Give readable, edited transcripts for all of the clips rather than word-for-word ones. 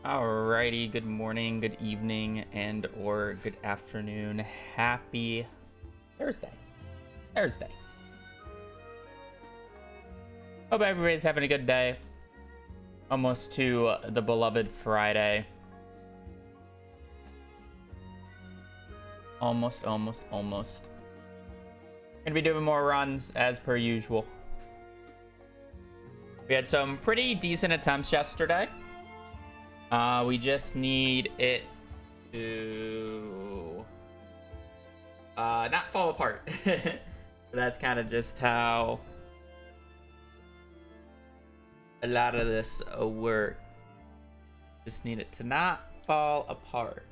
Alrighty, good morning, good evening, and or good afternoon. Happy Thursday. Thursday. Hope everybody's having a good day. Almost to the beloved Friday. Almost. Gonna be doing more runs as per usual. We had some pretty decent attempts yesterday. We just need it to not fall apart. That's kind of just how a lot of this work. Just need it to not fall apart.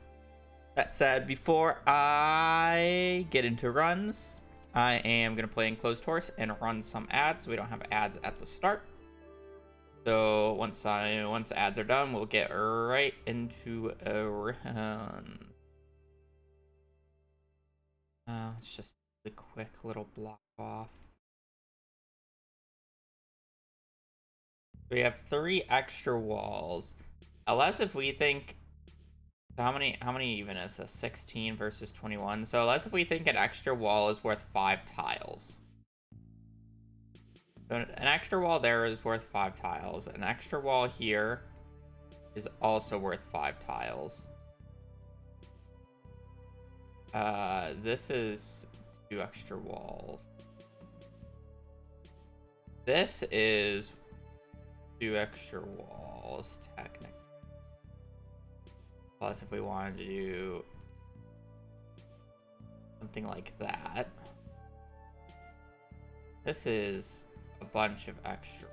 That said, before I get into runs, I am gonna play Enclosed Horse and run some ads so we don't have ads at the start. So once the ads are done, we'll get right into a run. It's just a quick little block off. We have 3 extra walls. Unless if we think, so how many even is this? 16 versus 21. So unless if we think an extra wall is worth 5 tiles. So an extra wall there is worth 5 tiles. An extra wall here is also worth 5 tiles. This is 2 extra walls. This is 2 extra walls, technically. Plus, if we wanted to do something like that, this is a bunch of extra.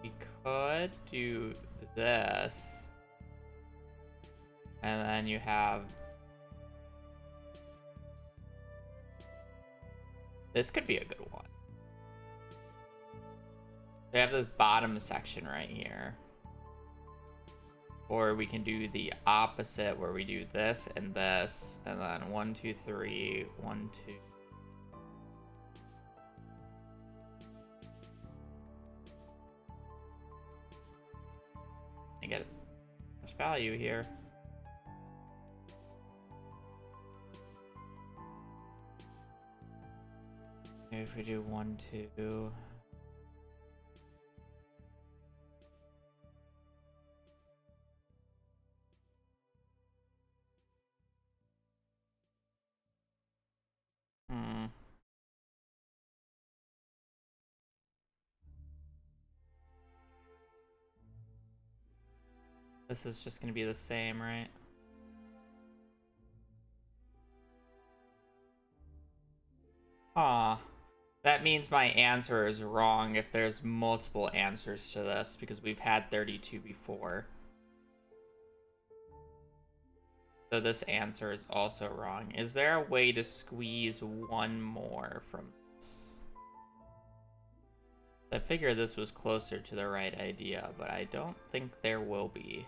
We could do this, and then you have this. Could be a good one. We have this bottom section right here. Or we can do the opposite where we do this, and then 1, 2, 3, 1, 2. I get much value here. Maybe if we do 1, 2. This is just gonna be the same, right? That means my answer is wrong if there's multiple answers to this, because we've had 32 before. So this answer is also wrong. Is there a way to squeeze one more from this? I figure this was closer to the right idea, but I don't think there will be.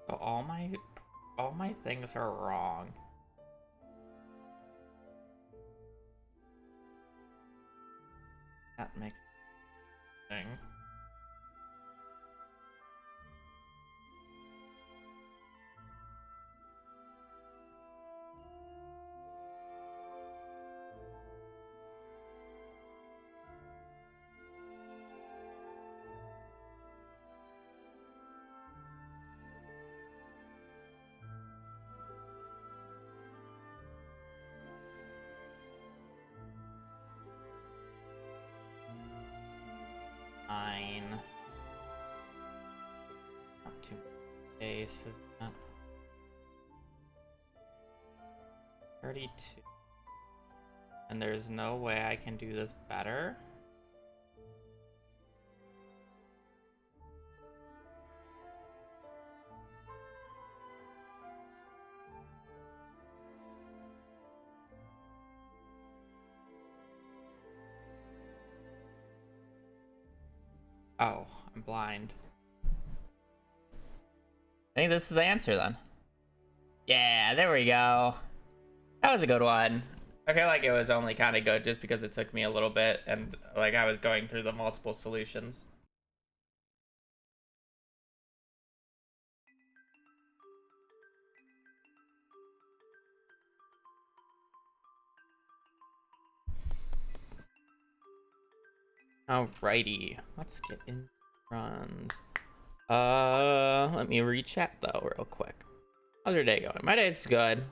So all my things are wrong. That makes sense. Ace is not 32. And there's no way I can do this better. Oh, I'm blind. I think this is the answer then. Yeah, there we go. That was a good one. I feel like it was only kind of good just because it took me a little bit and like I was going through the multiple solutions. Alrighty, let's get in runs. Let me re-chat though real quick. How's your day going? My day's good.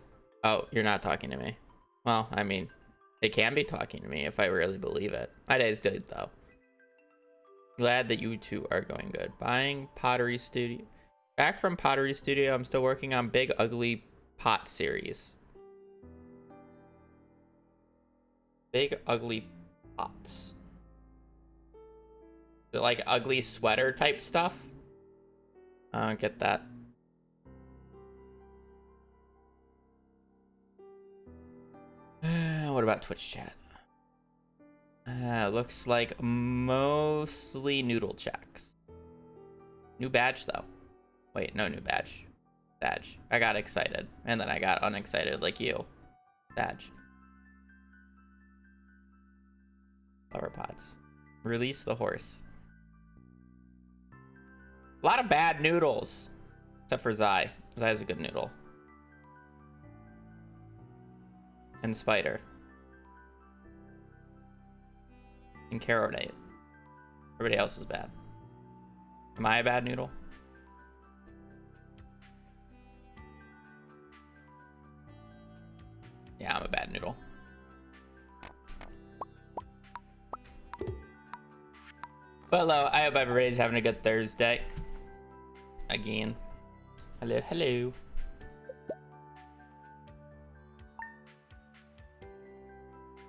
Oh, you're not talking to me. Well, I mean, it can be talking to me if I really believe it. My day's good though. Glad that you two are going good. Buying Pottery Studio. Back from Pottery Studio, I'm still working on Big Ugly Pot series. Big Ugly Pots. Is it like ugly sweater type stuff? I don't get that. What about Twitch chat? Looks like mostly noodle checks. New badge though. Wait, no new badge. Badge. I got excited and then I got unexcited like you. Badge. Flower pots. Release the horse. A lot of bad noodles. Except for Zai. Zai's a good noodle. And Spider. And Caronate. Everybody else is bad. Am I a bad noodle? Yeah, I'm a bad noodle. But hello, I hope everybody's having a good Thursday. Again. Hello, hello.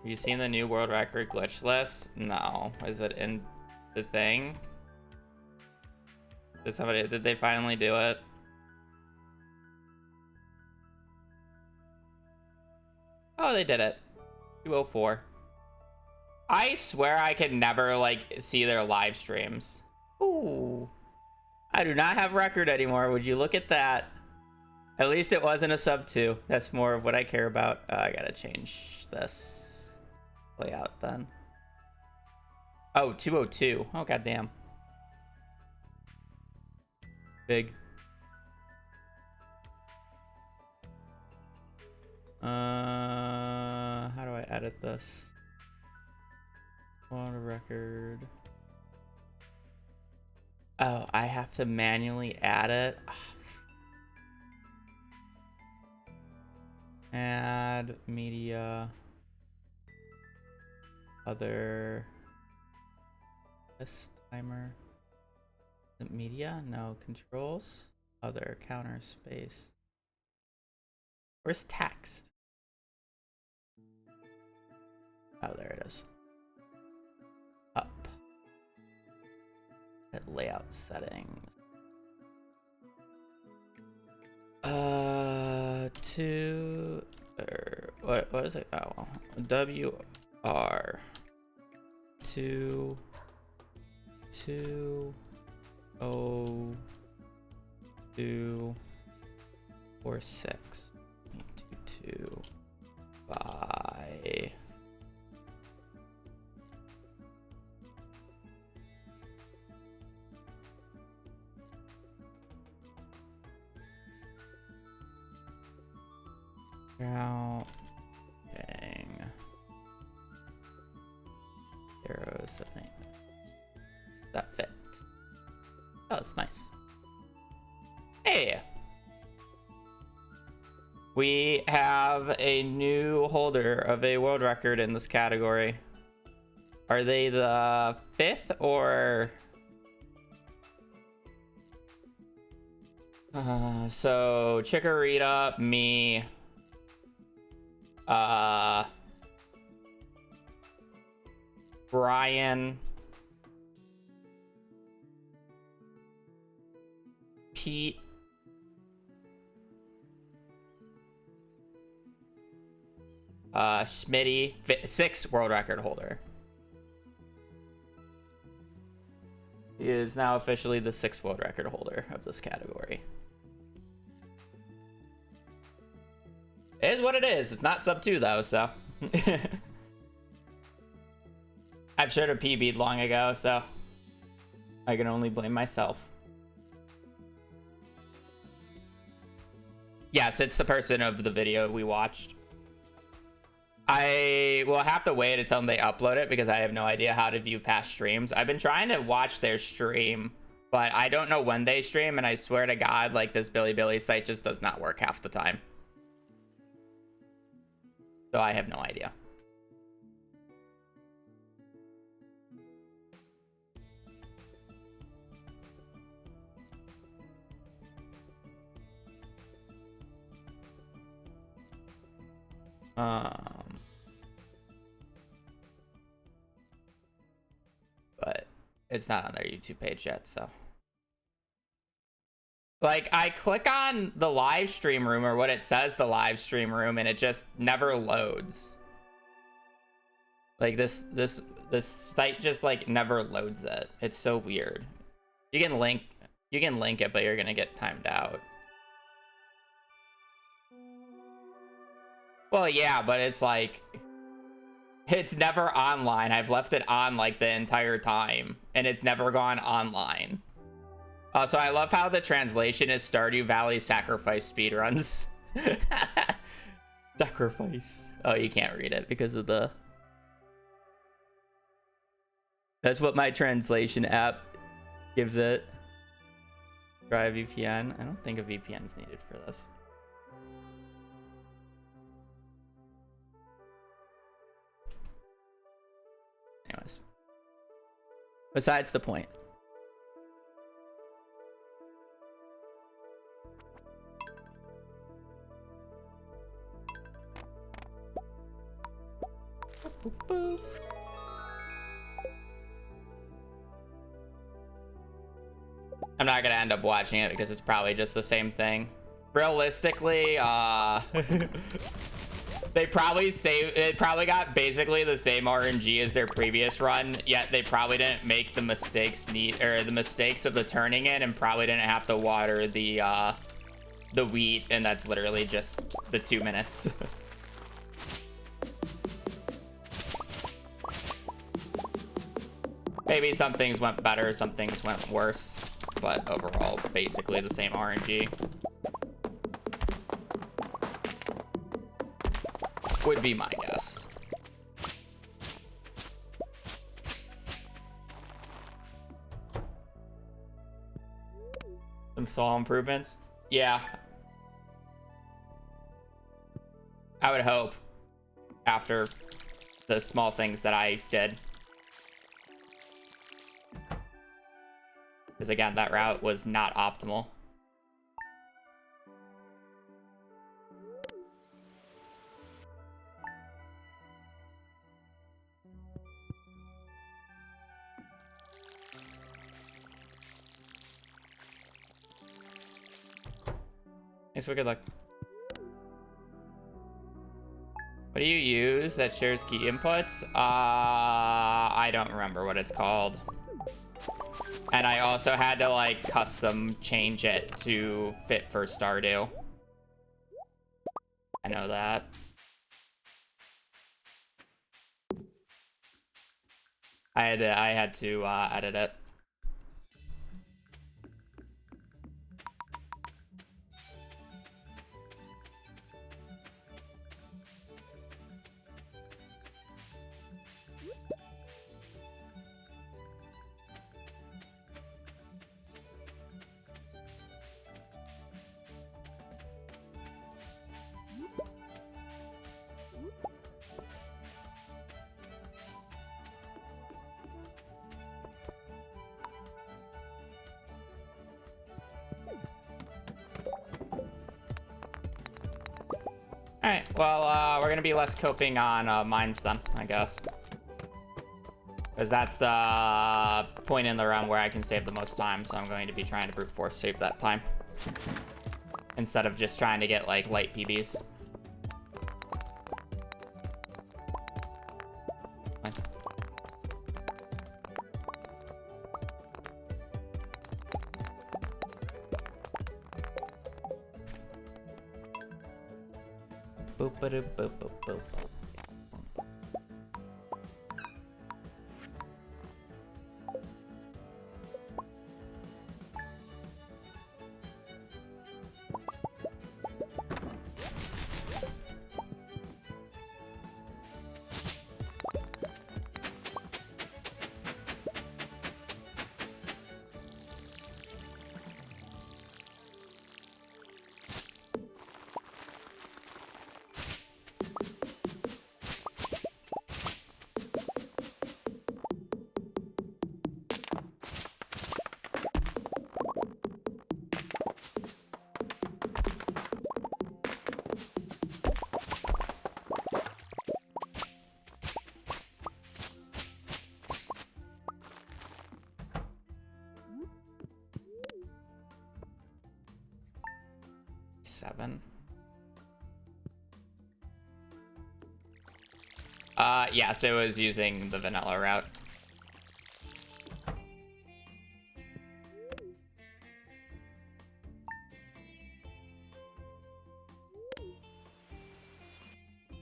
Have you seen the new world record Glitchless? No. Is it in the thing? Did they finally do it? Oh, they did it. 204. I swear I can never, like, see their live streams. Ooh. I do not have record anymore. Would you look at that? At least it wasn't a sub 2. That's more of what I care about. I gotta change this layout then. Oh, 202. Oh, goddamn. Big. How do I edit this? On a record. Oh, I have to manually add it. Add media. Other. This timer. Media? No. Controls. Other. Counter space. Where's text? Oh, there it is. Up. At layout settings. What is it? Oh, well. WR 2 2 0 2 4 6 2 2 by Routing. Arrows that make that fit. Oh, it's nice. Hey, we have a new holder of a world record in this category. Are they the 5th or So Chikorita, me, Brian, Pete, Smitty, 6 world record holder. He is now officially the 6th world record holder of this category. It is what it is. It's not sub 2 though, so. I've shared a PB'd long ago, so I can only blame myself. Yes, it's the person of the video we watched. I will have to wait until they upload it because I have no idea how to view past streams. I've been trying to watch their stream, but I don't know when they stream, and I swear to God, like, this Bilibili site just does not work half the time. So I have no idea. But it's not on their YouTube page yet, so. Like, I click on the live stream room or what it says the live stream room, and it just never loads. Like, this site just, like, never loads it. It's so weird. You can link it, but you're gonna get timed out. Well, yeah, but it's like, it's never online. I've left it on like the entire time, and it's never gone online. So I love how the translation is Stardew Valley sacrifice speedruns. Sacrifice. Oh, you can't read it because of the... That's what my translation app gives it. Try a VPN. I don't think a VPN is needed for this. Anyways. Besides the point. Boop, boop. I'm not gonna end up watching it because it's probably just the same thing. Realistically, they probably say it probably got basically the same RNG as their previous run, yet they probably didn't make the mistakes of the turning in, and probably didn't have to water the wheat, and that's literally just the 2 minutes. Maybe some things went better, some things went worse, but overall, basically the same RNG. Would be my guess. Some small improvements? Yeah. I would hope after the small things that I did. Because again, that route was not optimal. Thanks for good luck. What do you use that shares key inputs? I don't remember what it's called. And I also had to like custom change it to fit for Stardew. I know that. I had to edit it. Alright, well, we're gonna be less coping on mines then, I guess. Because that's the point in the run where I can save the most time, so I'm going to be trying to brute force save that time. Instead of just trying to get, like, light PBs. Fine. Boop, ba-doop, boop, boop, boop. Seven. Yes, it was using the vanilla route.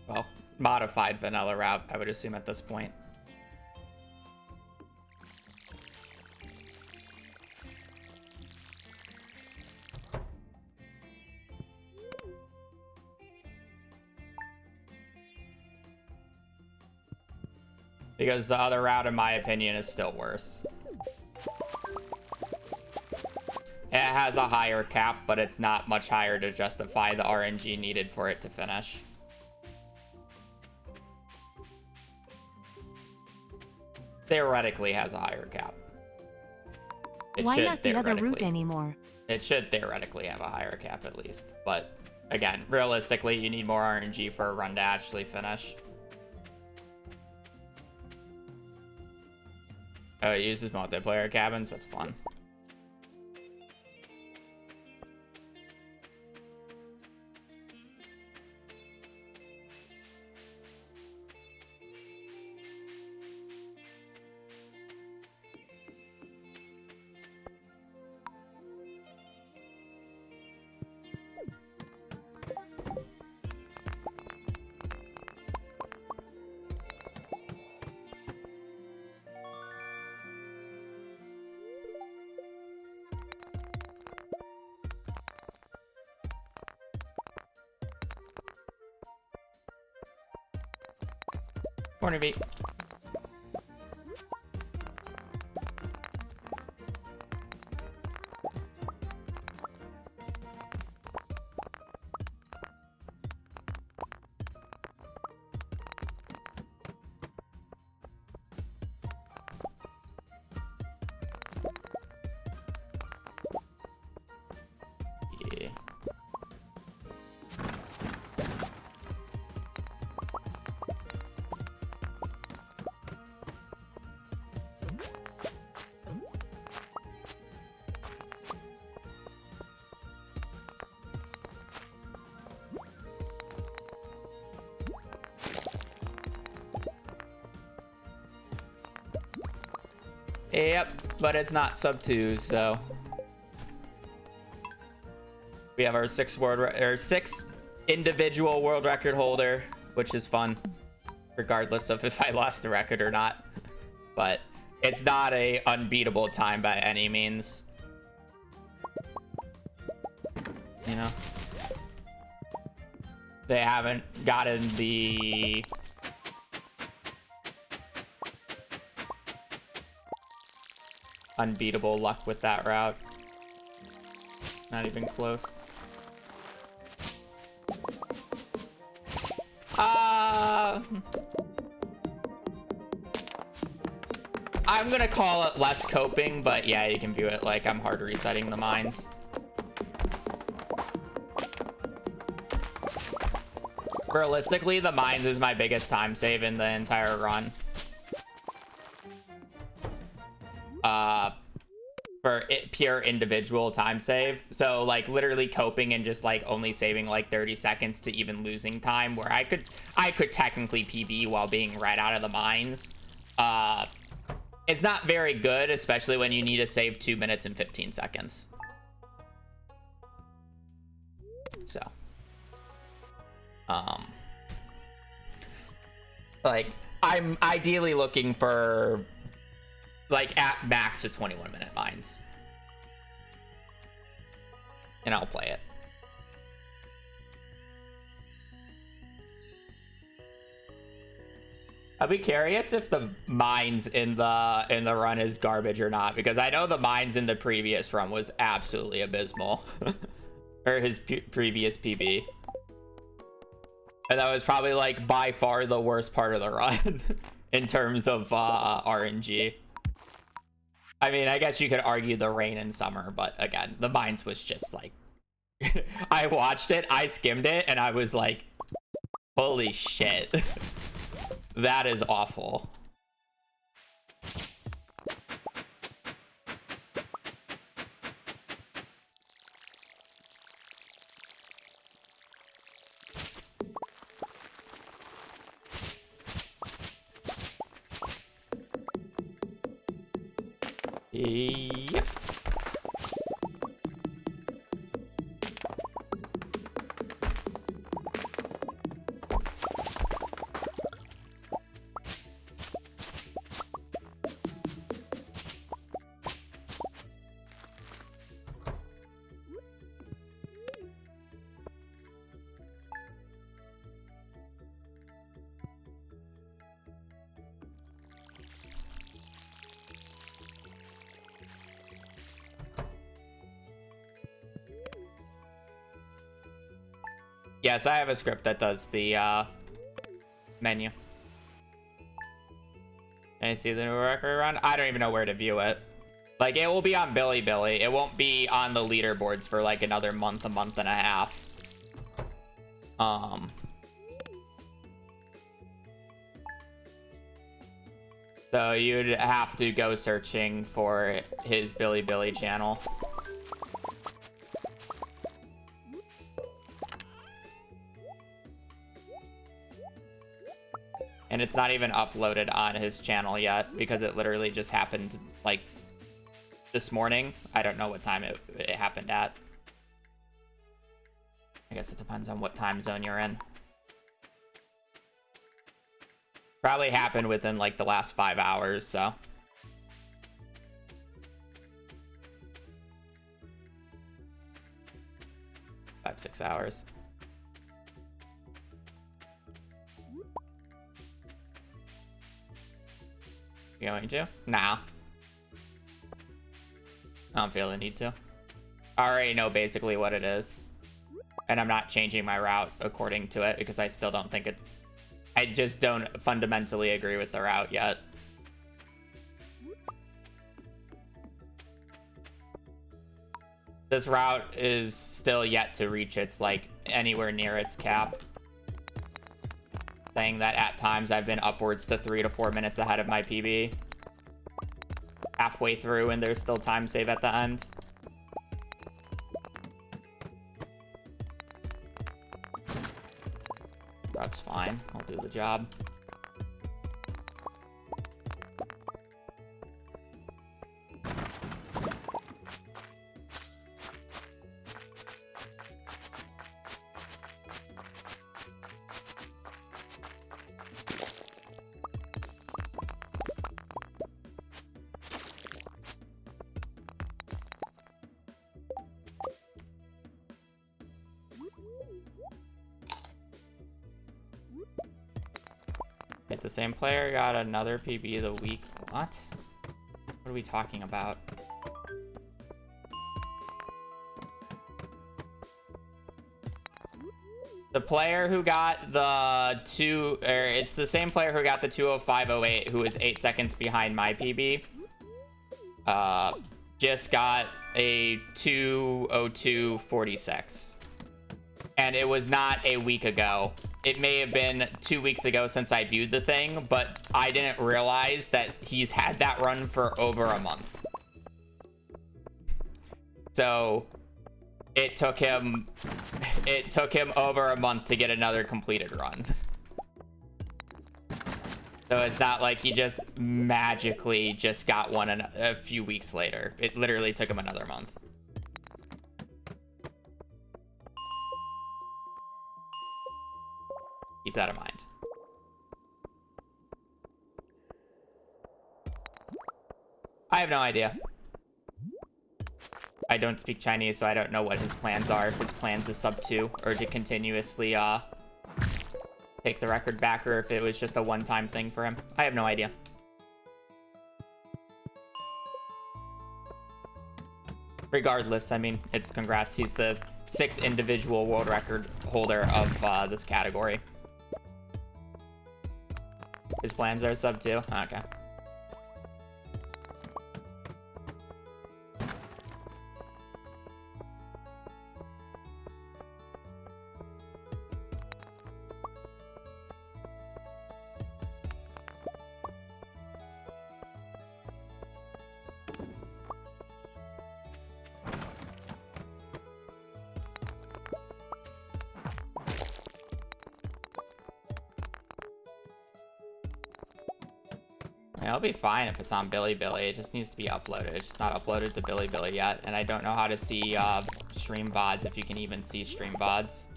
Well, modified vanilla route, I would assume at this point. Because the other route, in my opinion, is still worse. It has a higher cap, but it's not much higher to justify the RNG needed for it to finish. Theoretically has a higher cap. Why not the other route anymore? It should theoretically have a higher cap at least. But again, realistically, you need more RNG for a run to actually finish. Oh, it uses multiplayer cabins? That's fun. Corner beat. Yeah. Yep, but it's not sub 2, so we have our sixth individual world record holder, which is fun, regardless of if I lost the record or not. But it's not a unbeatable time by any means. You know, they haven't gotten the unbeatable luck with that route. Not even close. I'm gonna call it less coping, but yeah, you can view it like I'm hard resetting the mines. Realistically, the mines is my biggest time save in the entire run. For pure individual time save. So like literally coping and just like only saving like 30 seconds to even losing time, where I could technically PB while being right out of the mines. It's not very good, especially when you need to save 2 minutes and 15 seconds. So like I'm ideally looking for like at max a 21-minute mines, and I'll play it. I'll be curious if the mines in the run is garbage or not, because I know the mines in the previous run was absolutely abysmal. Or his previous PB. And that was probably like by far the worst part of the run in terms of RNG. I mean, I guess you could argue the rain in summer, but again, the mines was just like I watched it, I skimmed it, and I was like, holy shit. That is awful. Yep. Yes, I have a script that does the menu. Can you see the new record run? I don't even know where to view it. Like, it will be on Bilibili. It won't be on the leaderboards for like another month and a half. So you'd have to go searching for his Bilibili channel. And it's not even uploaded on his channel yet, because it literally just happened like this morning. I don't know what time it happened at. I guess it depends on what time zone you're in. Probably happened within like the last 5 hours, so. Five, 6 hours. You going to? Nah. I don't feel the need to. I already know basically what it is. And I'm not changing my route according to it, because I still don't think it's... I just don't fundamentally agree with the route yet. This route is still yet to reach its, like, anywhere near its cap. Saying that at times I've been upwards to 3 to 4 minutes ahead of my PB. Halfway through, and there's still time save at the end. That's fine. I'll do the job. Hit the same player, got another PB of the week. What? What are we talking about? The player who got the it's the same player who got the 2:05:08, who is 8 seconds behind my PB. Just got a 2:02:46. And it was not a week ago. it may have been 2 weeks ago since I viewed the thing, but I didn't realize that he's had that run for over a month. So it took him over a month to get another completed run. So it's not like he just magically just got one a few weeks later. It literally took him another month. Keep that in mind. I have no idea. I don't speak Chinese, so I don't know what his plans are. If his plans is sub 2 or to continuously take the record back, or if it was just a one-time thing for him. I have no idea. Regardless, I mean, it's congrats. He's the 6th individual world record holder of this category. His plans are sub 2? Okay. It'll be fine if it's on Bilibili. It just needs to be uploaded. It's just not uploaded to Bilibili yet, and I don't know how to see stream VODs, if you can even see stream VODs.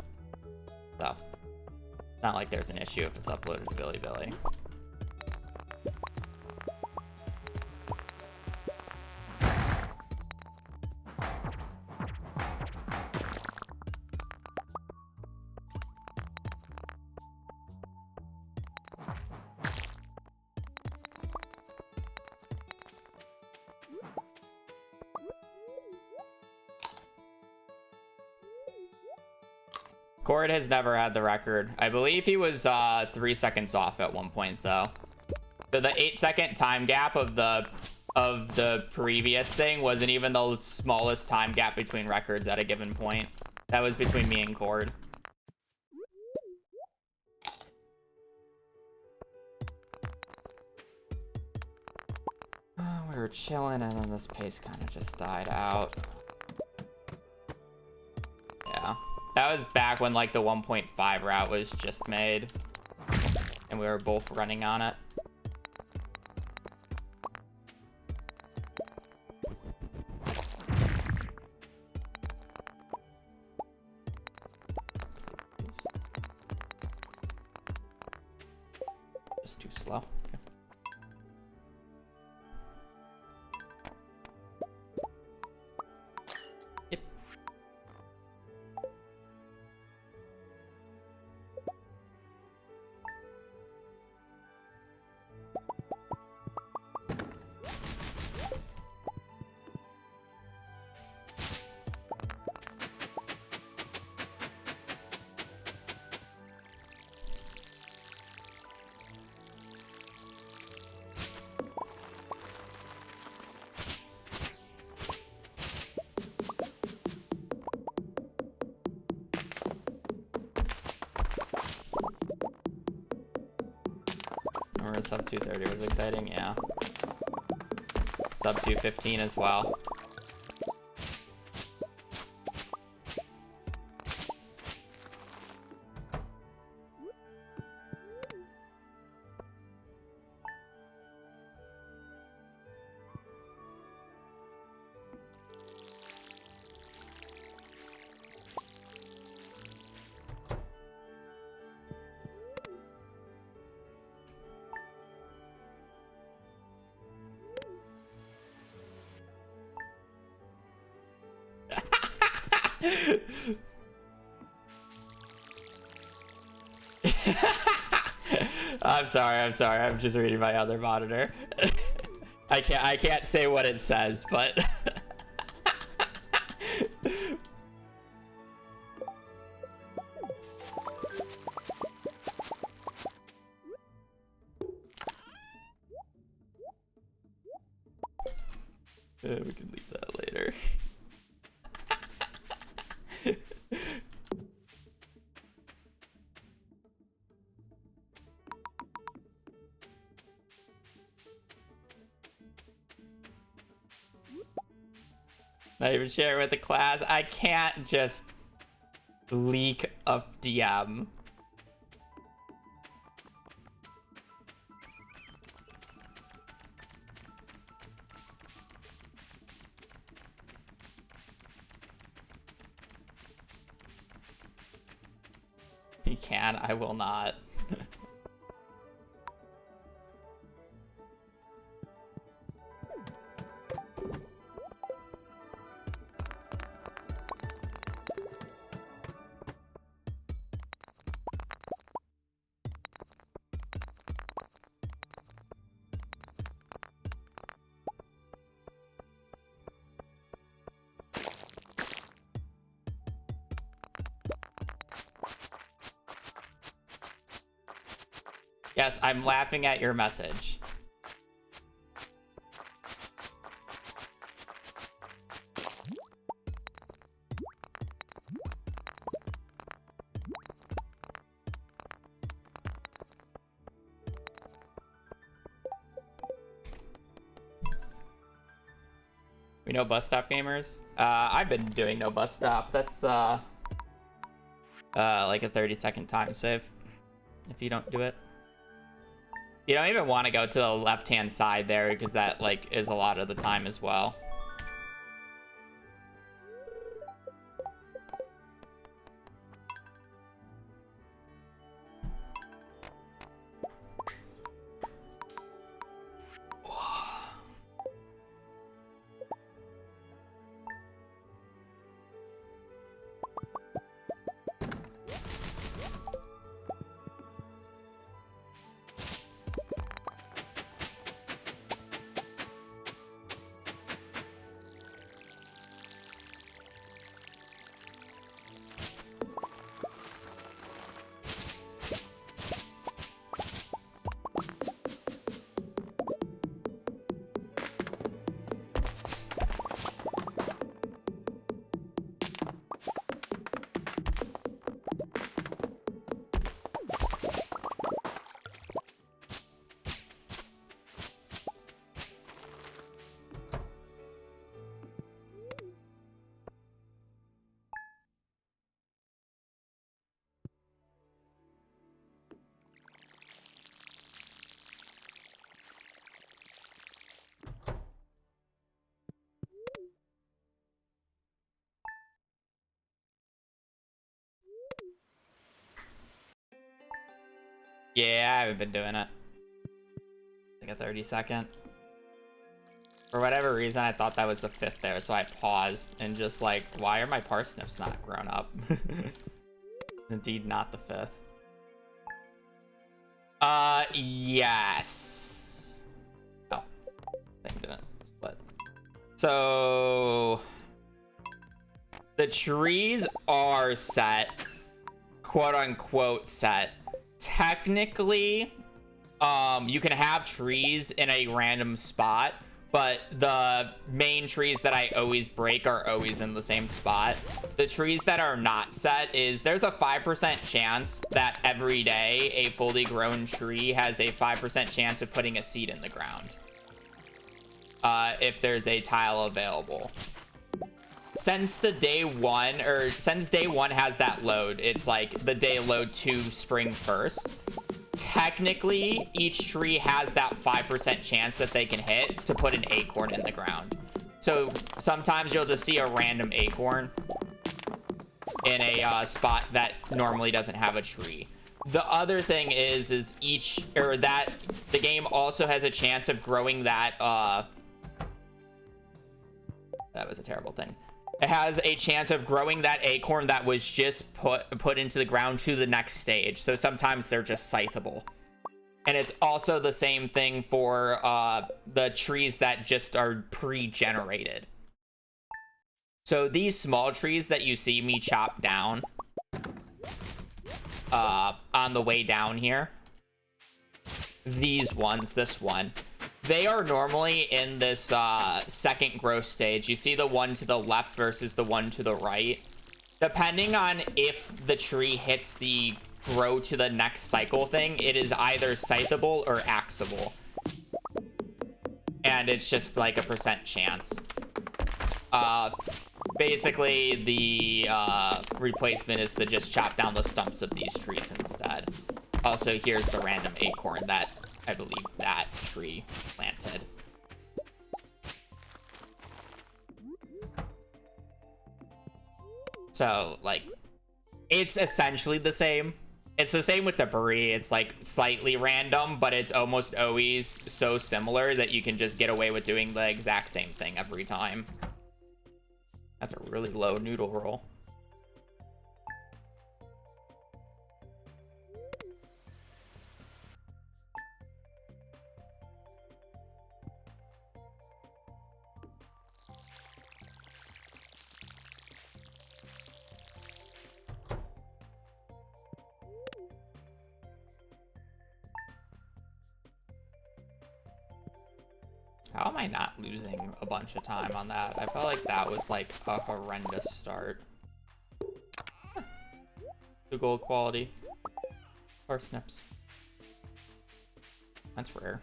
So, it's not like there's an issue if it's uploaded to Bilibili. Cord has never had the record. I believe he was 3 seconds off at one point, though. So the 8-second time gap of the previous thing wasn't even the smallest time gap between records at a given point. That was between me and Cord. We were chilling, and then this pace kind of just died out. Yeah. That was back when, like, the 1.5 route was just made. And we were both running on it. Just too slow. Sub 230 was exciting, yeah. Sub 215 as well. I'm sorry. I'm just reading my other monitor. I can't say what it says, but we can leave that later. Not even share with the class. I can't just leak a DM. You can, I will not. Yes, I'm laughing at your message. We know bus stop gamers? I've been doing no bus stop. That's like a 30-second time save if you don't do it. You don't even want to go to the left-hand side there because that like is a lot of the time as well. Yeah, I haven't been doing it. Like a 30-second. For whatever reason, I thought that was the 5th there, so I paused and just like, why are my parsnips not grown up? Indeed, not the 5th. Yes. Oh, thing didn't split. So the trees are set, quote unquote set. Technically, you can have trees in a random spot, but the main trees that I always break are always in the same spot. The trees that are not set is there's a 5% chance that every day a fully grown tree has a 5% chance of putting a seed in the ground. If there's a tile available. Since day one has that load, it's like the day load 2 spring 1st. Technically, each tree has that 5% chance that they can hit to put an acorn in the ground. So sometimes you'll just see a random acorn in a spot that normally doesn't have a tree. The other thing is the game also has a chance of growing that. That was a terrible thing. It has a chance of growing that acorn that was just put into the ground to the next stage. So sometimes they're just scythable. And it's also the same thing for the trees that just are pre-generated. So these small trees that you see me chop down on the way down here, these ones, this one, they are normally in this second growth stage. You see the one to the left versus the one to the right. Depending on if the tree hits the grow to the next cycle thing, it is either scythable or axable. And it's just like a % chance. Basically, the replacement is to just chop down the stumps of these trees instead. Also, here's the random acorn that I believe that tree planted. So, like, it's essentially the same. It's the same with debris. It's like slightly random, but it's almost always so similar that you can just get away with doing the exact same thing every time. That's a really low noodle roll. How am I not losing a bunch of time on that? I felt like that was like a horrendous start. The gold quality. Parsnips. That's rare.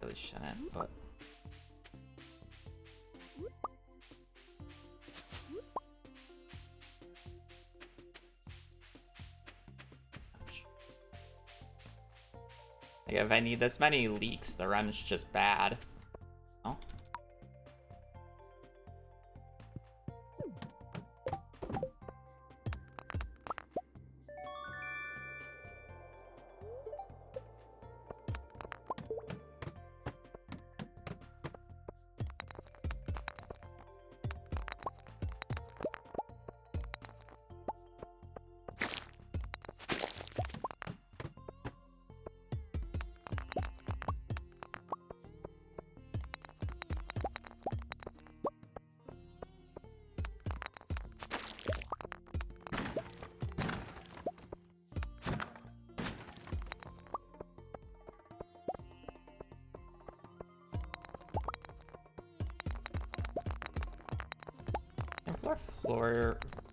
Really shouldn't, but like if I need this many leaks, the run's just bad. Oh.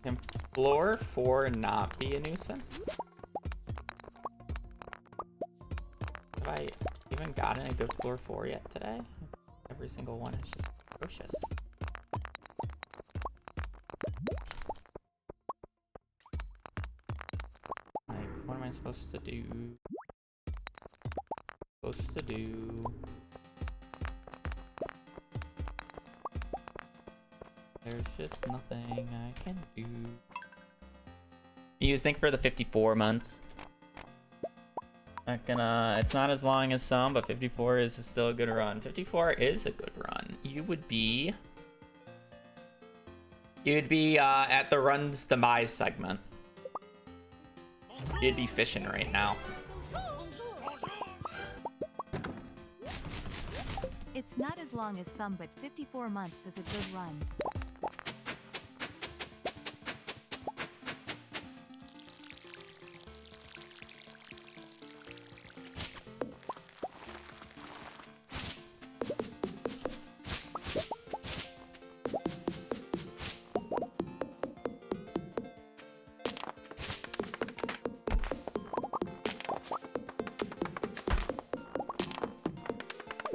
Can floor 4 not be a nuisance? Have I even gotten a good floor 4 yet today? Every single one is just atrocious. Like, what am I supposed to do? There's just nothing I can do. You think for the 54 months? Not gonna. It's not as long as some, but 54 is still a good run. 54 is a good run. You would be at the run's demise segment. You'd be fishing right now. It's not as long as some, but 54 months is a good run.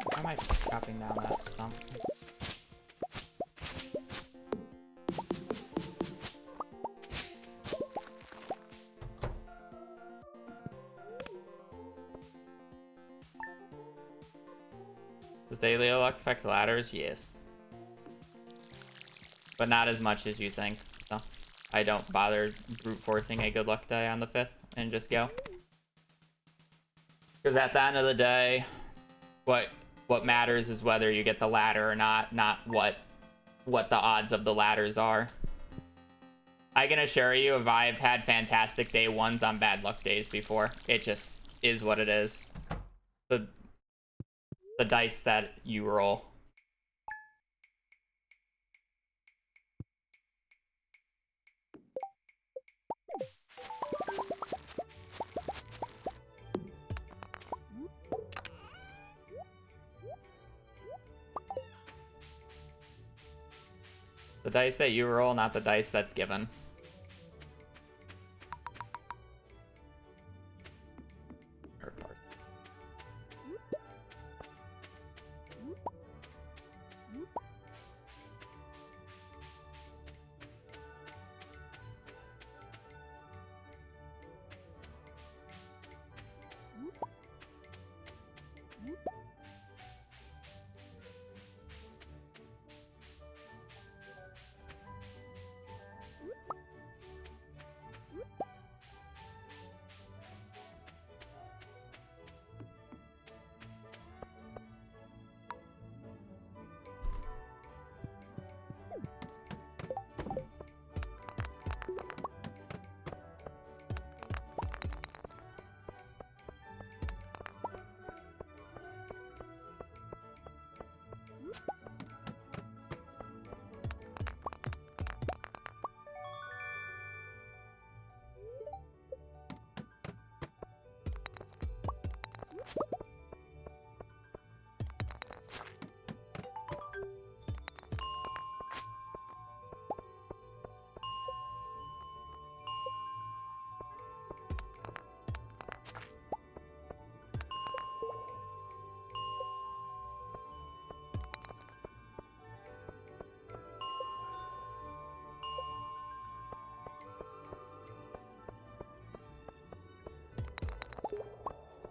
Why am I chopping down that stump? Does daily luck affect ladders? Yes. But not as much as you think, so I don't bother brute forcing a good luck die on the 5th and just go. Because at the end of the day, what matters is whether you get the ladder or not what the odds of the ladders are. I can assure you, if I've had fantastic day ones on bad luck days before, it just is what it is. The dice that you roll. dice that you roll, not the dice that's given.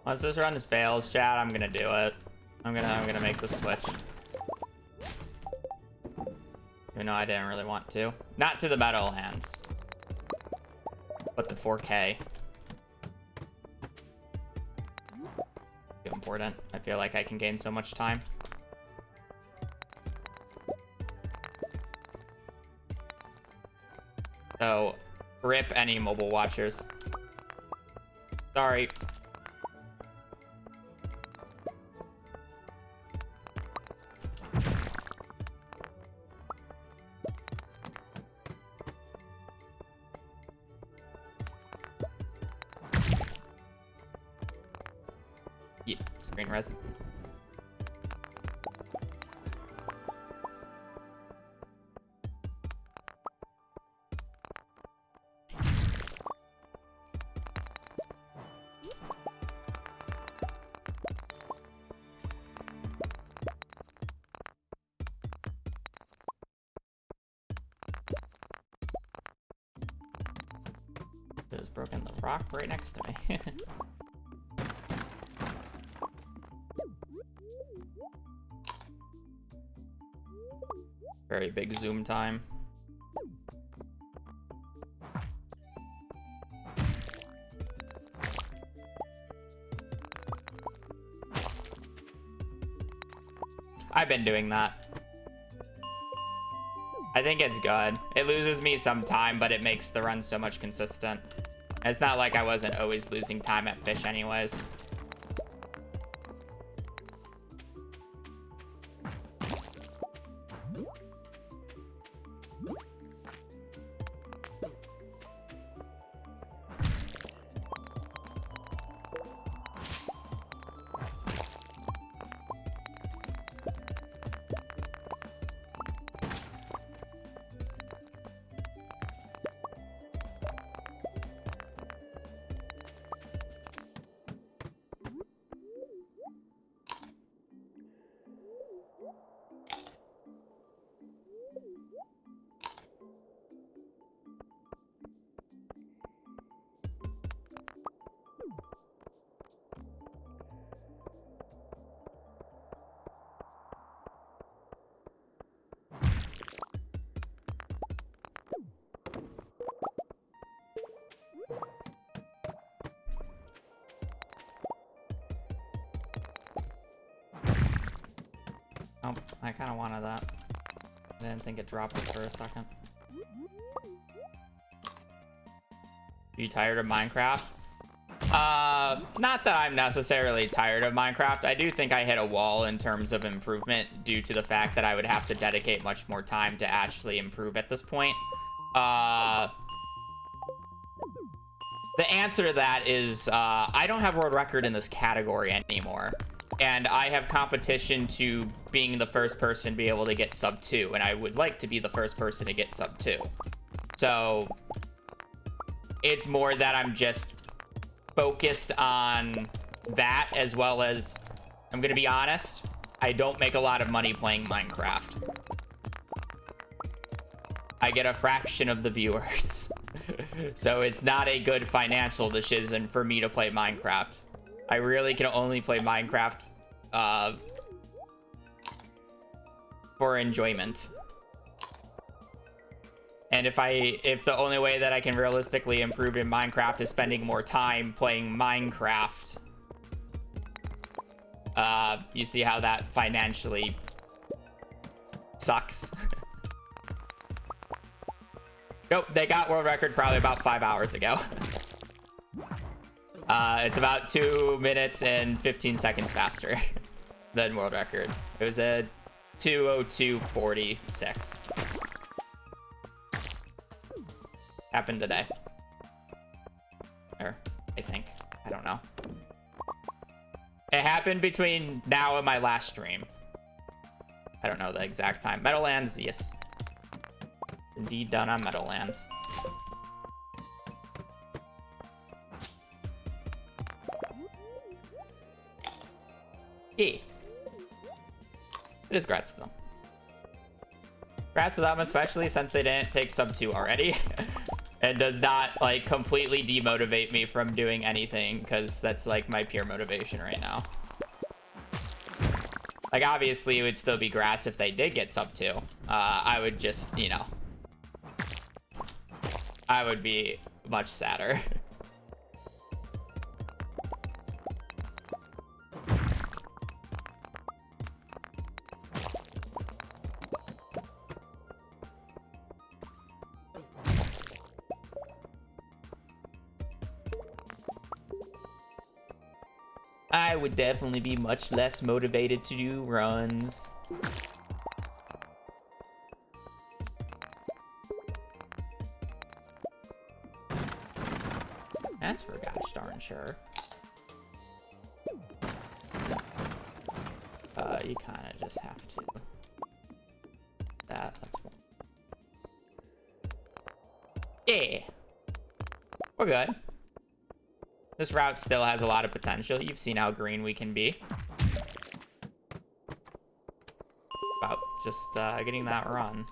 Once this run fails, chat, I'm gonna do it. I'm gonna make the switch. Even though I didn't really want to. Not to the Meadowlands, but the 4K. Too important. I feel like I can gain so much time. So, rip any mobile watchers. Sorry. Yeah, screen res. Just broken the rock right next to me. Very big zoom time. I've been doing that. I think it's good. It loses me some time, but it makes the run so much consistent. It's not like I wasn't always losing time at fish anyways. Oh, I kind of wanted that. I didn't think it dropped it for a second. Are you tired of Minecraft? Not that I'm necessarily tired of Minecraft. I do think I hit a wall in terms of improvement due to the fact that I would have to dedicate much more time to actually improve at this point. The answer to that is I don't have world record in this category anymore. And I have competition to being the first person to be able to get sub 2, and I would like to be the first person to get sub 2. So it's more that I'm just focused on that, as well as, I'm gonna be honest, I don't make a lot of money playing Minecraft. I get a fraction of the viewers. So it's not a good financial decision for me to play Minecraft. I really can only play Minecraft for enjoyment. And if the only way that I can realistically improve in Minecraft is spending more time playing Minecraft, you see how that financially sucks. Nope, they got world record probably about 5 hours ago. It's about 2 minutes and 15 seconds faster than world record. It was a 2:02:46. Happened today. Or, I think. I don't know. It happened between now and my last stream. I don't know the exact time. Meadowlands, yes. Indeed done on Meadowlands. It is grats to them. Grats to them, especially since they didn't take sub 2 already. And does not, like, completely demotivate me from doing anything, because that's, like, my pure motivation right now. Like, obviously, it would still be grats if they did get sub 2. I would just, you know, I would be much sadder. I would definitely be much less motivated to do runs. That's for gosh darn sure. You kind of just have to. That's one. Yeah. We're good. This route still has a lot of potential. You've seen how green we can be. About just getting that run.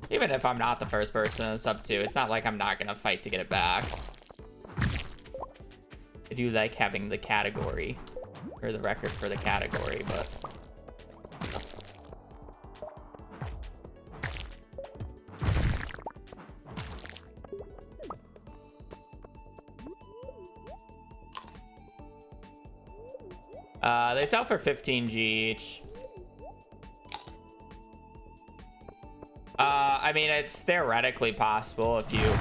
Even if I'm not the first person in sub 2, it's not like I'm not gonna fight to get it back. I do like having the category, or the record for the category, but... they sell for 15G each. I mean, it's theoretically possible if you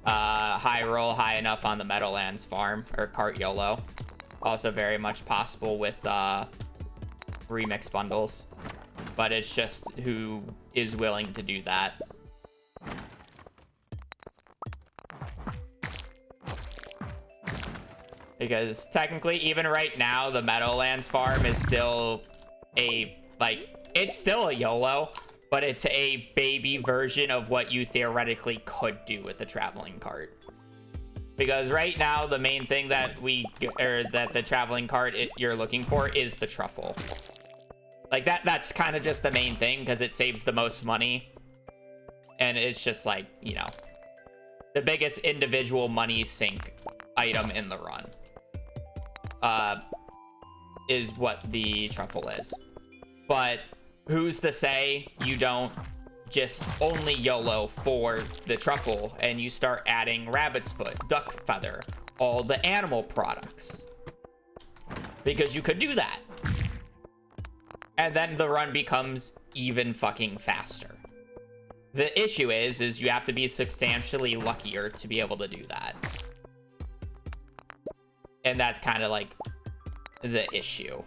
high roll high enough on the Meadowlands farm, or cart YOLO. Also very much possible with remix bundles, but it's just who is willing to do that. Because technically, even right now, the Meadowlands farm is still a, like, it's still a YOLO, but it's a baby version of what you theoretically could do with the traveling cart. Because right now, the main thing that that the traveling cart you're looking for is the truffle. Like, that's kind of just the main thing, because it saves the most money. And it's just like, you know, the biggest individual money sink item in the run. Is what the truffle is. But who's to say you don't just only YOLO for the truffle and you start adding rabbit's foot, duck feather, all the animal products? Because you could do that. And then the run becomes even fucking faster. The issue is you have to be substantially luckier to be able to do that. And that's kind of like the issue.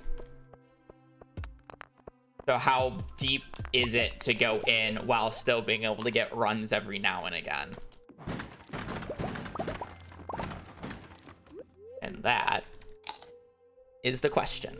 So how deep is it to go in while still being able to get runs every now and again? And that is the question.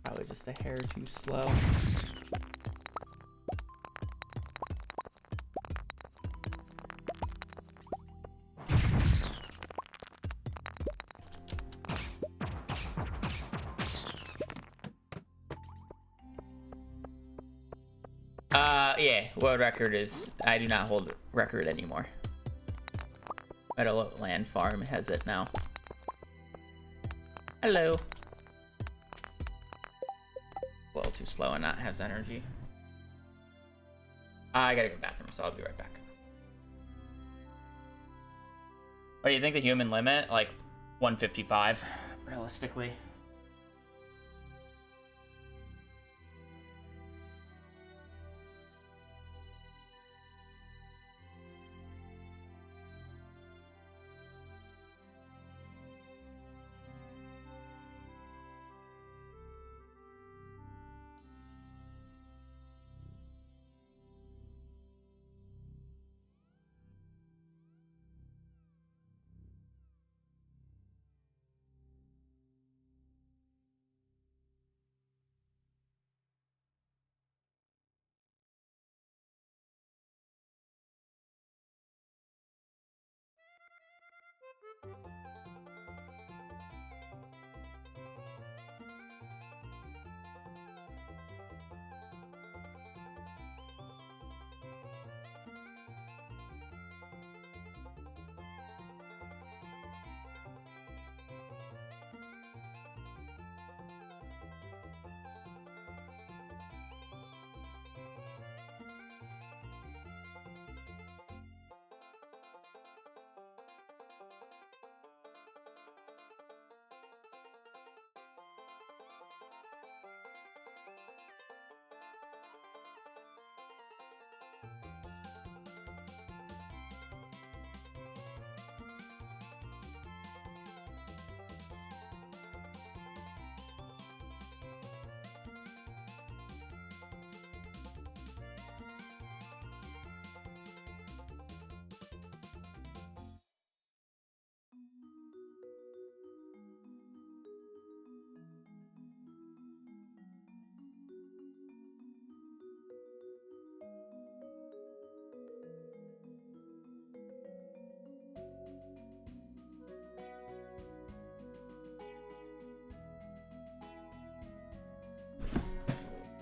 Probably just a hair too slow. Yeah, world record is, I do not hold record anymore. Meadow Land Farm has it now. Hello. A little too slow and not has energy. I gotta go to the bathroom, so I'll be right back. What do you think the human limit? Like 155, realistically.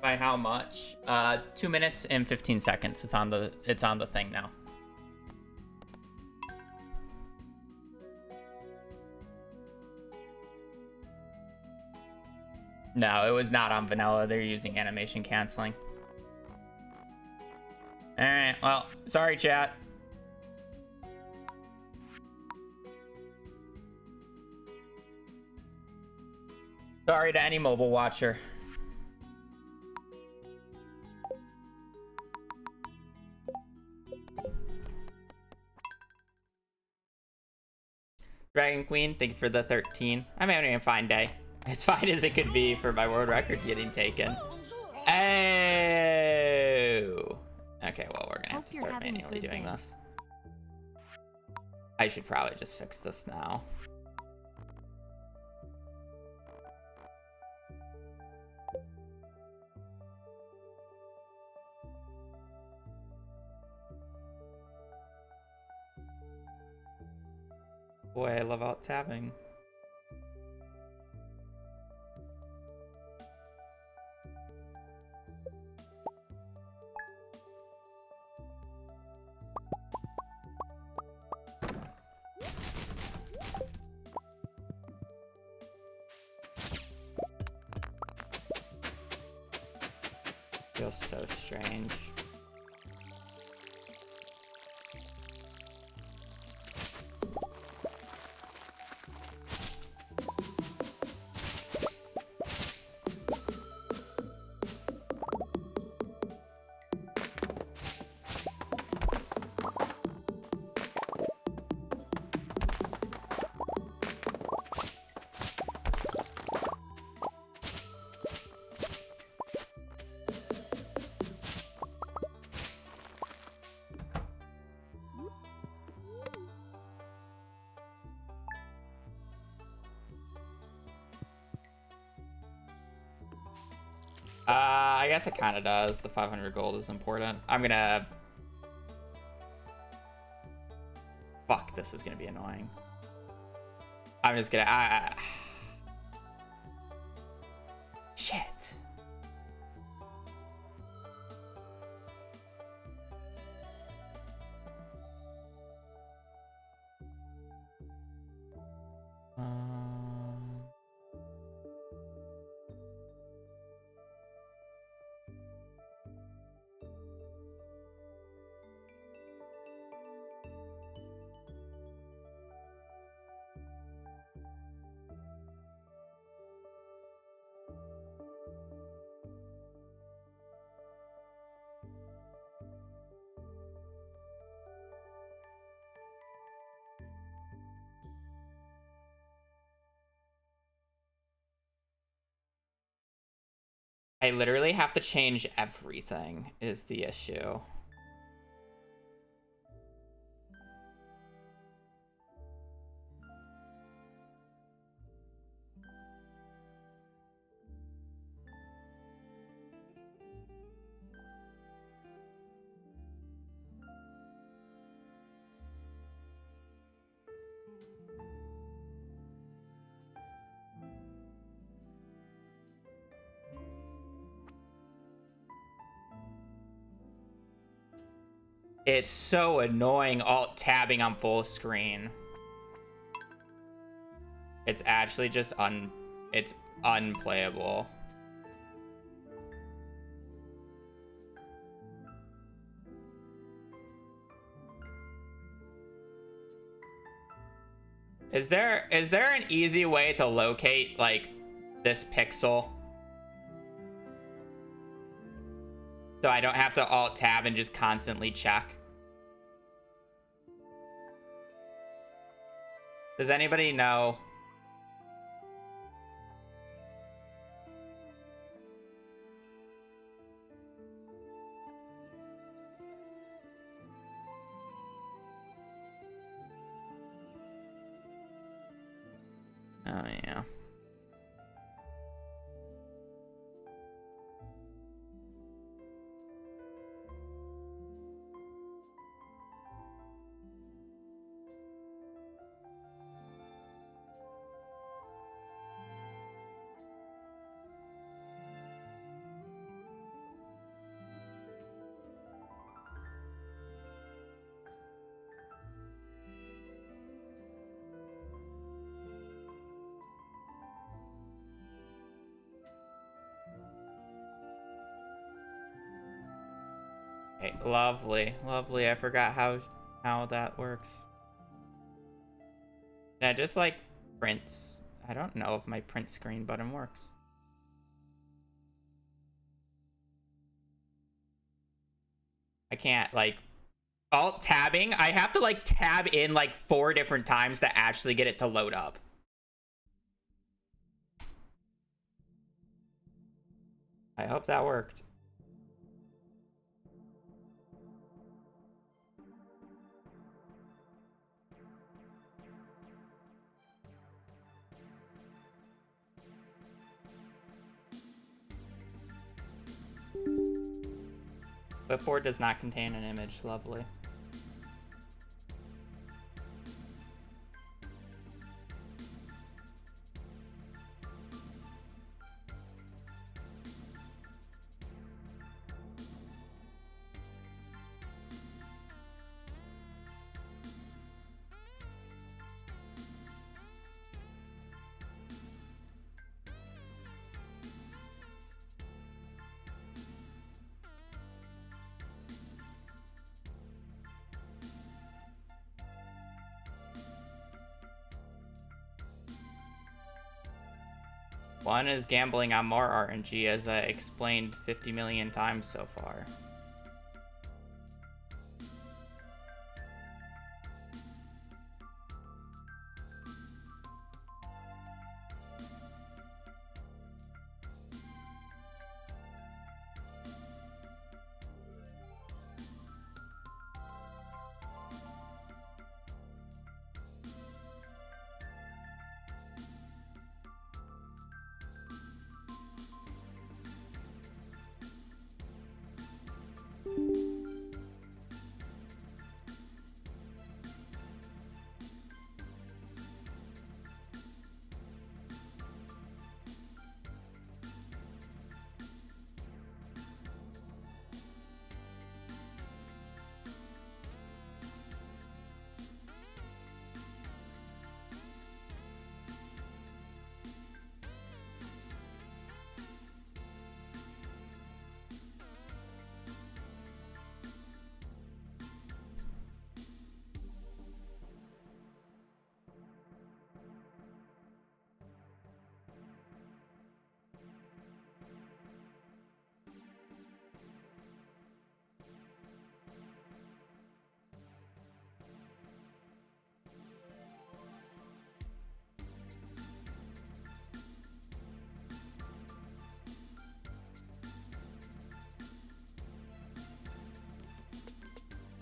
By how much? 2 minutes and 15 seconds. It's on the thing now. No, it was not on vanilla. They're using animation canceling. All right. Well, sorry, chat. Sorry to any mobile watcher. Dragon Queen, thank you for the 13. I'm having a fine day. As fine as it could be for my world record getting taken. Oh! Okay, well, we're gonna have to start manually doing this. I should probably just fix this now. Boy, I love alt tabbing. was so strange. I guess it kind of does. The 500 gold is important. I'm gonna... Fuck, this is gonna be annoying. I'm just gonna... Shit. I literally have to change everything is the issue. It's so annoying alt-tabbing on full screen. It's actually just it's unplayable. Is there an easy way to locate like this pixel? So I don't have to alt-tab and just constantly check. Does anybody know? Oh, yeah. Okay, lovely, lovely. I forgot how that works. Yeah, just like prints. I don't know if my print screen button works. I can't like alt-tabbing. I have to like tab in like 4 different times to actually get it to load up. I hope that worked. Clipboard does not contain an image. Lovely. One is gambling on more RNG, as I explained 50 million times so far.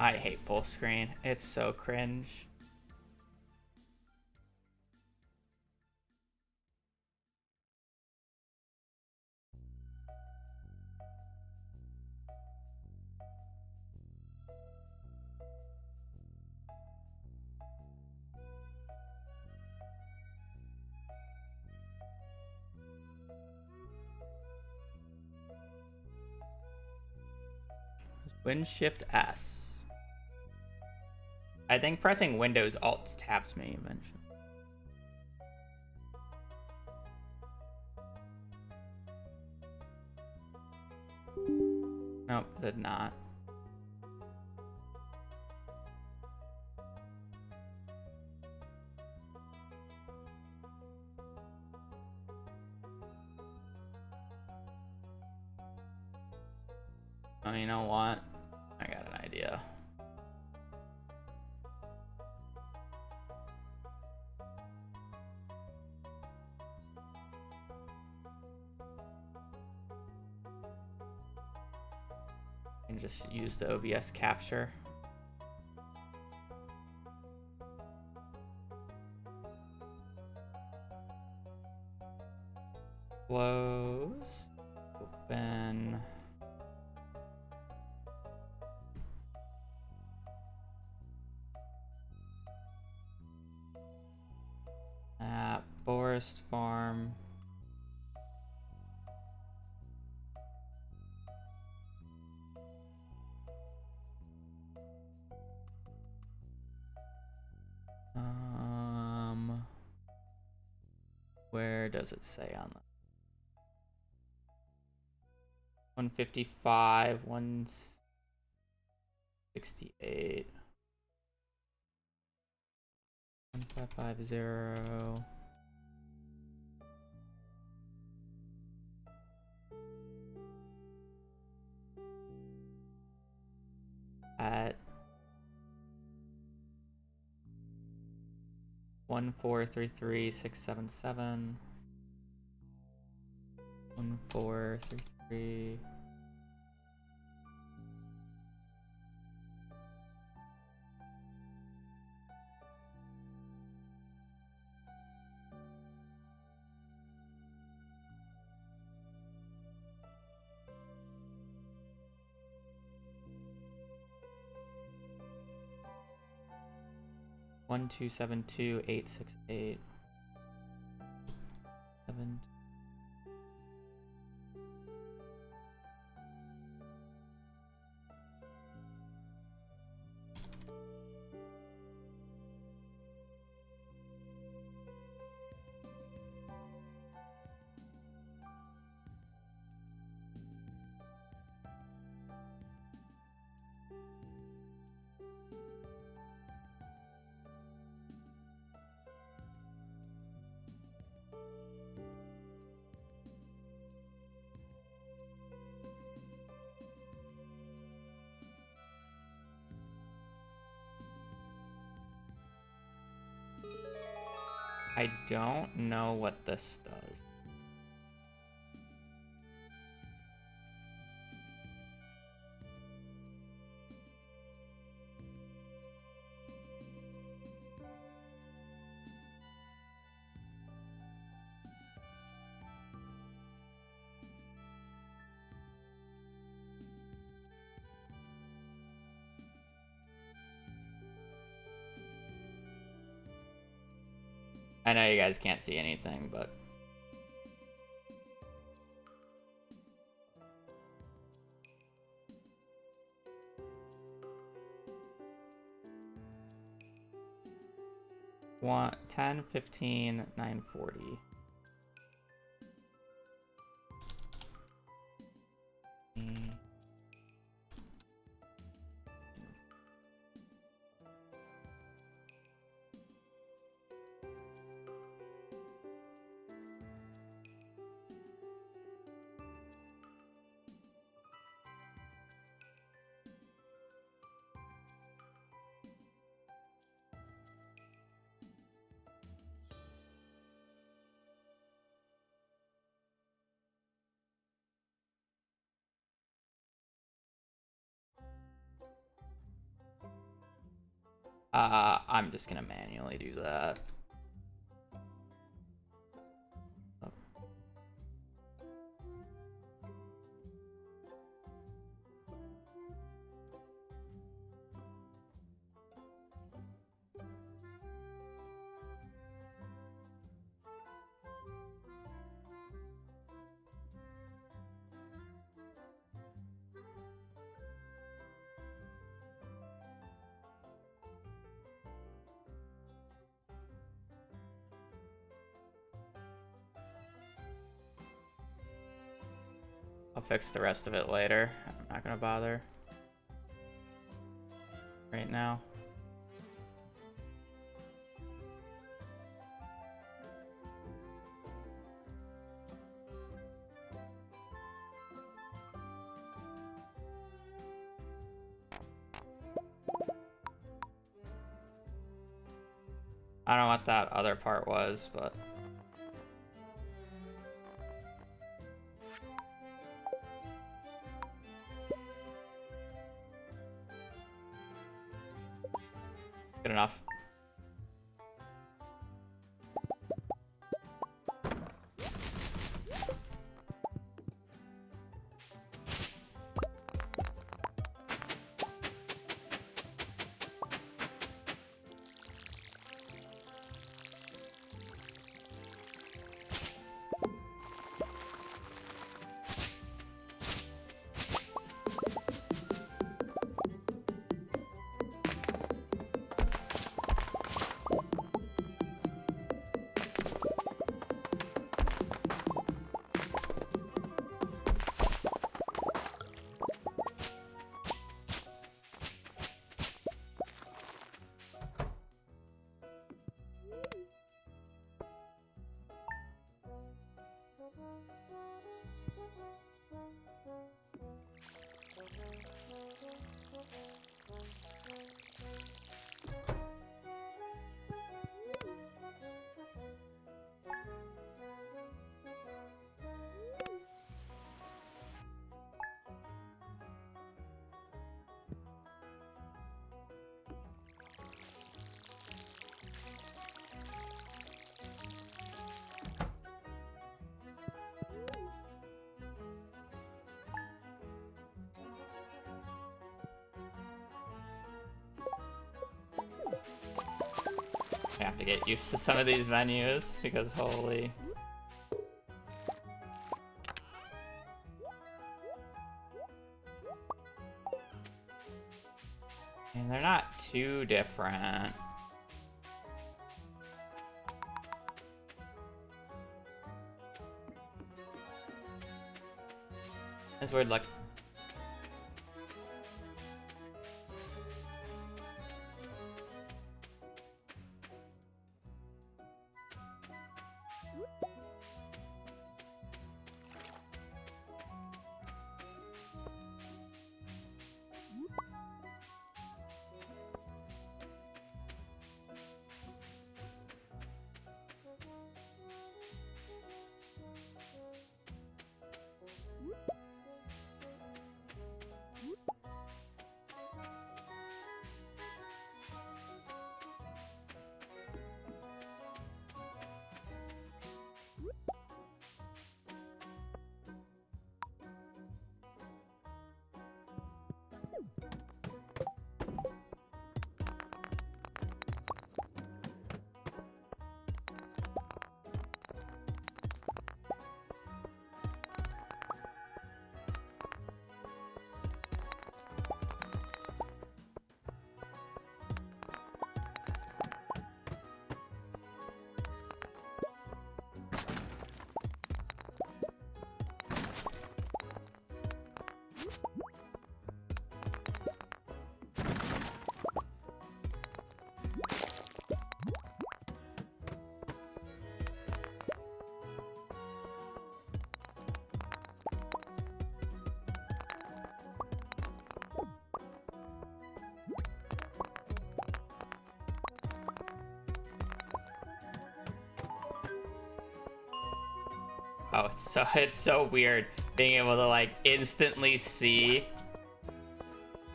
I hate full screen. It's so cringe. Win Shift S. I think pressing Windows Alt tabs me eventually. Nope, did not. Oh, you know what? I got an idea. And just use the OBS capture. Close. Open. Forest Farm. Where does it say on that? 155, 168, 1550. At 1433677. 1433. One two seven two 868 7. I don't know what this does. I know you guys can't see anything, but... Want 10, 15, 940. I'm just gonna manually do that. Oh. I'll fix the rest of it later. I'm not gonna bother right now. I don't know what that other part was, but... Good enough. I have to get used to some of these menus because holy... And they're not too different. It's weird, like... know. It's so weird being able to like instantly see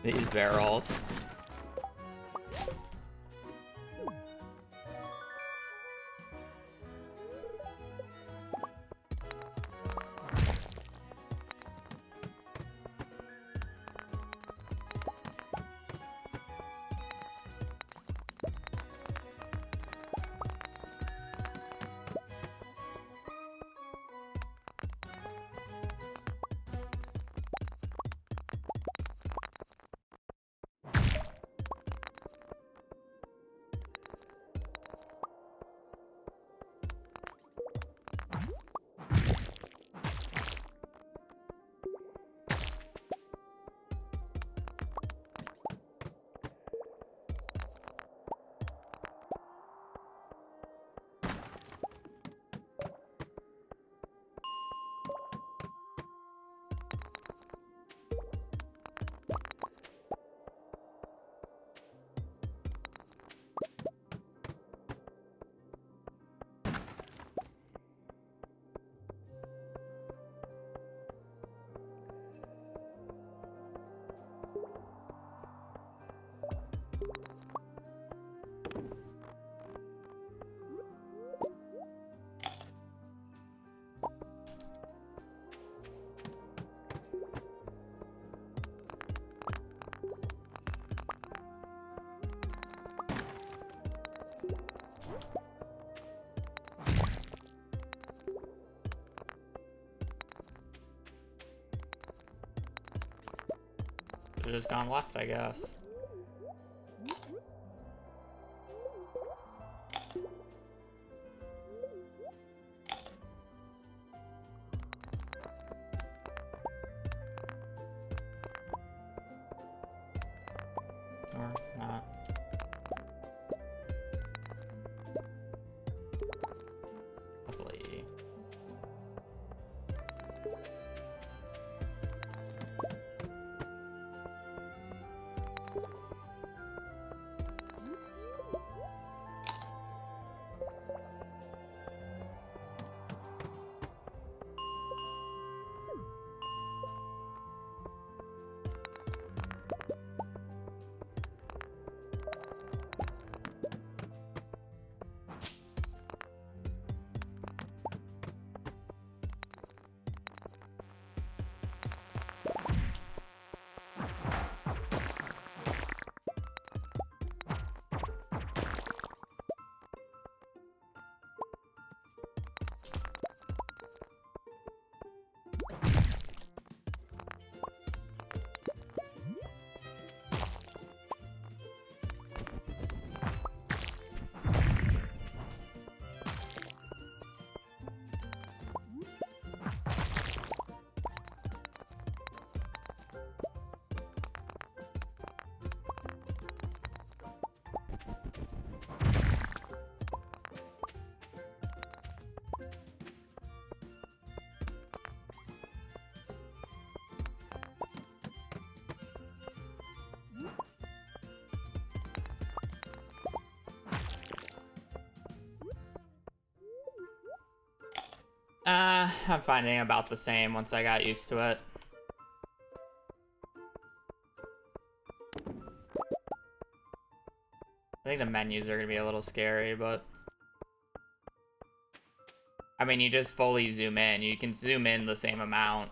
these barrels. Should've just gone left, I guess. Or not. Lovely. I'm finding about the same once I got used to it. I think the menus are gonna be a little scary, but I mean, you just fully zoom in. You can zoom in the same amount.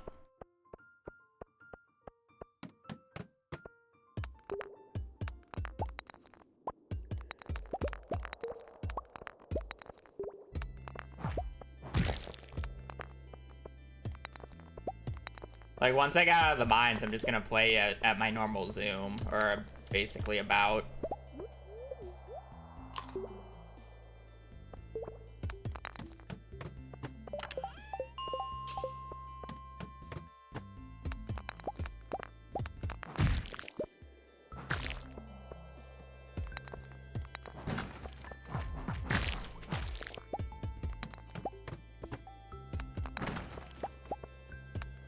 Like, once I get out of the mines, I'm just gonna play at my normal zoom, or basically about.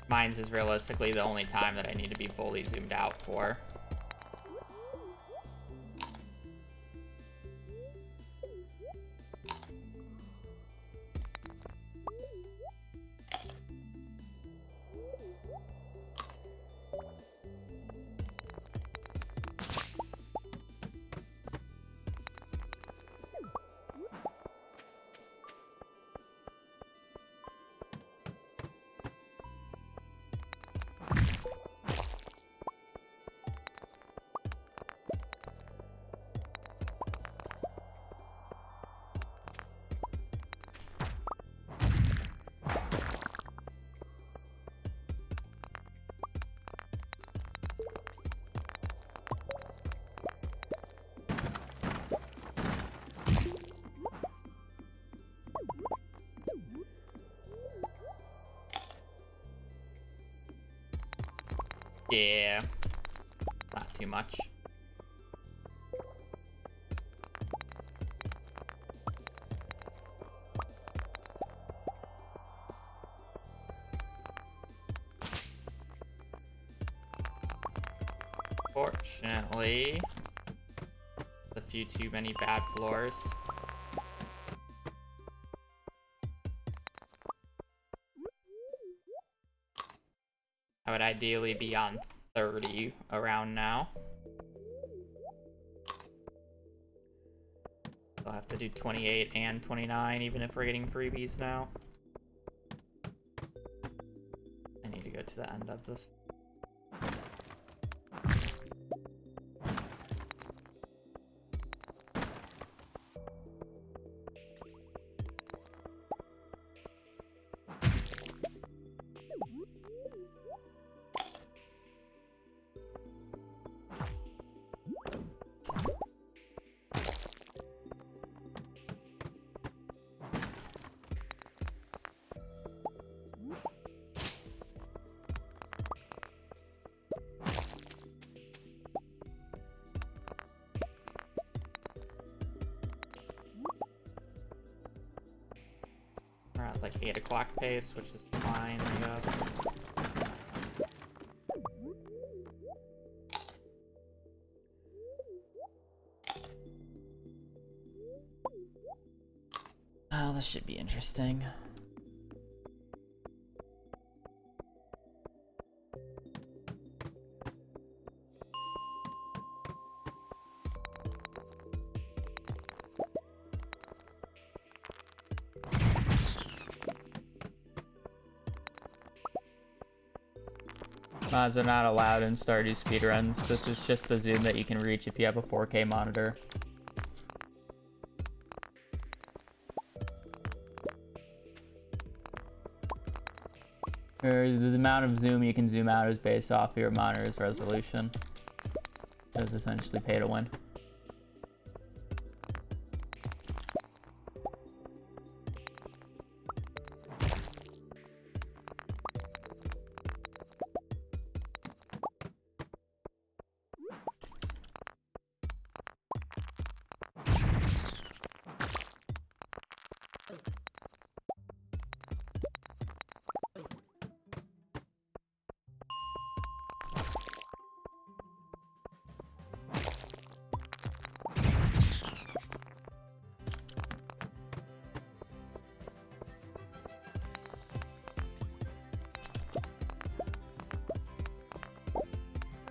Mines is realistically the only time that I need to be fully zoomed out for. Yeah. Not too much. Fortunately, a few too many bad floors. I would ideally be on 30 around now. I'll have to do 28 and 29 even if we're getting freebies now. I need to go to the end of this. We're at like 8 o'clock pace, which is fine, I guess. Oh, this should be interesting. Mods are not allowed in Stardew speedruns. This is just the zoom that you can reach if you have a 4K monitor. The amount of zoom you can zoom out is based off your monitor's resolution. So it's essentially pay to win.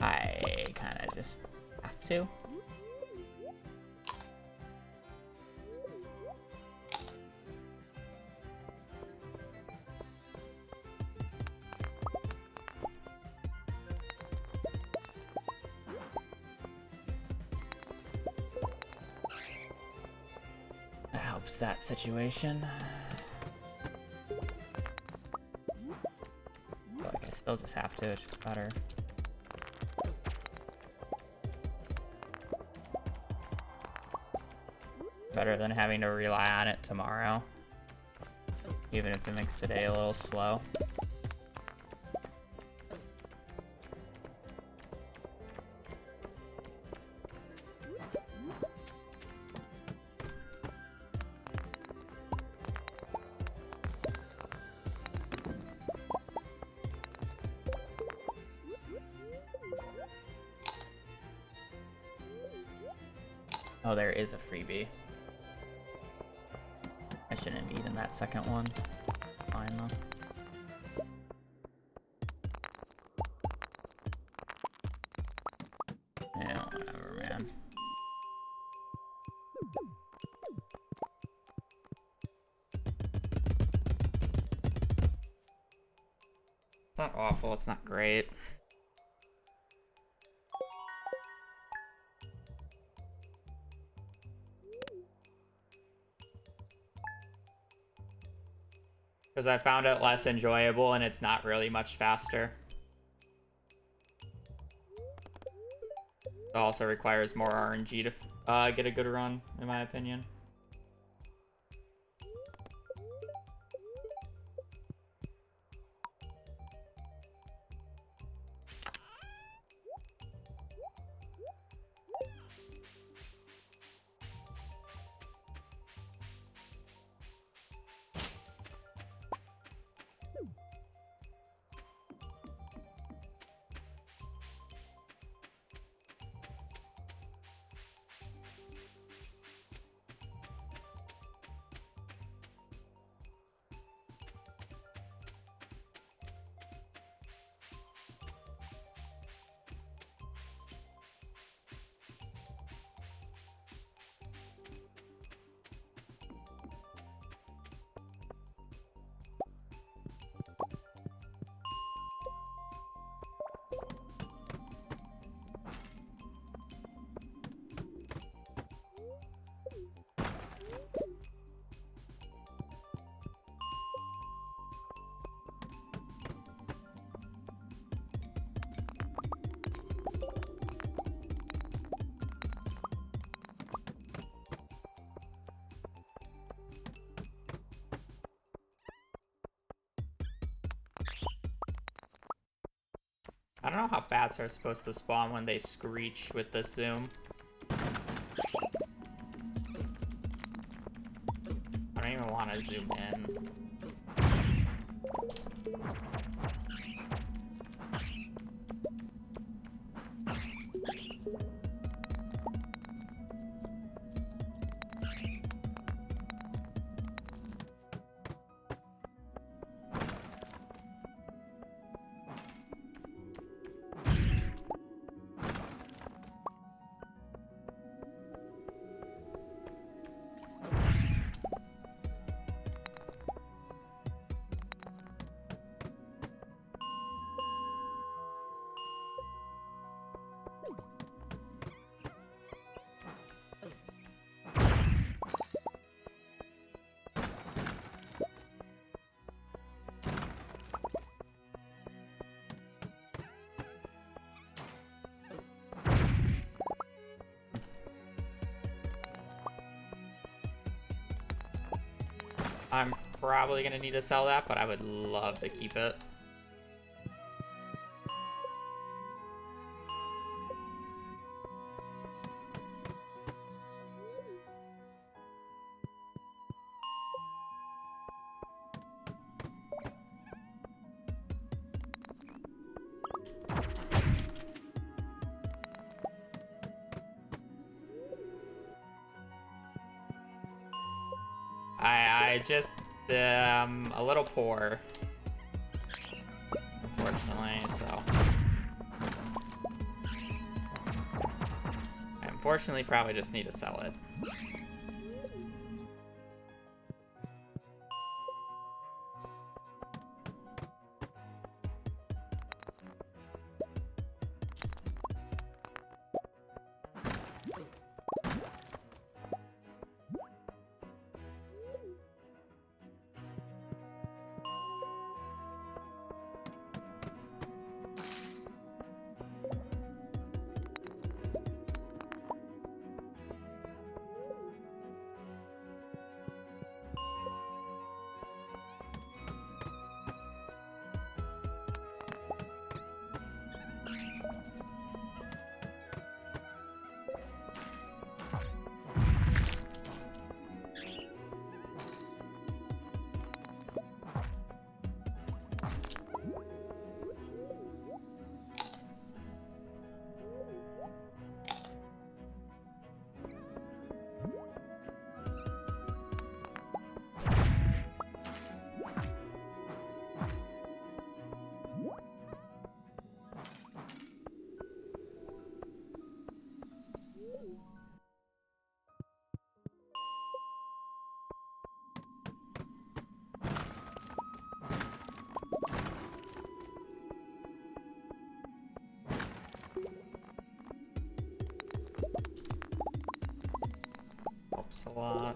I kind of just have to. That helps that situation. Like I still just have to, it's just better. Better than having to rely on it tomorrow, even if it makes the day a little slow. Oh, there is a freebie. I shouldn't need in that second one. Fine though. Yeah, whatever, man. It's not awful, it's not great. Because I found it less enjoyable and it's not really much faster. It also requires more RNG to get a good run, in my opinion. don't know how bats are supposed to spawn when they screech with the zoom. I don't even want to zoom in. I'm probably gonna need to sell that, but I would love to keep it. I just a little poor, unfortunately, so I unfortunately probably just need to sell it. Helps a lot.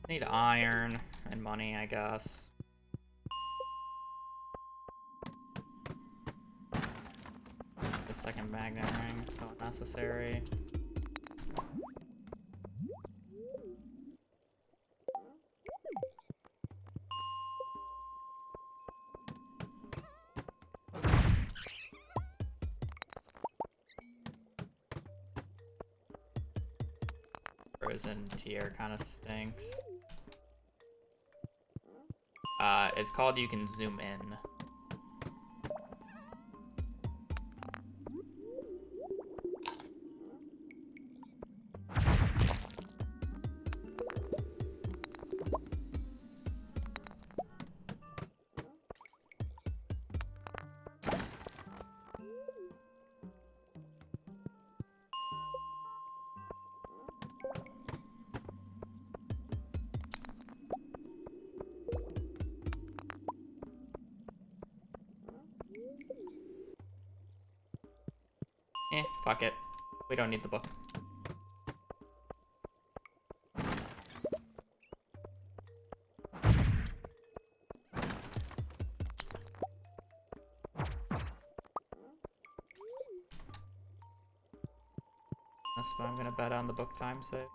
Need iron and money, I guess. The second magnet ring, so unnecessary. Frozen tier kind of stinks. It's called You Can Zoom In. Fuck it. We don't need the book. That's what I'm gonna bet on the book time save.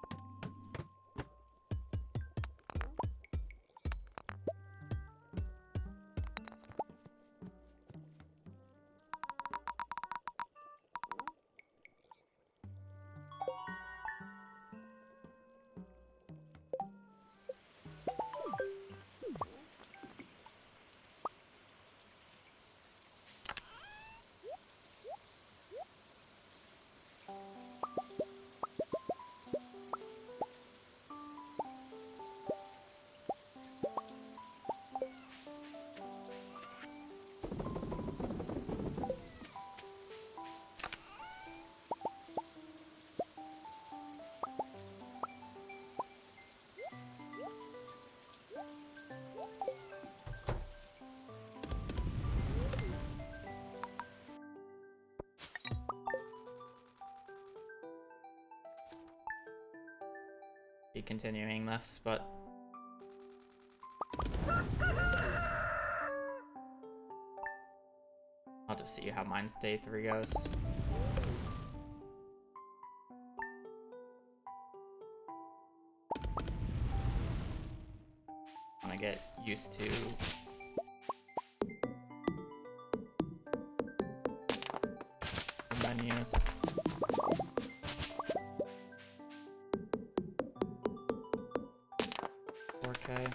be continuing this, but I'll just see how mine's day 3 goes. I want to get used to the menus. Okay.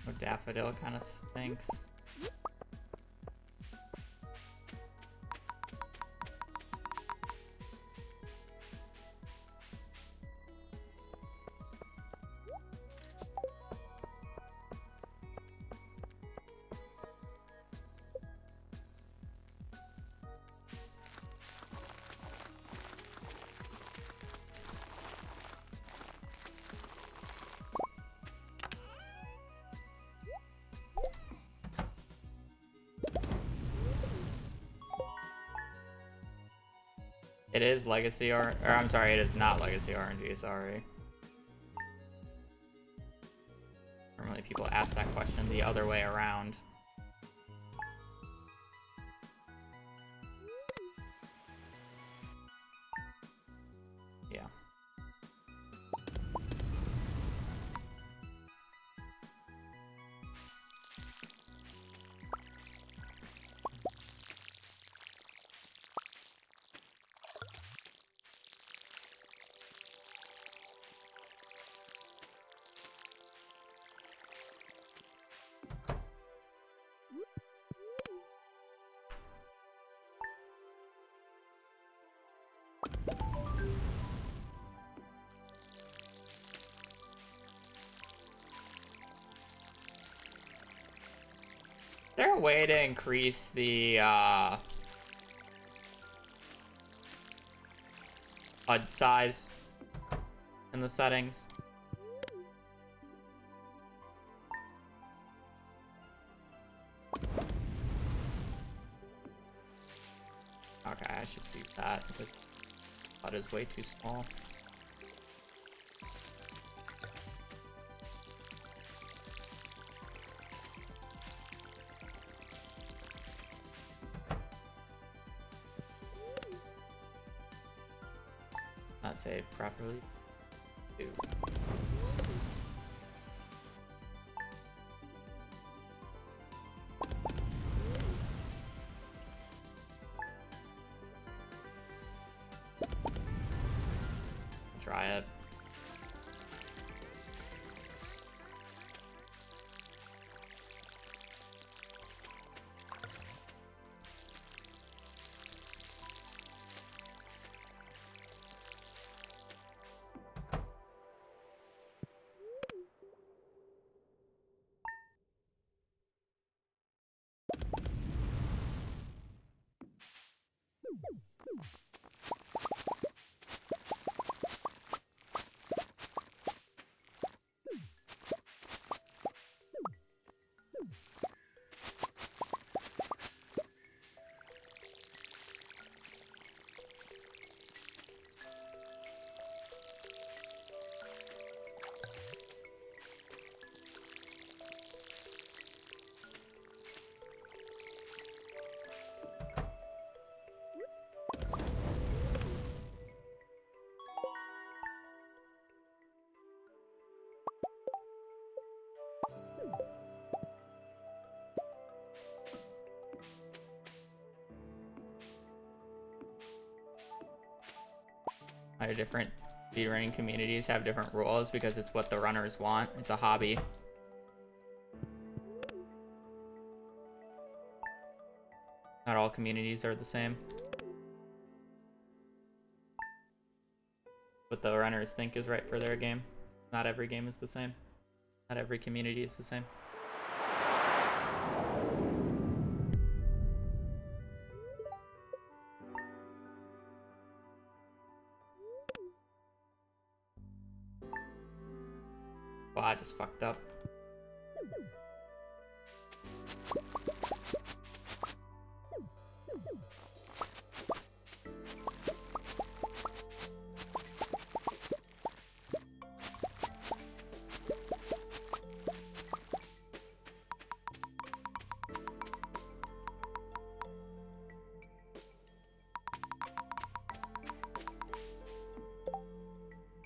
Oh, daffodil kind of stinks. It is Legacy or I'm sorry, it is not Legacy RNG, sorry. Normally people ask that question the other way around. Yeah. Is there a way to increase the HUD size in the settings? Okay, I should do that because HUD is way too small. Not saved properly. Ew. Try it. A lot of different speedrunning communities have different rules because it's what the runners want. It's a hobby. Not all communities are the same. What the runners think is right for their game. Not every game is the same. Not every community is the same. Wow, I just fucked up.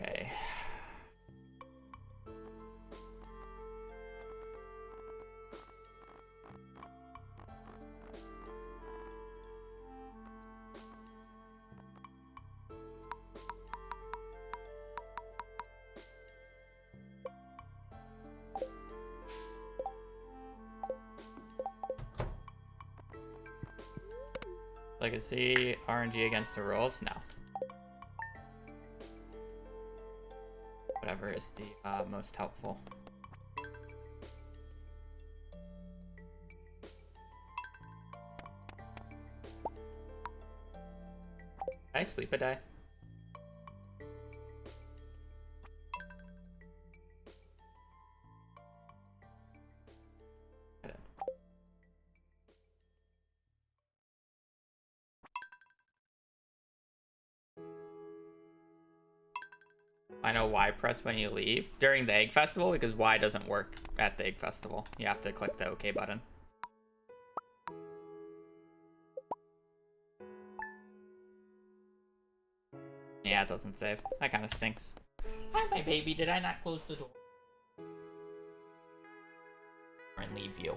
Okay. Legacy, RNG against the rules? No. Whatever is the most helpful. Did I sleep a day? I did. I know Y press when you leave during the Egg Festival because Y doesn't work at the Egg Festival. You have to click the OK button. Yeah, it doesn't save. That kind of stinks. Hi, my baby. Did I not close the door? And leave you.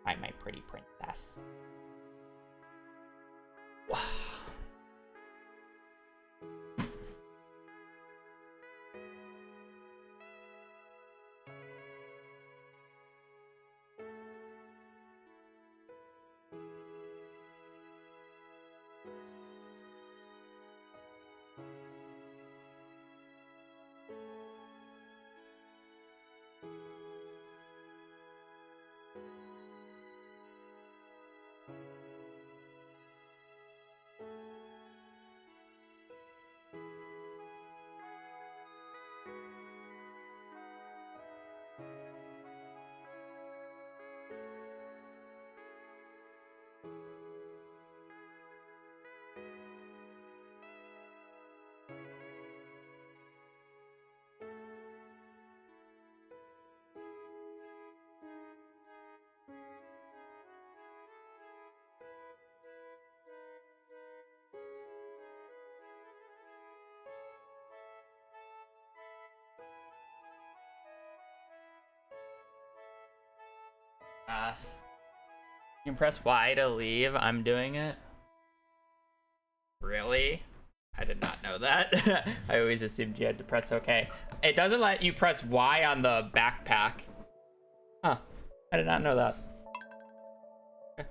Hi, my pretty princess. Wow. You can press Y to leave. I'm doing it. Really? I did not know that. I always assumed you had to press OK. It doesn't let you press Y on the backpack. Huh. I did not know that. Okay.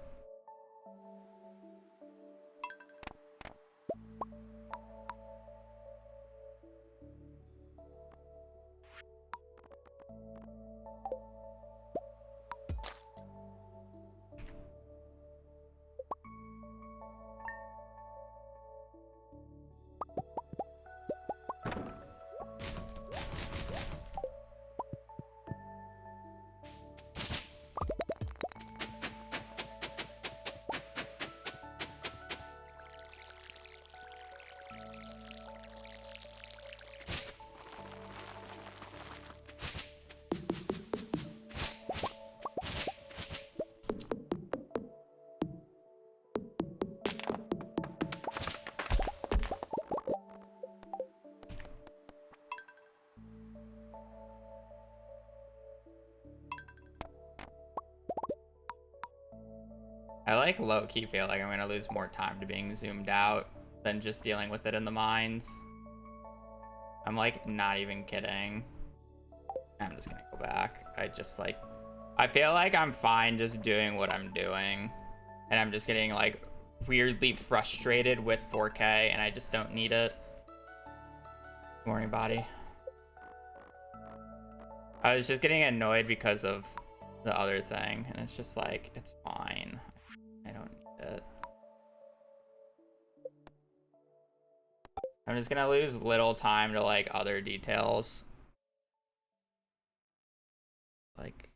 I like low-key feel like I'm gonna lose more time to being zoomed out than just dealing with it in the mines. I'm like not even kidding. I'm just gonna go back. I feel like I'm fine just doing what I'm doing. And I'm just getting like weirdly frustrated with 4K and I just don't need it. Morning body. I was just getting annoyed because of the other thing, and it's just like, it's fine. I don't need it. I'm just gonna lose little time to like other details. Like,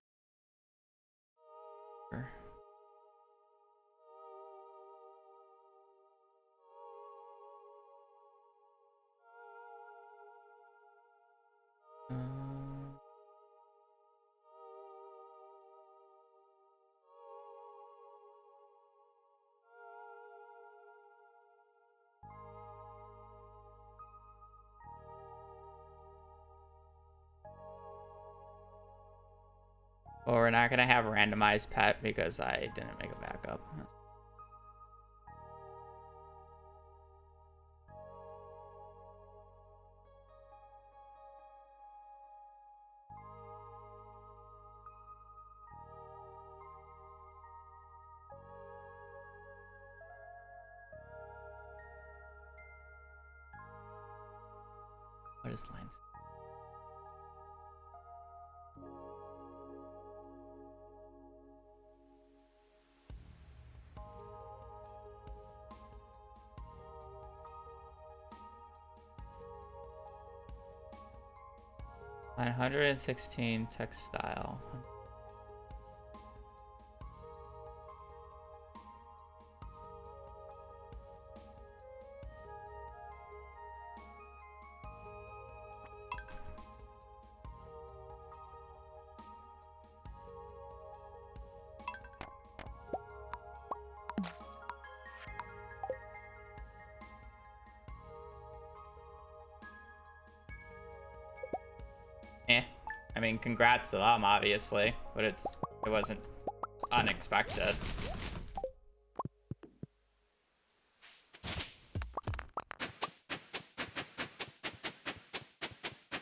well, we're not gonna have randomized pet because I didn't make a backup. What is lines? Line 116 textile. I mean, congrats to them, obviously, but it wasn't unexpected.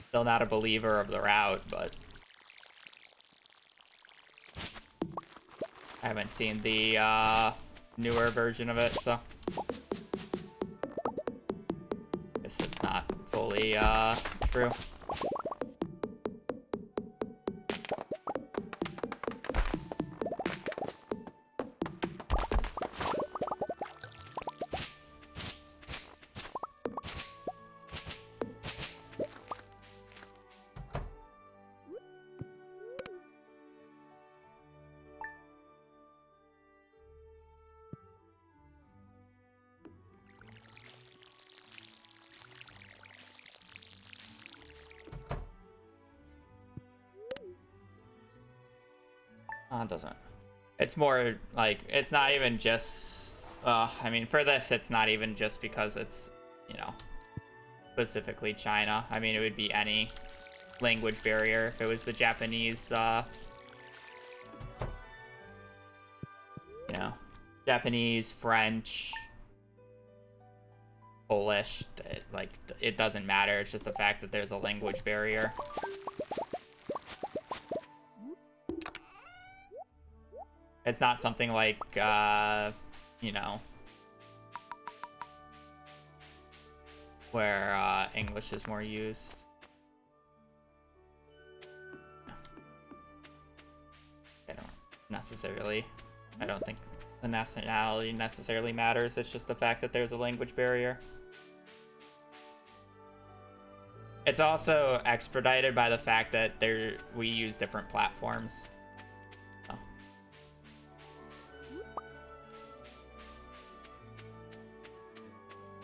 Still not a believer of the route, but I haven't seen the newer version of it, so guess it's not fully true. It doesn't. It's more like, it's not even just, I mean, for this, it's not even just because it's, you know, specifically China. I mean, it would be any language barrier. If it was the Japanese, you know, Japanese, French, Polish, it doesn't matter. It's just the fact that there's a language barrier. It's not something like, you know, where English is more used. I don't think the nationality necessarily matters. It's just the fact that there's a language barrier. It's also expedited by the fact that we use different platforms. So.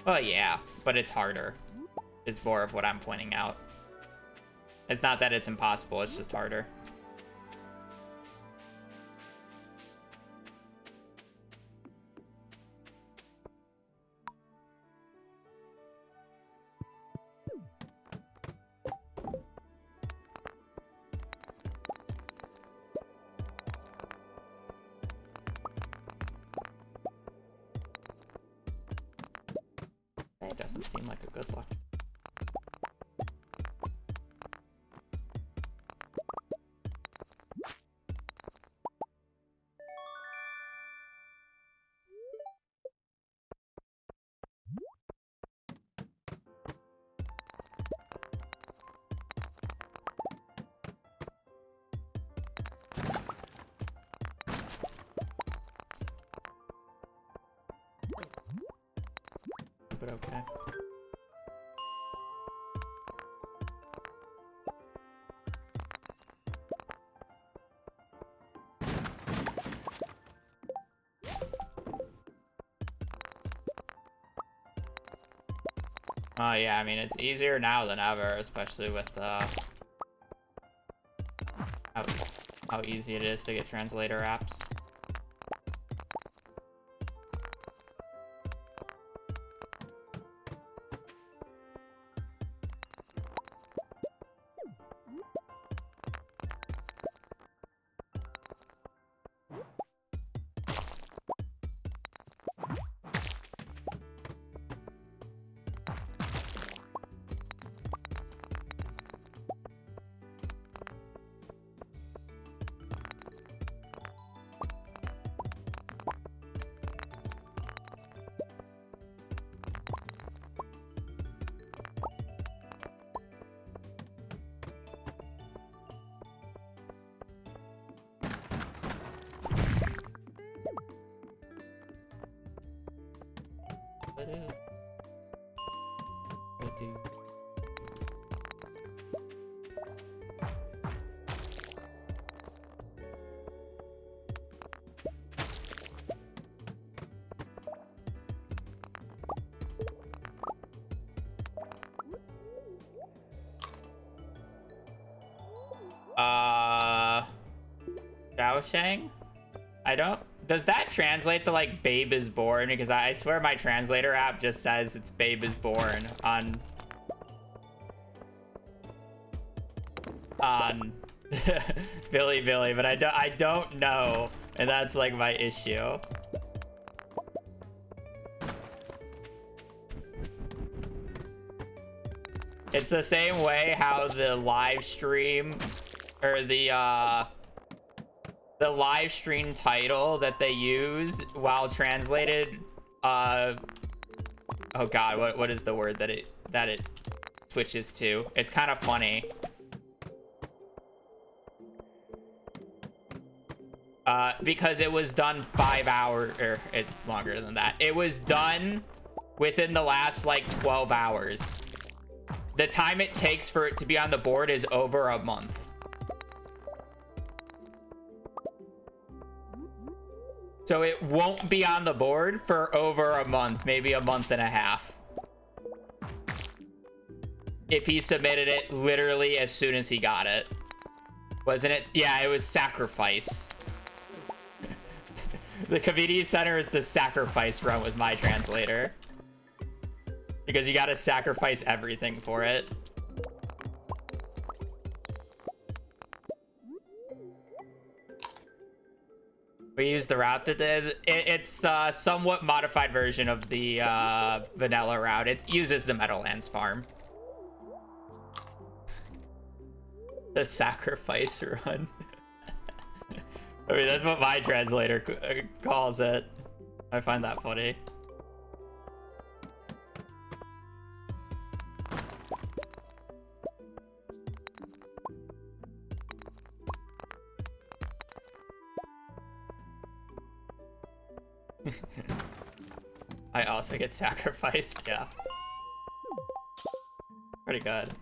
Well, yeah, but it's harder. Is more of what I'm pointing out. It's not that it's impossible, it's just harder. doesn't seem like a good luck. But okay. Oh yeah, I mean, it's easier now than ever, especially with how easy it is to get translator apps. Shaoshang? I don't... Does that translate to, like, babe is born? Because I swear my translator app just says it's babe is born on Billy, but I don't know, and that's, like, my issue. It's the same way how the live stream, or the live stream title that they use while translated, oh god, what is the word that it switches to? It's kind of funny. Because it was done 5 hours, or it's longer than that. It was done within the last, like, 12 hours. The time it takes for it to be on the board is over a month. So it won't be on the board for over a month, maybe a month and a half. If he submitted it literally as soon as he got it. Wasn't it? Yeah, it was sacrifice. The community center is the sacrifice run with my translator. Because you gotta sacrifice everything for it. We use the route that it's a somewhat modified version of the vanilla route. It uses the Meadowlands farm. The sacrifice run. I mean, that's what my translator calls it. I find that funny. I also get sacrificed, yeah. Pretty good.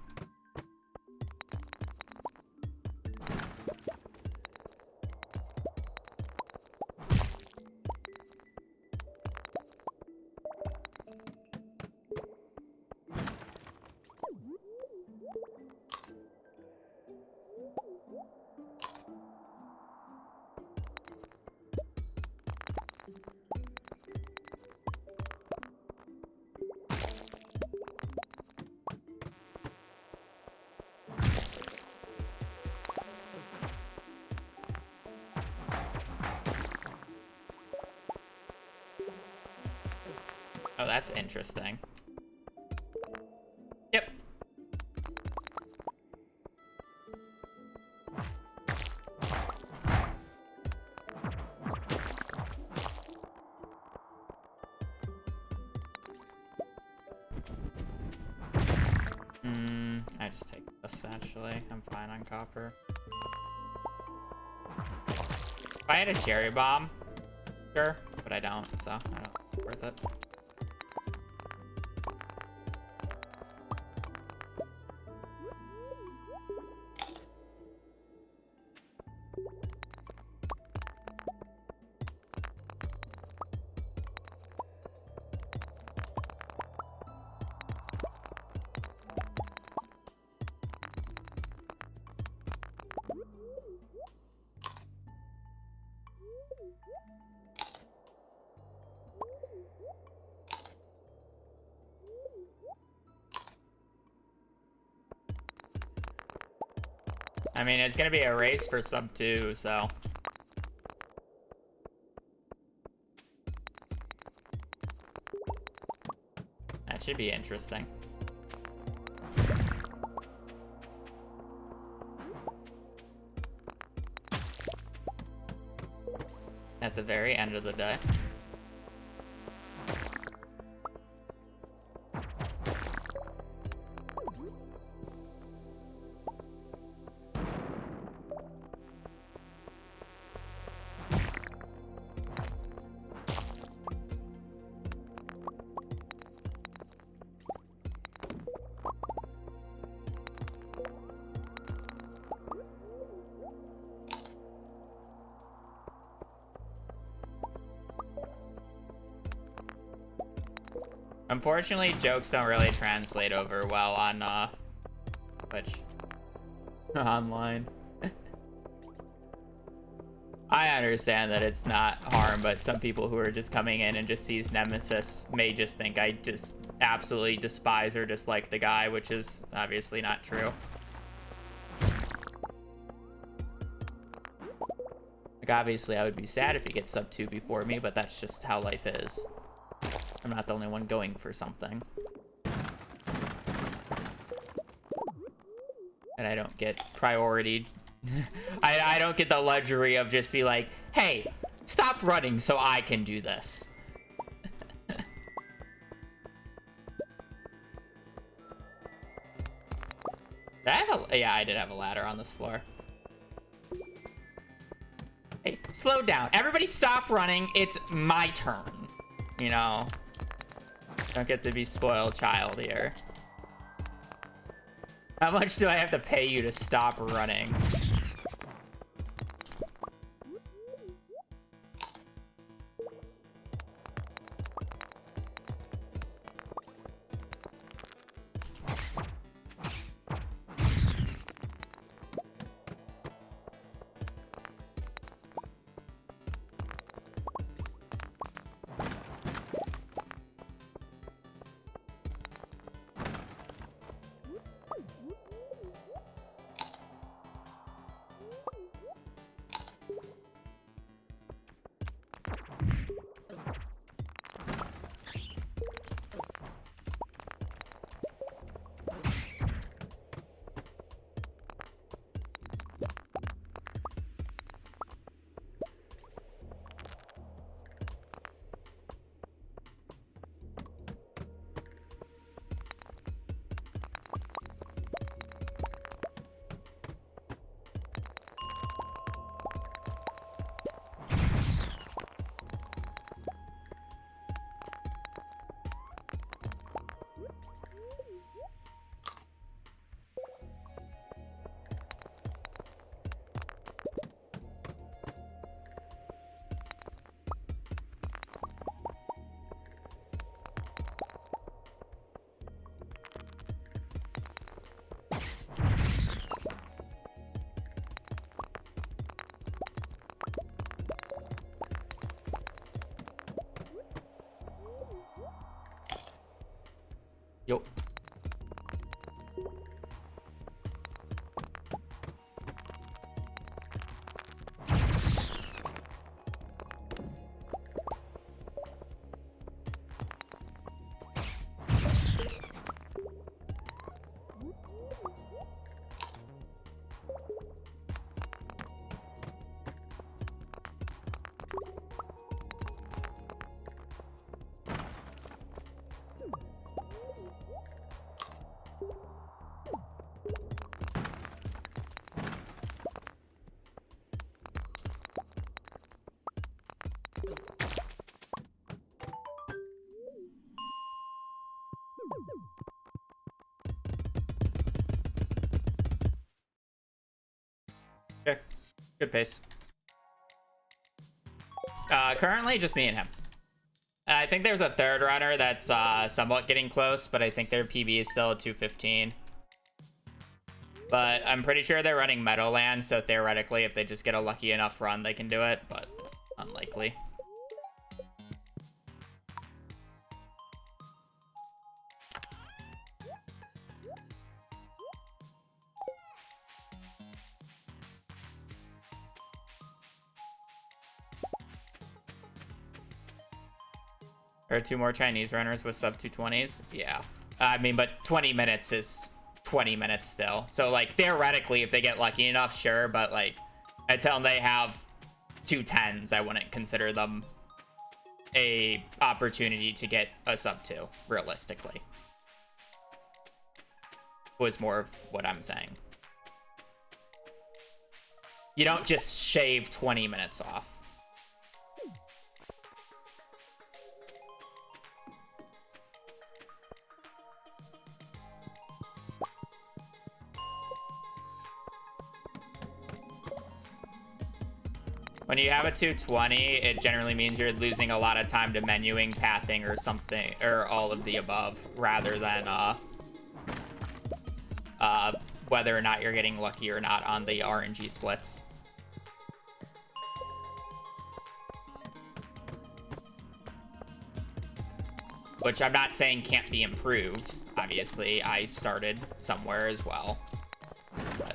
Oh, that's interesting. I just take this, actually. I'm fine on copper. If I had a cherry bomb, sure, but I don't, so I don't think it's worth it. I mean, it's gonna be a race for sub 2, so. That should be interesting. At the very end of the day. Unfortunately, jokes don't really translate over well on Twitch. Online. I understand that it's not harm, but some people who are just coming in and just sees Nemesis may just think I just absolutely despise or dislike the guy, which is obviously not true. Like, obviously, I would be sad if he gets sub 2 before me, but that's just how life is. I'm not the only one going for something. And I don't get priority. I don't get the luxury of just be like, hey, stop running so I can do this. Did I have a... Yeah, I did have a ladder on this floor. Hey, slow down. Everybody stop running. It's my turn. You know? Don't get to be spoiled child here. How much do I have to pay you to stop running? Okay, good pace. Currently, just me and him. I think there's a third runner that's somewhat getting close, but I think their PB is still at 215. But I'm pretty sure they're running Meadowlands, so theoretically, if they just get a lucky enough run, they can do it, but it's unlikely. There are 2 more Chinese runners with sub 220s. Yeah. I mean, but 20 minutes is 20 minutes still. So, like, theoretically, if they get lucky enough, sure. But, like, until they have 210s, I wouldn't consider them a opportunity to get a sub 2, realistically. Was more of what I'm saying. You don't just shave 20 minutes off. When you have a 220, it generally means you're losing a lot of time to menuing, pathing, or something, or all of the above, rather than whether or not you're getting lucky or not on the RNG splits. Which I'm not saying can't be improved. Obviously, I started somewhere as well. But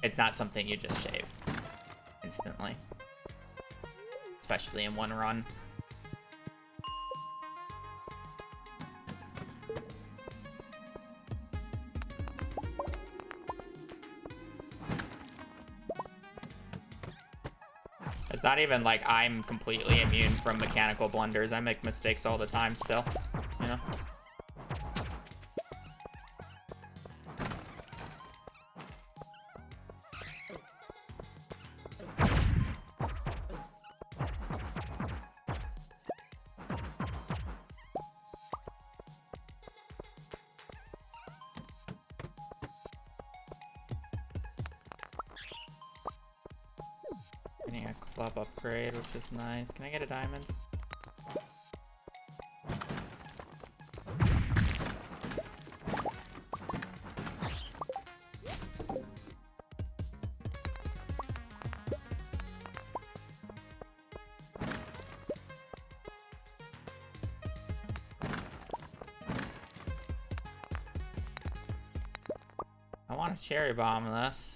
it's not something you just shave instantly. Especially in one run. It's not even like I'm completely immune from mechanical blunders. I make mistakes all the time still, you know? Getting a club upgrade, which is nice. Can I get a diamond? I want to cherry bomb this.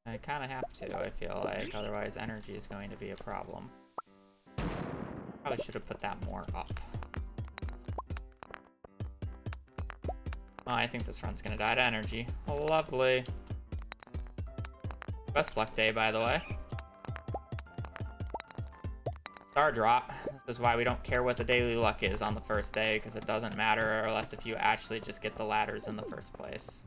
I kind of have to, I feel like, otherwise energy is going to be a problem. Probably should have put that more up. Oh, I think this run's gonna die to energy. Oh, lovely. Best luck day, by the way. Star drop. This is why we don't care what the daily luck is on the first day, because it doesn't matter unless if you actually just get the ladders in the first place.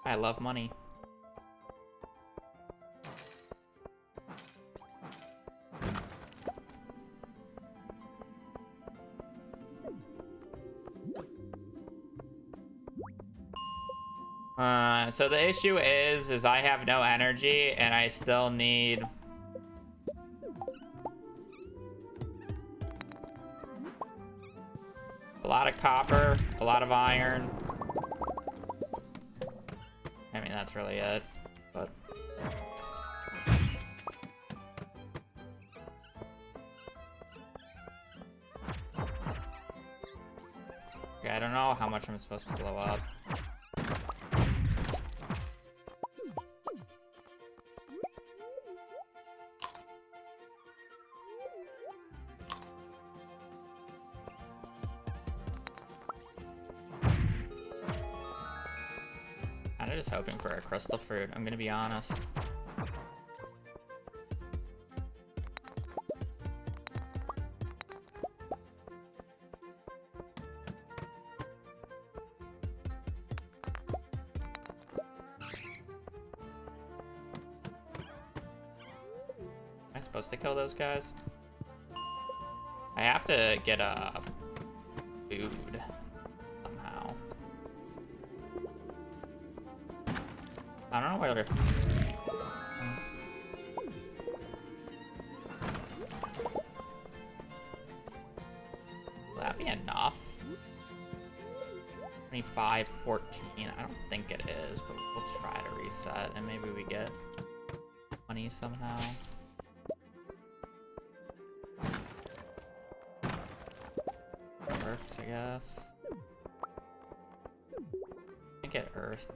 I love money. So the issue is I have no energy and I still need a lot of copper, a lot of iron. I mean, that's really it, but... Okay, I don't know how much I'm supposed to blow up. I'm just hoping for a crystal fruit, I'm gonna be honest. supposed to kill those guys? I have to get a food somehow. I don't know where they're... Will that be enough? 25, 14. I don't think it is, but we'll try to reset and maybe we get 20 somehow. Works, I guess. Didn't get earth,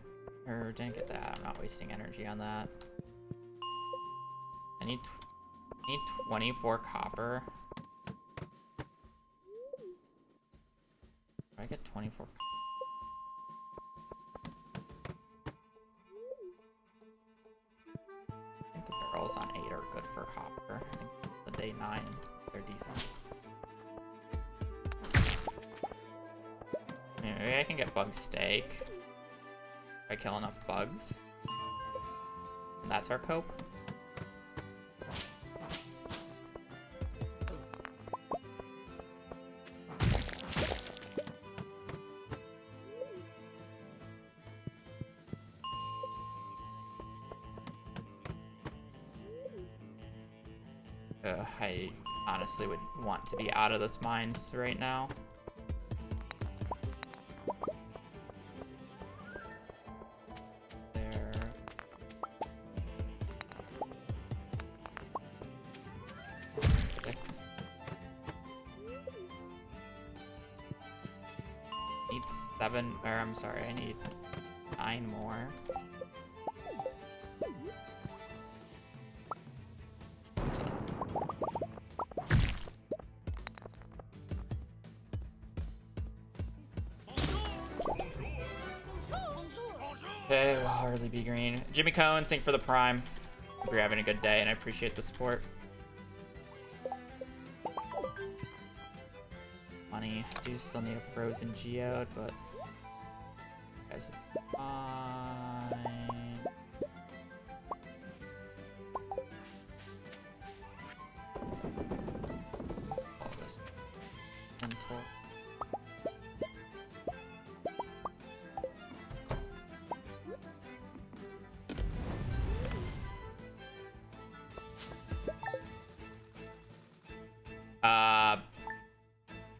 or didn't get that. I'm not wasting energy on that. I need 24 copper. Do I get 24 copper? I think the barrels on 8 are good for copper. I think the day 9, they're decent. Maybe I can get bug steak if I kill enough bugs. And that's our cope. I honestly would want to be out of this mines right now. There. Six. Need 7, or I'm sorry, I need 9 more. Okay, we'll hardly be green. Jimmy Cohen, thank for the prime. Hope you're having a good day, and I appreciate the support. Money. I do still need a frozen geode, but guys, it's fine. All this info.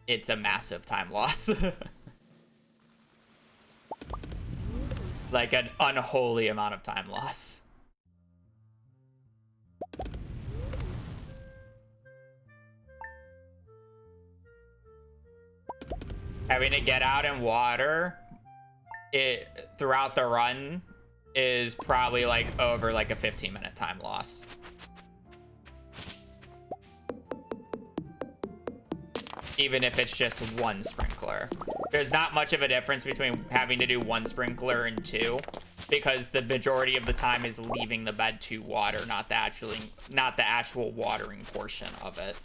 It's a massive time loss. Like an unholy amount of time loss. Having to get out and water it throughout the run is probably like over like a 15-minute time loss. Even if it's just one sprinkler. There's not much of a difference between having to do one sprinkler and 2, because the majority of the time is leaving the bed to water, not the actual watering portion of it.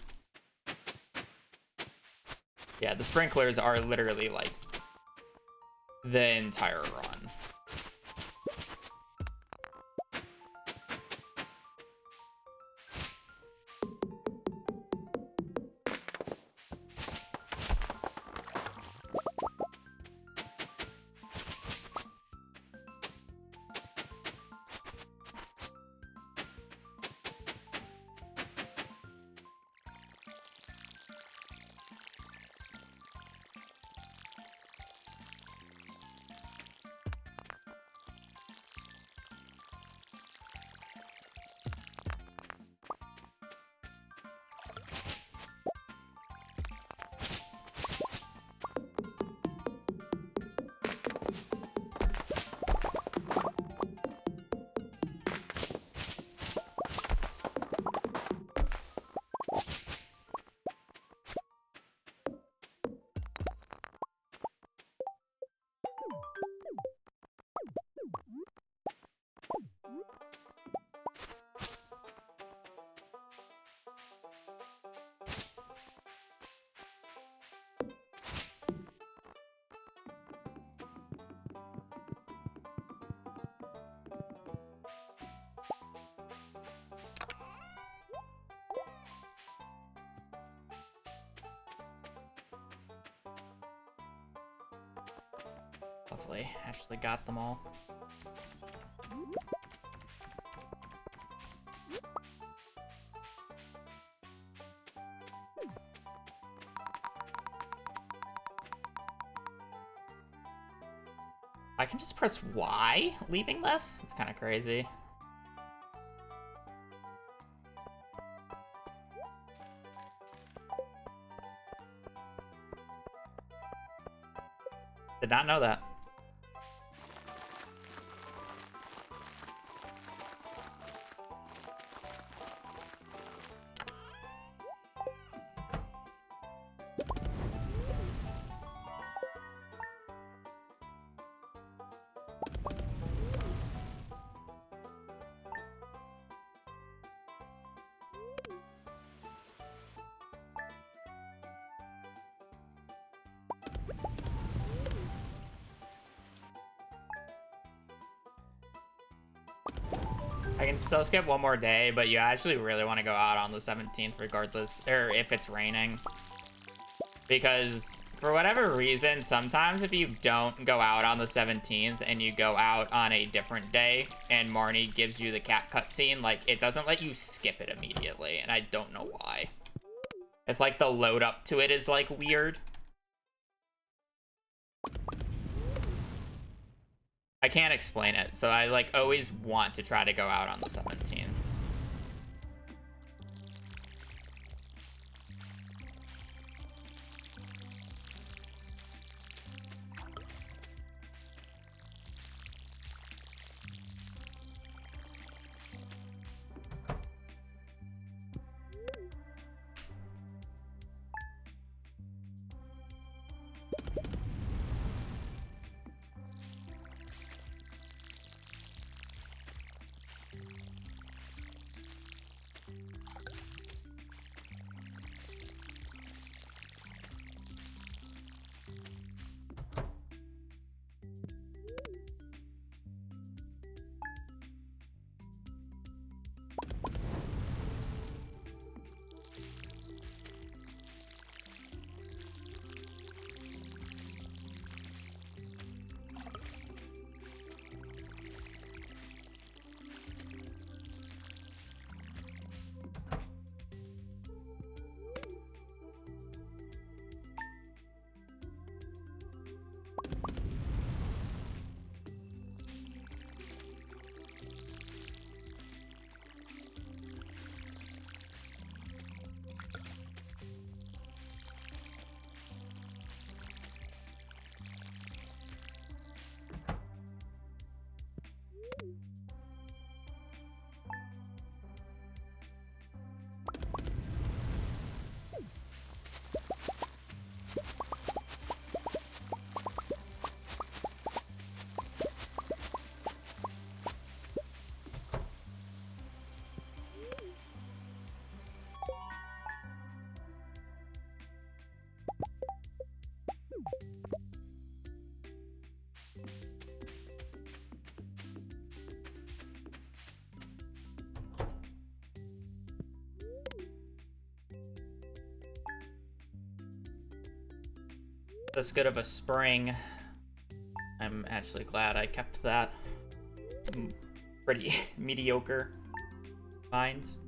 Yeah, the sprinklers are literally like the entire run. Lovely. Actually got them all. I can just press Y leaving this? It's kind of crazy. Did not know that. I can still skip one more day, but you actually really want to go out on the 17th regardless, or if it's raining. Because for whatever reason, sometimes if you don't go out on the 17th and you go out on a different day and Marnie gives you the cat cutscene, like, it doesn't let you skip it immediately, and I don't know why. It's like the load up to it is, like, weird. I can't explain it, so I, like, always want to try to go out on the 17th. This good of a spring. I'm actually glad I kept that. Pretty mediocre mines.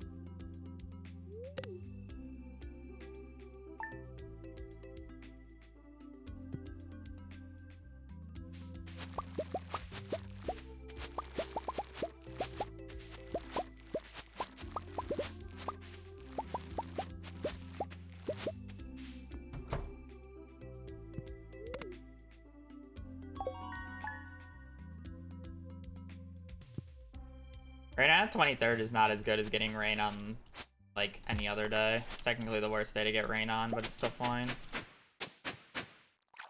Right now, 23rd is not as good as getting rain on, like, any other day. It's technically the worst day to get rain on, but it's still fine.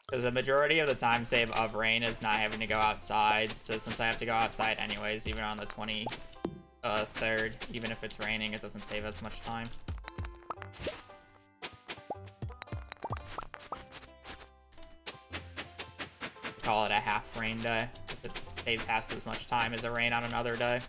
Because the majority of the time save of rain is not having to go outside. So since I have to go outside anyways, even on the 23rd, even if it's raining, it doesn't save as much time. Call it a half rain day, because it saves half as much time as a rain on another day.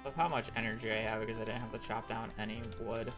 Of how much energy I have because I didn't have to chop down any wood.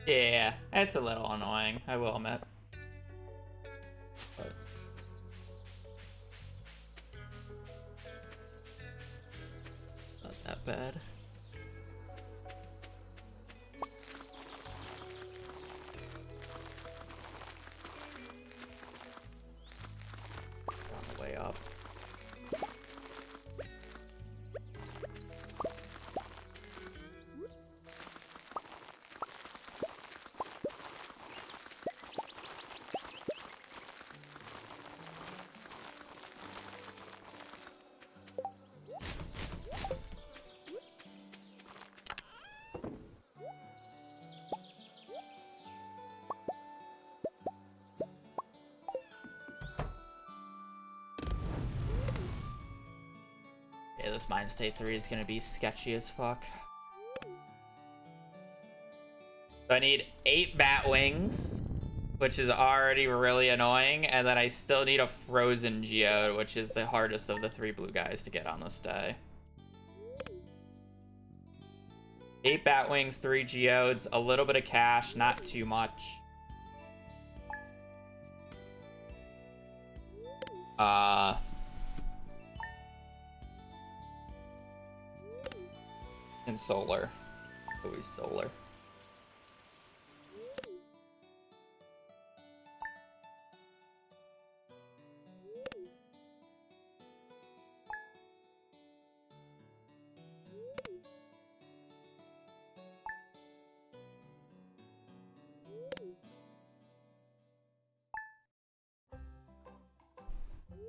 Yeah, it's a little annoying, I will admit. But not that bad. On the way up. Yeah, this Mind State 3 is gonna be sketchy as fuck. So I need 8 bat wings, which is already really annoying, and then I still need a frozen geode, which is the hardest of the 3 blue guys to get on this day. 8 bat wings, 3 geodes, a little bit of cash, not too much. And solar. Always solar.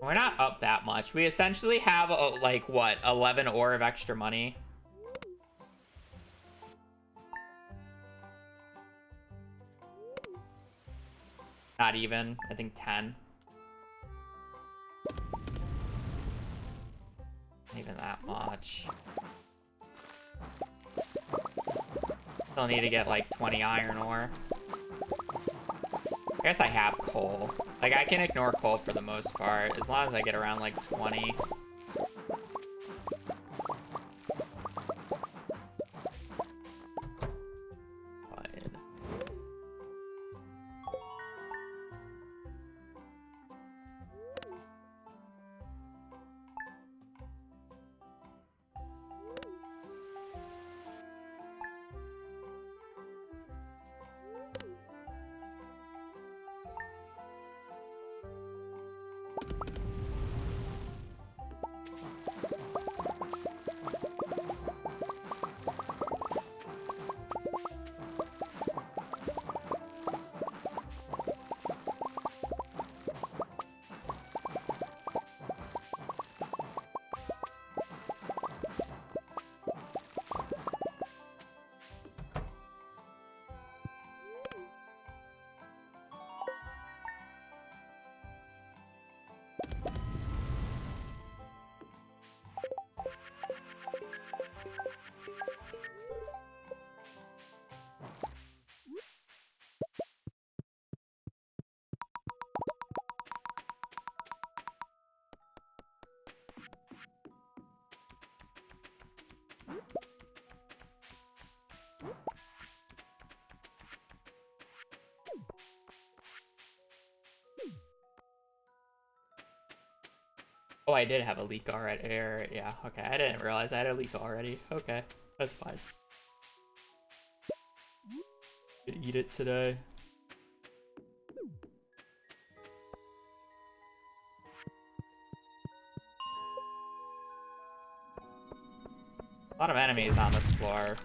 We're not up that much. We essentially have, like, what, 11 ore of extra money? Not even. I think 10. Not even that much. Still need to get, like, 20 iron ore. I guess I have coal. Like, I can ignore coal for the most part, as long as I get around, like, 20. Oh, I did have a leak already. Yeah, okay. I didn't realize I had a leak already. Okay, that's fine. Could eat it today. A lot of enemies on this floor.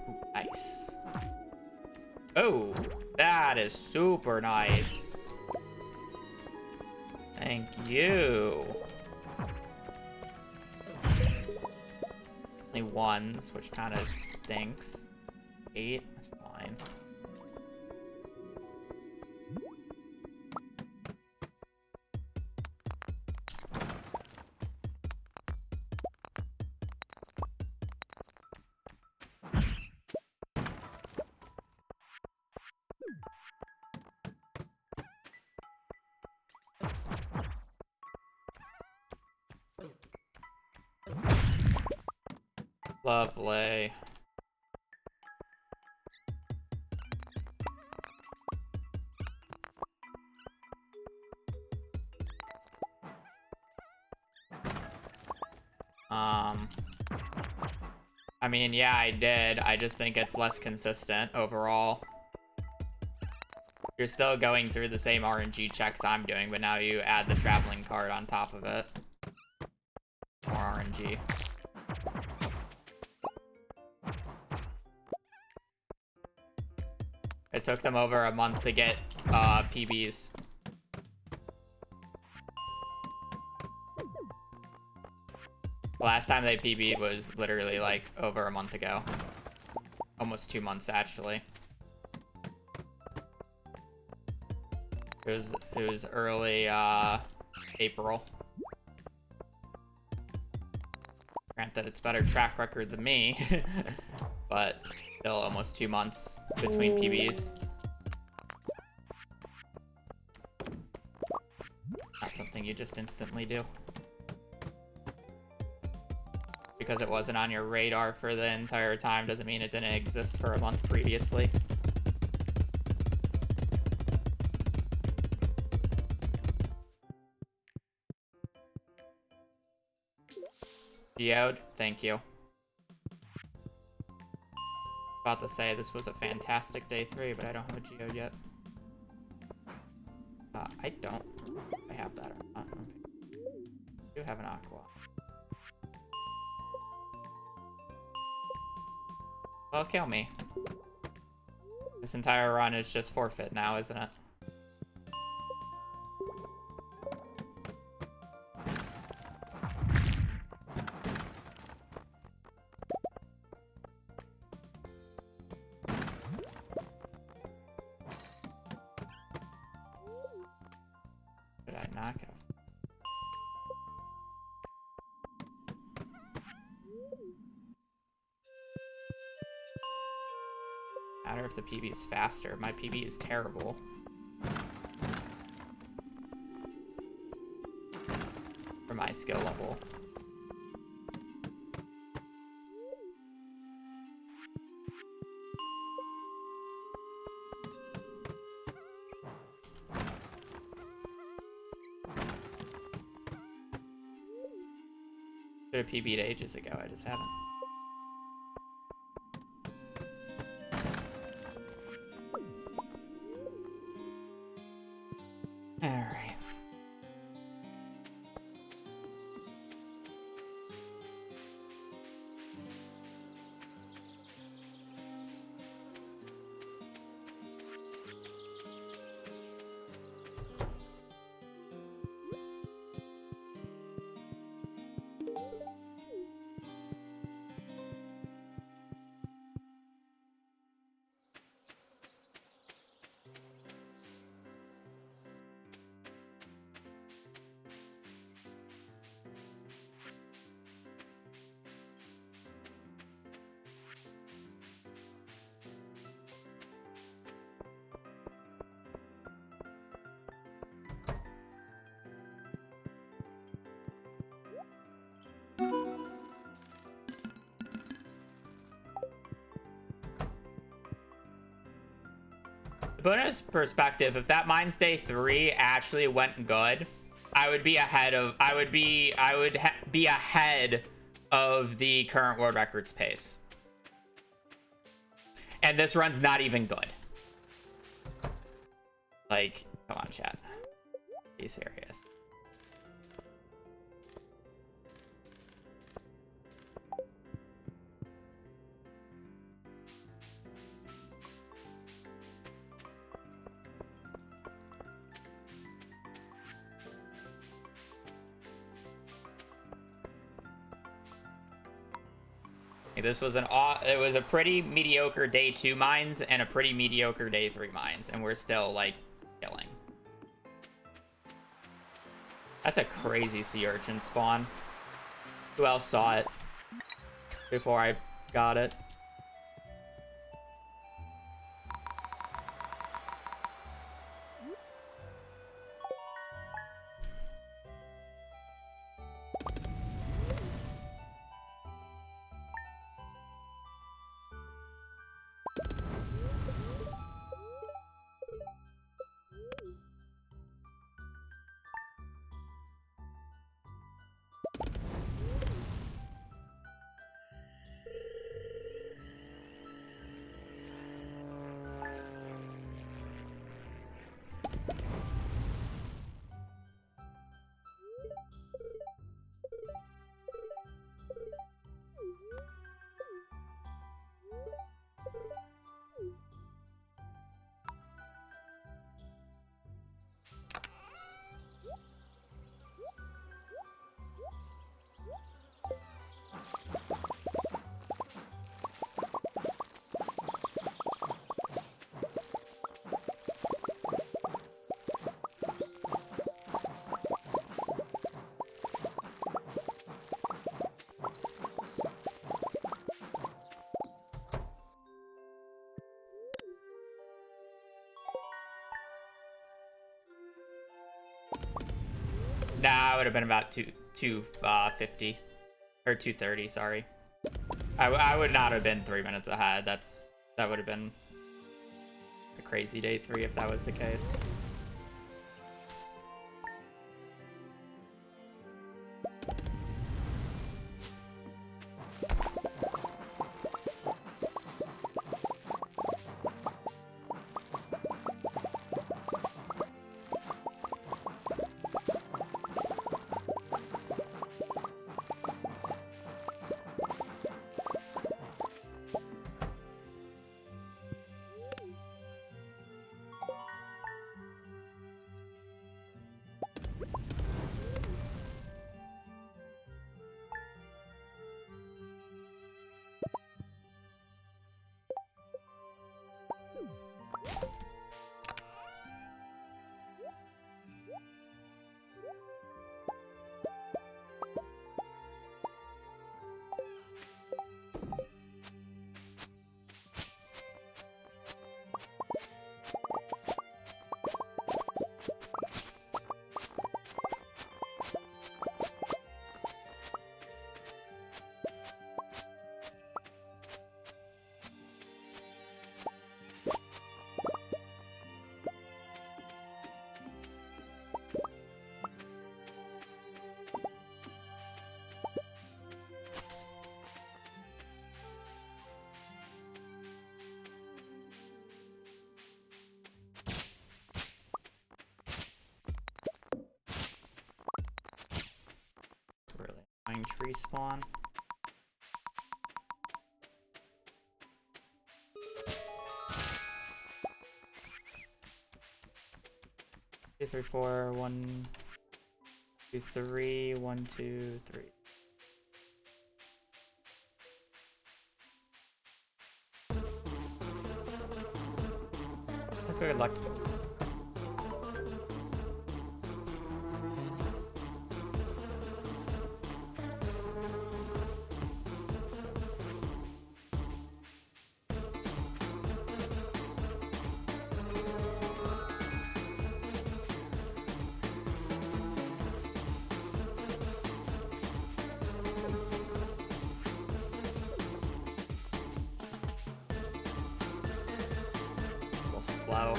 Ooh, nice. Oh, that is super nice. Thank you. Only ones, which kind of stinks. 8, that's fine. Lovely. I mean, yeah, I did. I just think it's less consistent overall. You're still going through the same RNG checks I'm doing, but now you add the traveling card on top of it. More RNG. It took them over a month to get PBs. The last time they PB'd was literally like over a month ago. Almost 2 months actually. It was early April. Granted, it's better track record than me, but still almost 2 months between PBs. Not something you just instantly do. Because it wasn't on your radar for the entire time doesn't mean it didn't exist for a month previously. Geode, thank you. About to say this was a fantastic day 3, but I don't have a geode yet. I don't. I have that or not. Okay. I do have an aqua. Well, kill me. This entire run is just forfeit now, isn't it? Did I knock it? Matter if the PB is faster. My PB is terrible. For my skill level. Should have PB'd ages ago, I just haven't. Alright. Bonus perspective, if that Mines Day 3 actually went good, I would be ahead of be ahead of the current world records pace. And this run's not even good. Like, come on, chat. Be serious. This was it was a pretty mediocre day 2 mines and a pretty mediocre day 3 mines, and we're still like killing. That's a crazy sea urchin spawn. Who else saw it before I got it? Nah, it would have been about 250 or 230. Sorry, I would not have been 3 minutes ahead. That would have been a crazy day 3 if that was the case. Tree spawn. Two, three, four, 1, 2, 3, 1, 2, 3. Good luck. Slow.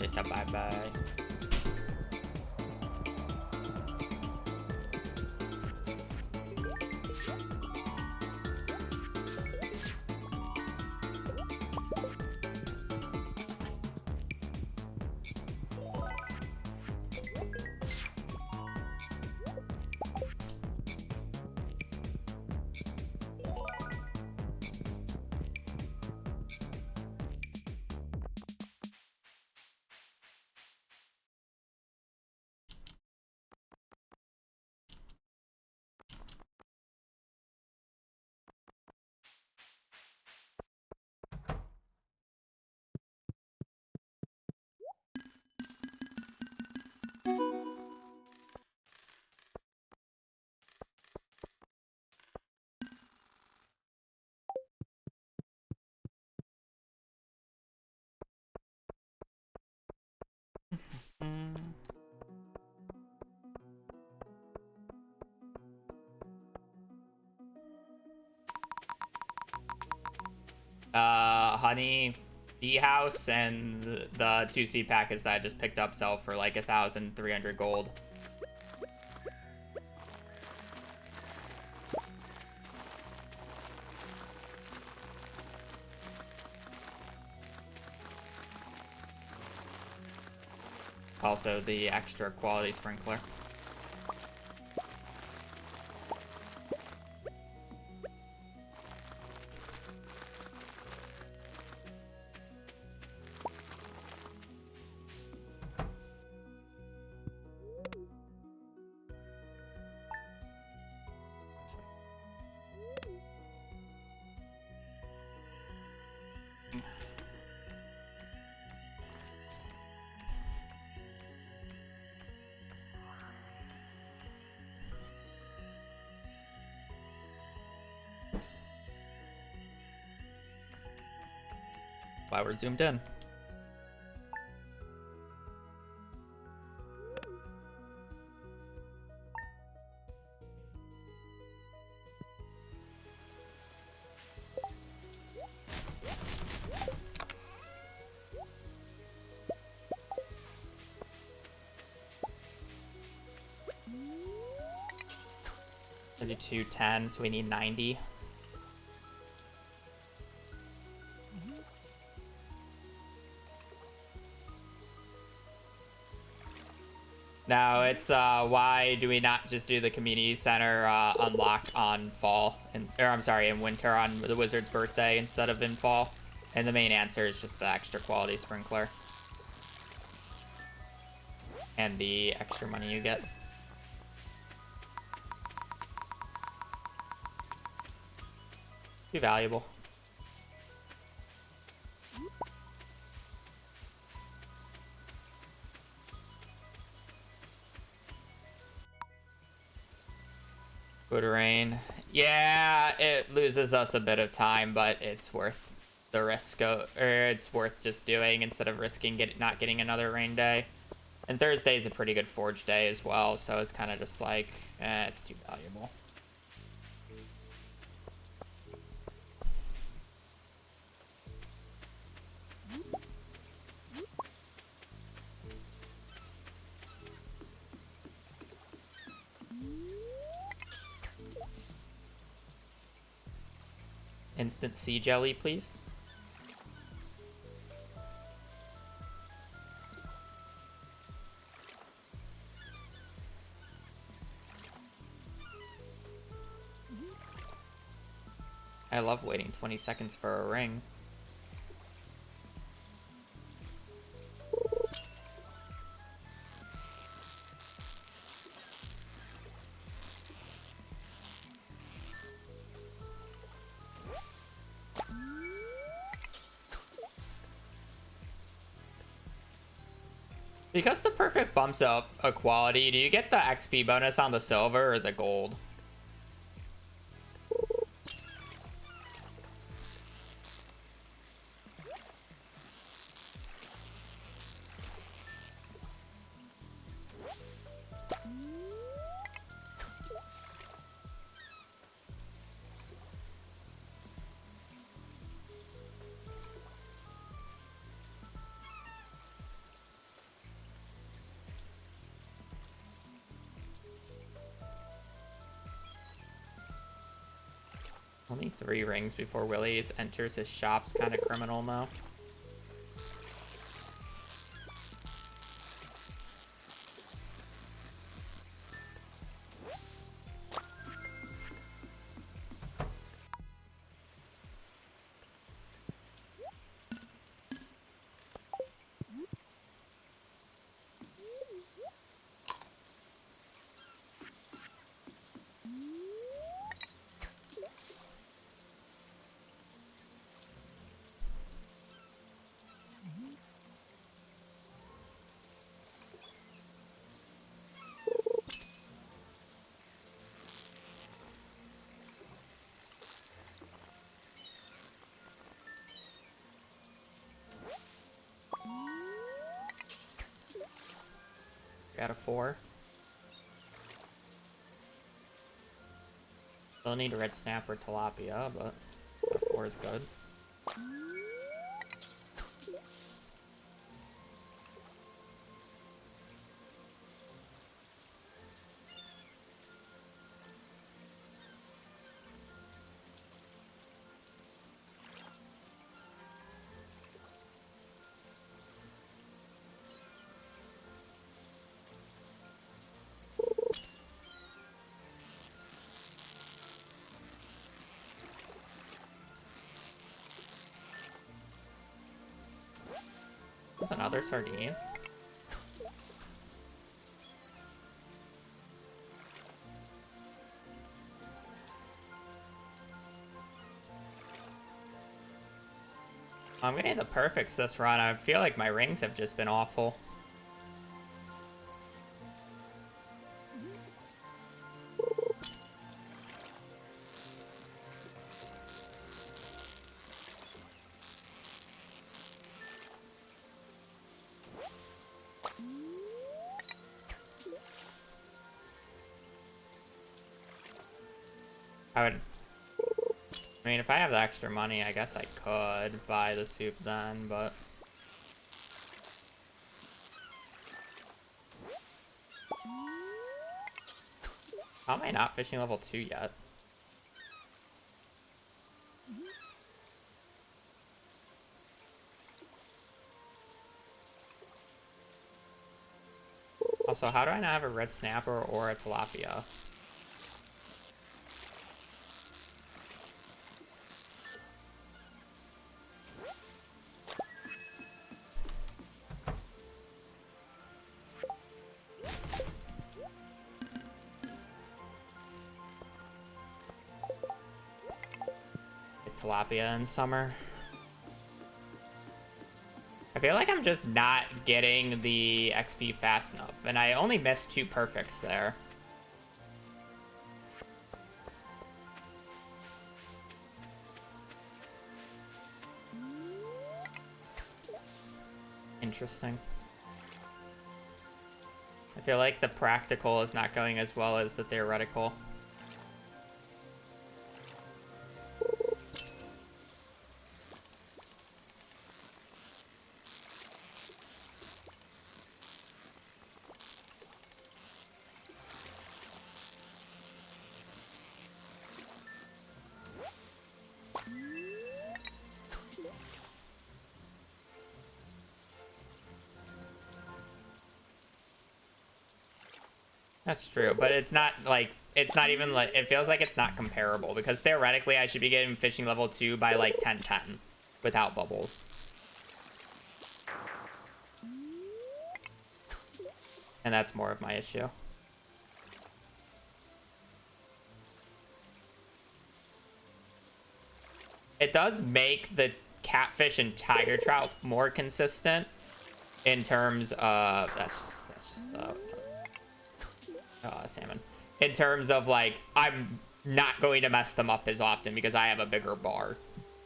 It's just a bye-bye. Honey, the house and the 2C package that I just picked up sell for like 1,300 gold. Also the extra quality sprinkler. Why we're zoomed in. $32.10, so we need 90. Now it's why do we not just do the community center unlocked on fall, or I'm sorry, in winter on the wizard's birthday instead of in fall? And the main answer is just the extra quality sprinkler and the extra money you get. Be valuable. Good rain. Yeah, it loses us a bit of time, but it's worth the risk, or it's worth just doing instead of risking not getting another rain day. And Thursday is a pretty good forge day as well, so it's kind of just like, it's too valuable. Instant sea jelly, please. I love waiting 20 seconds for a ring. Because the perfect bumps up a quality, do you get the XP bonus on the silver or the gold? Only 3 rings before Willie enters his shop's kind of criminal now. Got a 4. Still need a red snapper tilapia, but a 4 is good. That's another sardine. I'm gonna need the perfects this run. I feel like my rings have just been awful. I mean, if I have the extra money, I guess I could buy the soup then, but... How am I not fishing level 2 yet? Also, how do I not have a red snapper or a tilapia? Tilapia in summer. I feel like I'm just not getting the XP fast enough, and I only missed 2 perfects there. Interesting. I feel like the practical is not going as well as the theoretical. That's true, but it's not like, it's not even like, it feels like it's not comparable, because theoretically I should be getting fishing level 2 by like 10-10 without bubbles. And that's more of my issue. It does make the catfish and tiger trout more consistent in terms of, that's just salmon. In terms of like, I'm not going to mess them up as often because I have a bigger bar.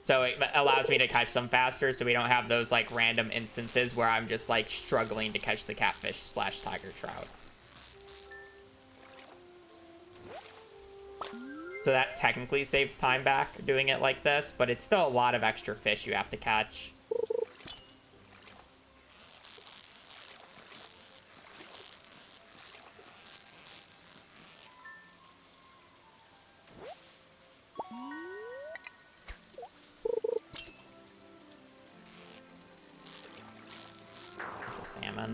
So it allows me to catch them faster, so we don't have those like random instances where I'm just like struggling to catch the catfish / tiger trout. So that technically saves time back doing it like this, but it's still a lot of extra fish you have to catch.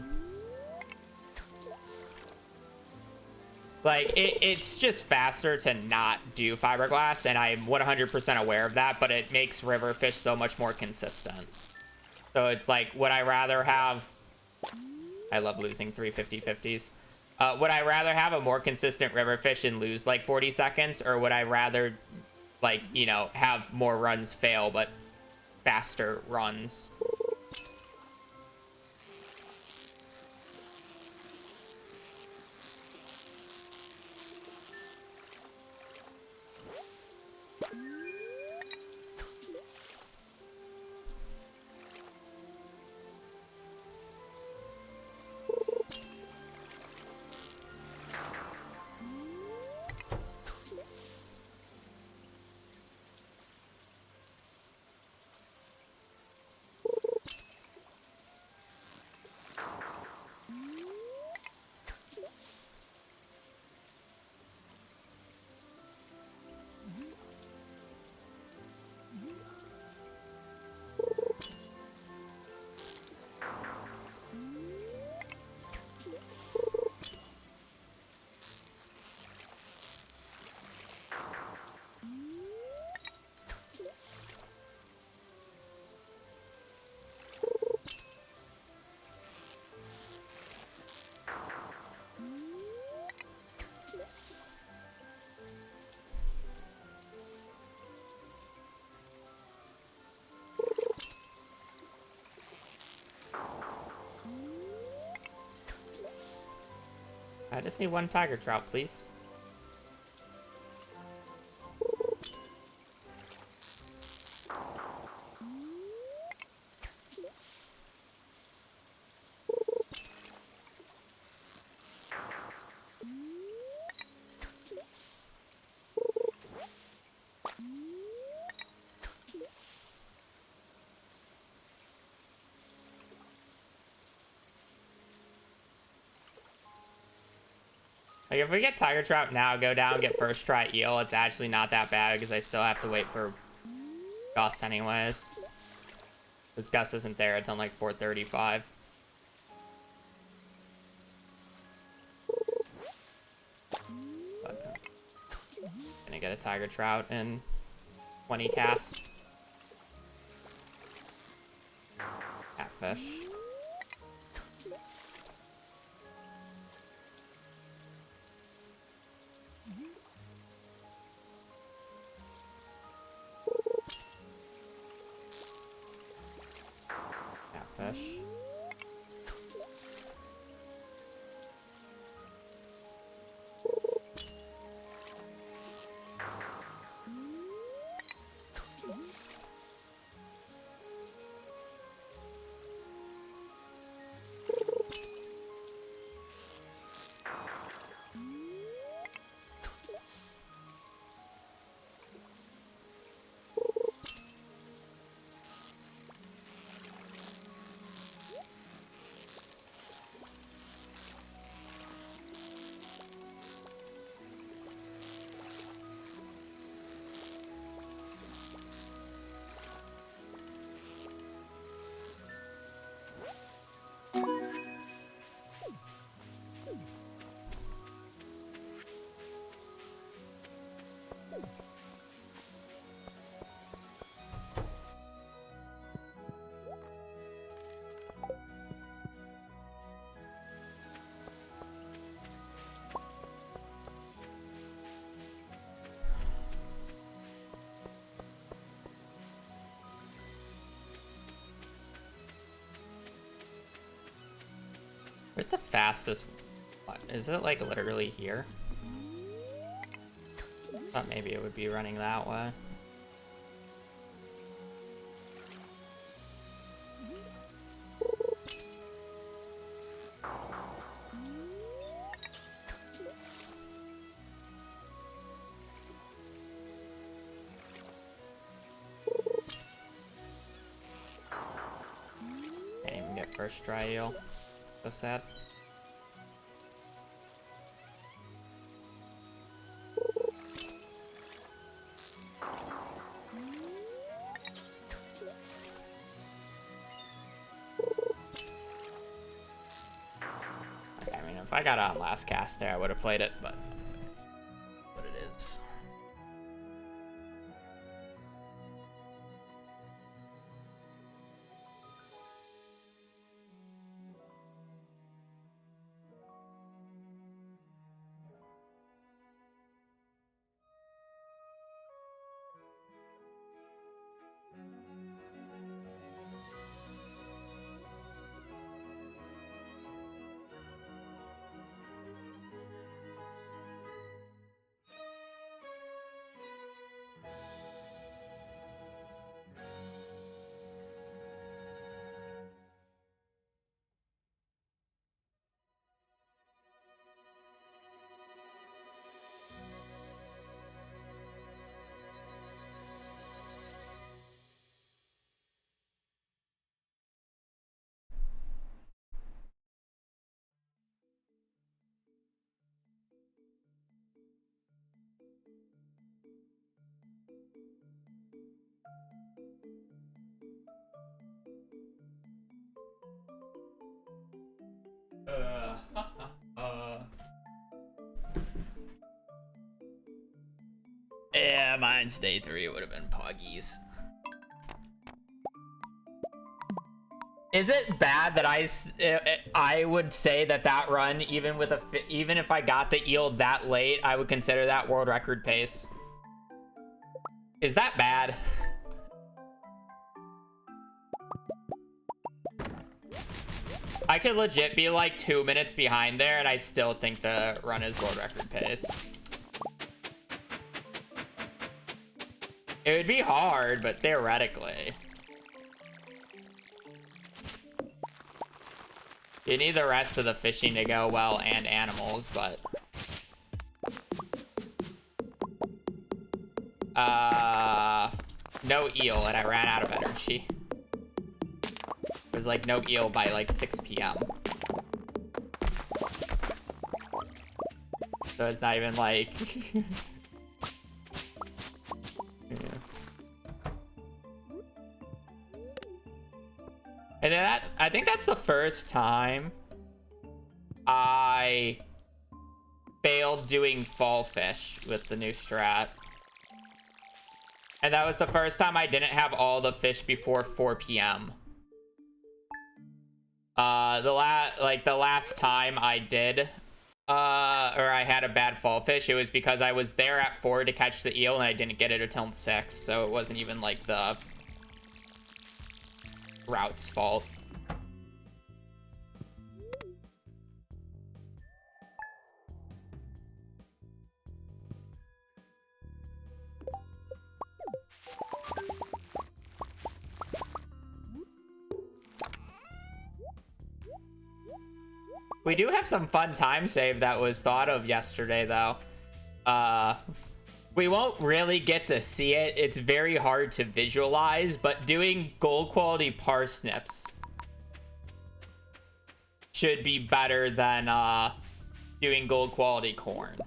fun. Like, it's just faster to not do fiberglass, and I'm 100% aware of that, but it makes riverfish so much more consistent. So it's like, would I rather have... I love losing 350-50s. Would I rather have a more consistent riverfish and lose, like, 40 seconds? Or would I rather, like, you know, have more runs fail, but faster runs? I just need one tiger trout, please. Like, if we get tiger trout now, go down, get first try eel, it's actually not that bad because I still have to wait for Gus anyways. Because Gus isn't there until like 4:35. But, gonna get a tiger trout in 20 casts. Catfish. Catfish. Where's the fastest one? Is it like literally here? Thought maybe it would be running that way. Can't even get first try eel. So sad. If I got on last cast there, I would have played it, but what it is. Yeah, mine's day 3. It would have been Poggies. Is it bad that I would say that run, even if I got the eel that late, I would consider that world record pace? Is that bad? I could legit be like 2 minutes behind there, and I still think the run is world record pace. It would be hard, but theoretically. You need the rest of the fishing to go well and animals, but... no eel, and I ran out of energy. It was like no eel by like 6 p.m. So it's not even like... And then I think that's the first time I failed doing fall fish with the new strat. And that was the first time I didn't have all the fish before 4 p.m. The last time I did, or I had a bad fall fish, it was because I was there at 4 to catch the eel and I didn't get it until 6, so it wasn't even like the route's fault. We do have some fun time save that was thought of yesterday, though. We won't really get to see it. It's very hard to visualize, but doing gold quality parsnips should be better than doing gold quality corn.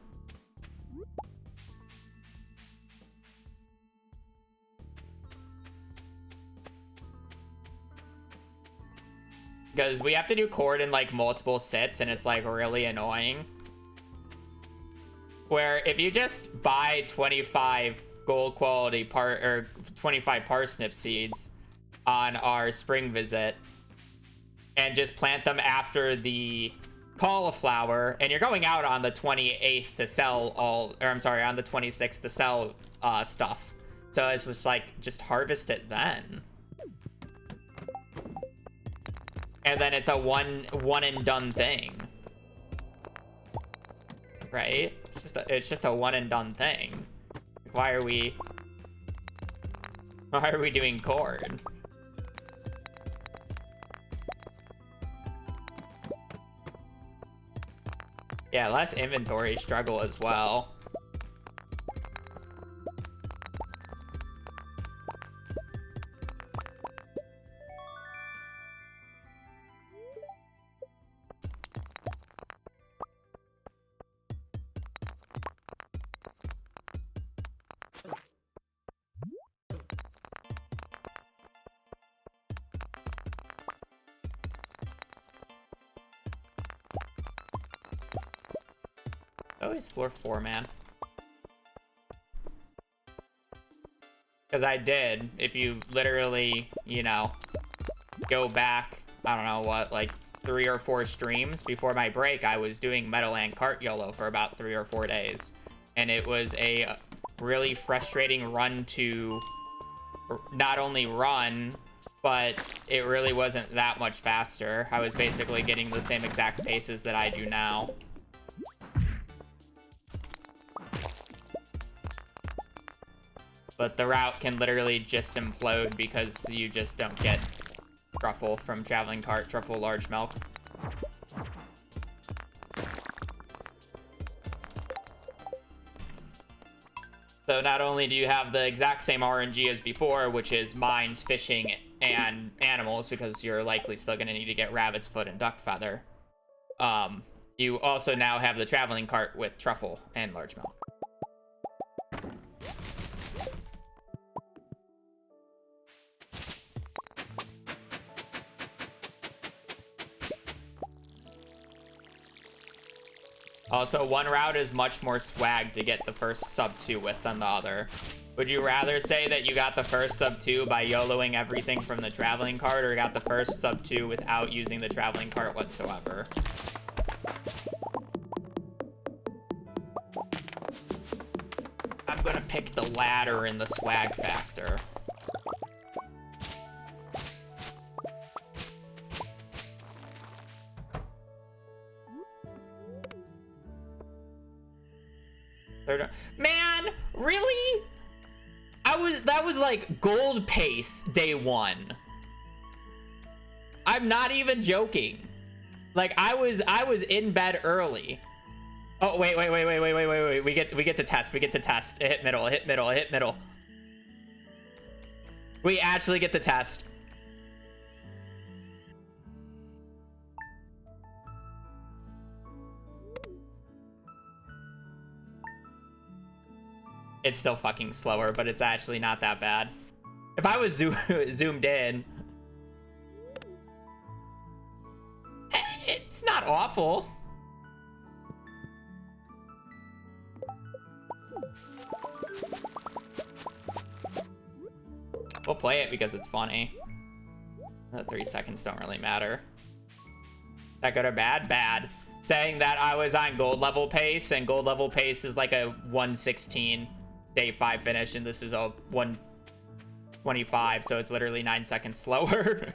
Because we have to do corn in like multiple sits, and it's like really annoying. Where if you just buy 25 gold quality 25 parsnip seeds on our spring visit and just plant them after the cauliflower, and you're going out on the 28th to sell all, or I'm sorry, on the 26th to sell stuff. So it's just like, just harvest it then. And then it's a one and done thing. Right? It's just a one and done thing. Why are we doing corn? Yeah, less inventory struggle as well. always floor 4, man? Because I did. If you literally, you know, go back, I don't know what, like 3 or 4 streams before my break, I was doing Meadowland Kart YOLO for about 3 or 4 days. And it was a really frustrating run to not only run, but it really wasn't that much faster. I was basically getting the same exact paces that I do now. But the route can literally just implode because you just don't get truffle from Traveling Cart, truffle large milk. So not only do you have the exact same RNG as before, which is mines, fishing, and animals, because you're likely still going to need to get rabbit's foot and duck feather, you also now have the Traveling Cart with truffle and large milk. Also, one route is much more swag to get the first sub 2 with than the other. Would you rather say that you got the first sub 2 by YOLOing everything from the Traveling Cart, or got the first sub 2 without using the Traveling Cart whatsoever? I'm gonna pick the latter in the swag factor. Man, really? That was like gold pace day 1. I'm not even joking. Like I was in bed early. Oh, wait. We get the test. We get the test. Hit middle, hit middle, hit middle. We actually get the test. It's still fucking slower, but it's actually not that bad. If I was zoomed in, it's not awful. We'll play it because it's funny. The 3 seconds don't really matter. That good or bad? Bad. Saying that I was on gold level pace, and gold level pace is like a 1:16 day 5 finish, and this is a 1:25, so it's literally 9 seconds slower.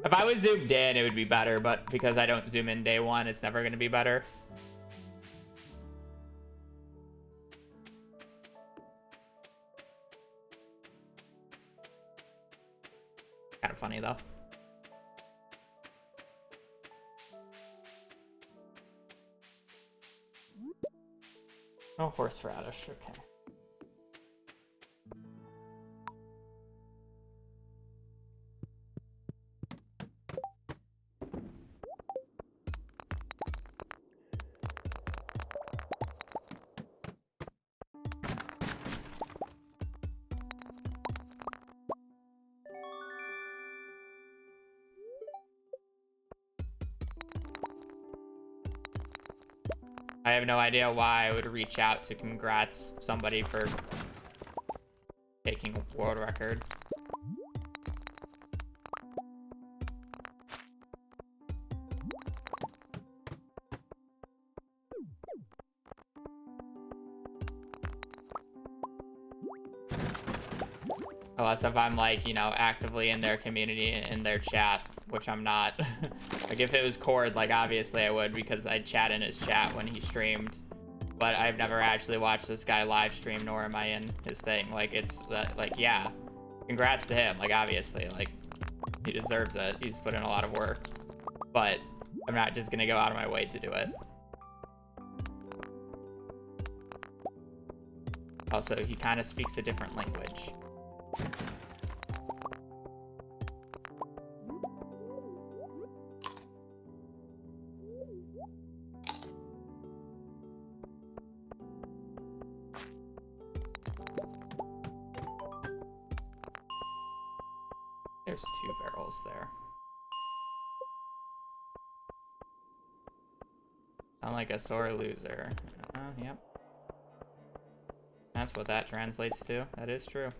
If I was zoomed in, it would be better, but because I don't zoom in day 1, it's never going to be better. Kind of funny, though. No horseradish, okay. I have no idea why I would reach out to congrats somebody for taking a world record. Unless if I'm like, you know, actively in their community, in their chat, which I'm not. Like if it was Cord, like obviously I would, because I'd chat in his chat when he streamed. But I've never actually watched this guy live stream, nor am I in his thing. Like it's like, yeah, congrats to him. Like obviously, like he deserves it. He's put in a lot of work. But I'm not just gonna go out of my way to do it. Also, he kind of speaks a different language. There's 2 barrels there. Sound like a sore loser. Yep. That's what that translates to. That is true.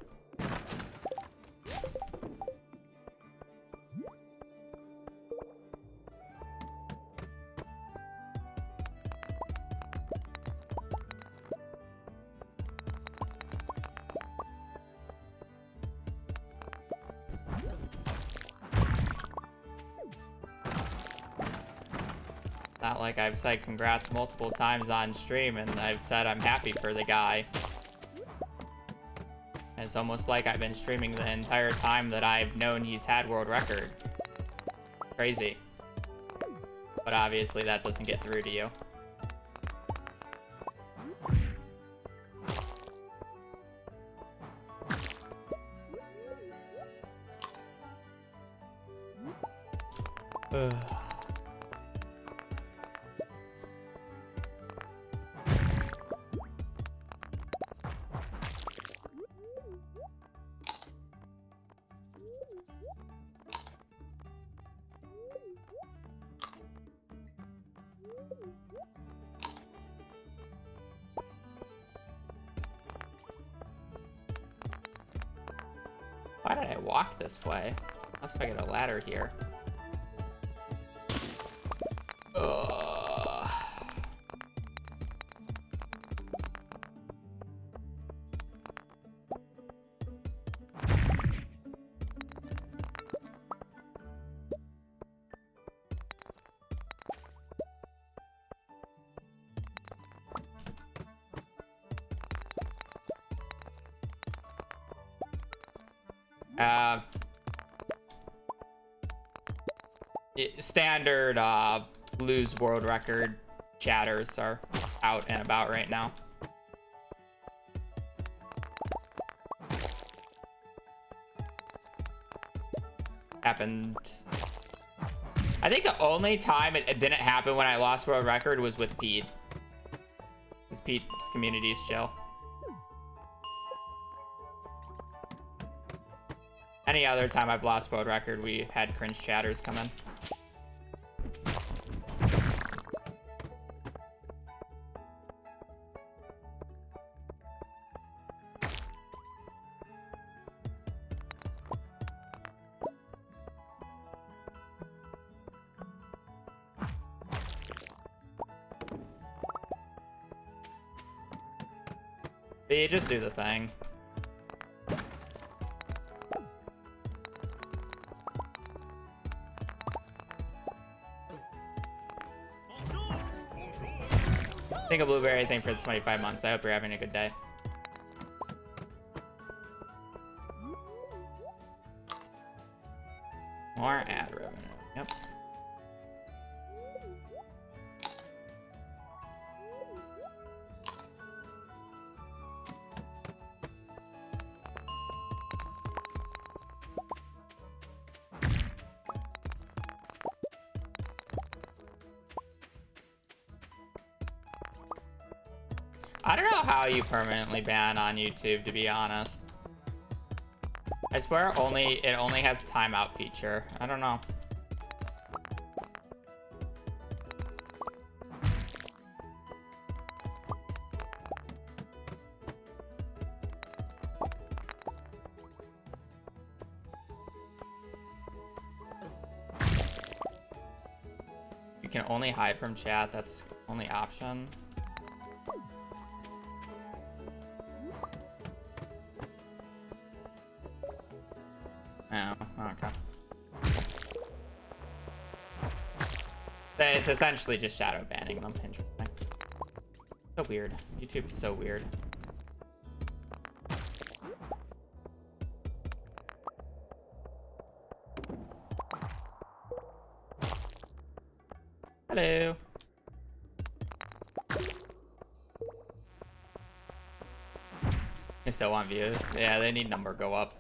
Not like I've said congrats multiple times on stream and I've said I'm happy for the guy. It's almost like I've been streaming the entire time that I've known he's had world record. Crazy. But obviously that doesn't get through to you. Ugh. Why did I walk this way? Unless if I get a ladder here. Ugh. Standard lose world record chatters are out and about right now. Happened. I think the only time it didn't happen when I lost world record was with Pete. Because Pete's community is chill. Any other time I've lost world record, we've had cringe chatters come in. You just do the thing. Think of blueberry thing for the 25 months. I hope you're having a good day. More ad revenue. Yep. I don't know how you permanently ban on YouTube, to be honest. I swear it only has a timeout feature. I don't know. You can only hide from chat. That's only option. Oh, okay. It's essentially just shadow banning them. Interesting. So weird. YouTube is so weird. Hello. They still want views. Yeah, they need number go up.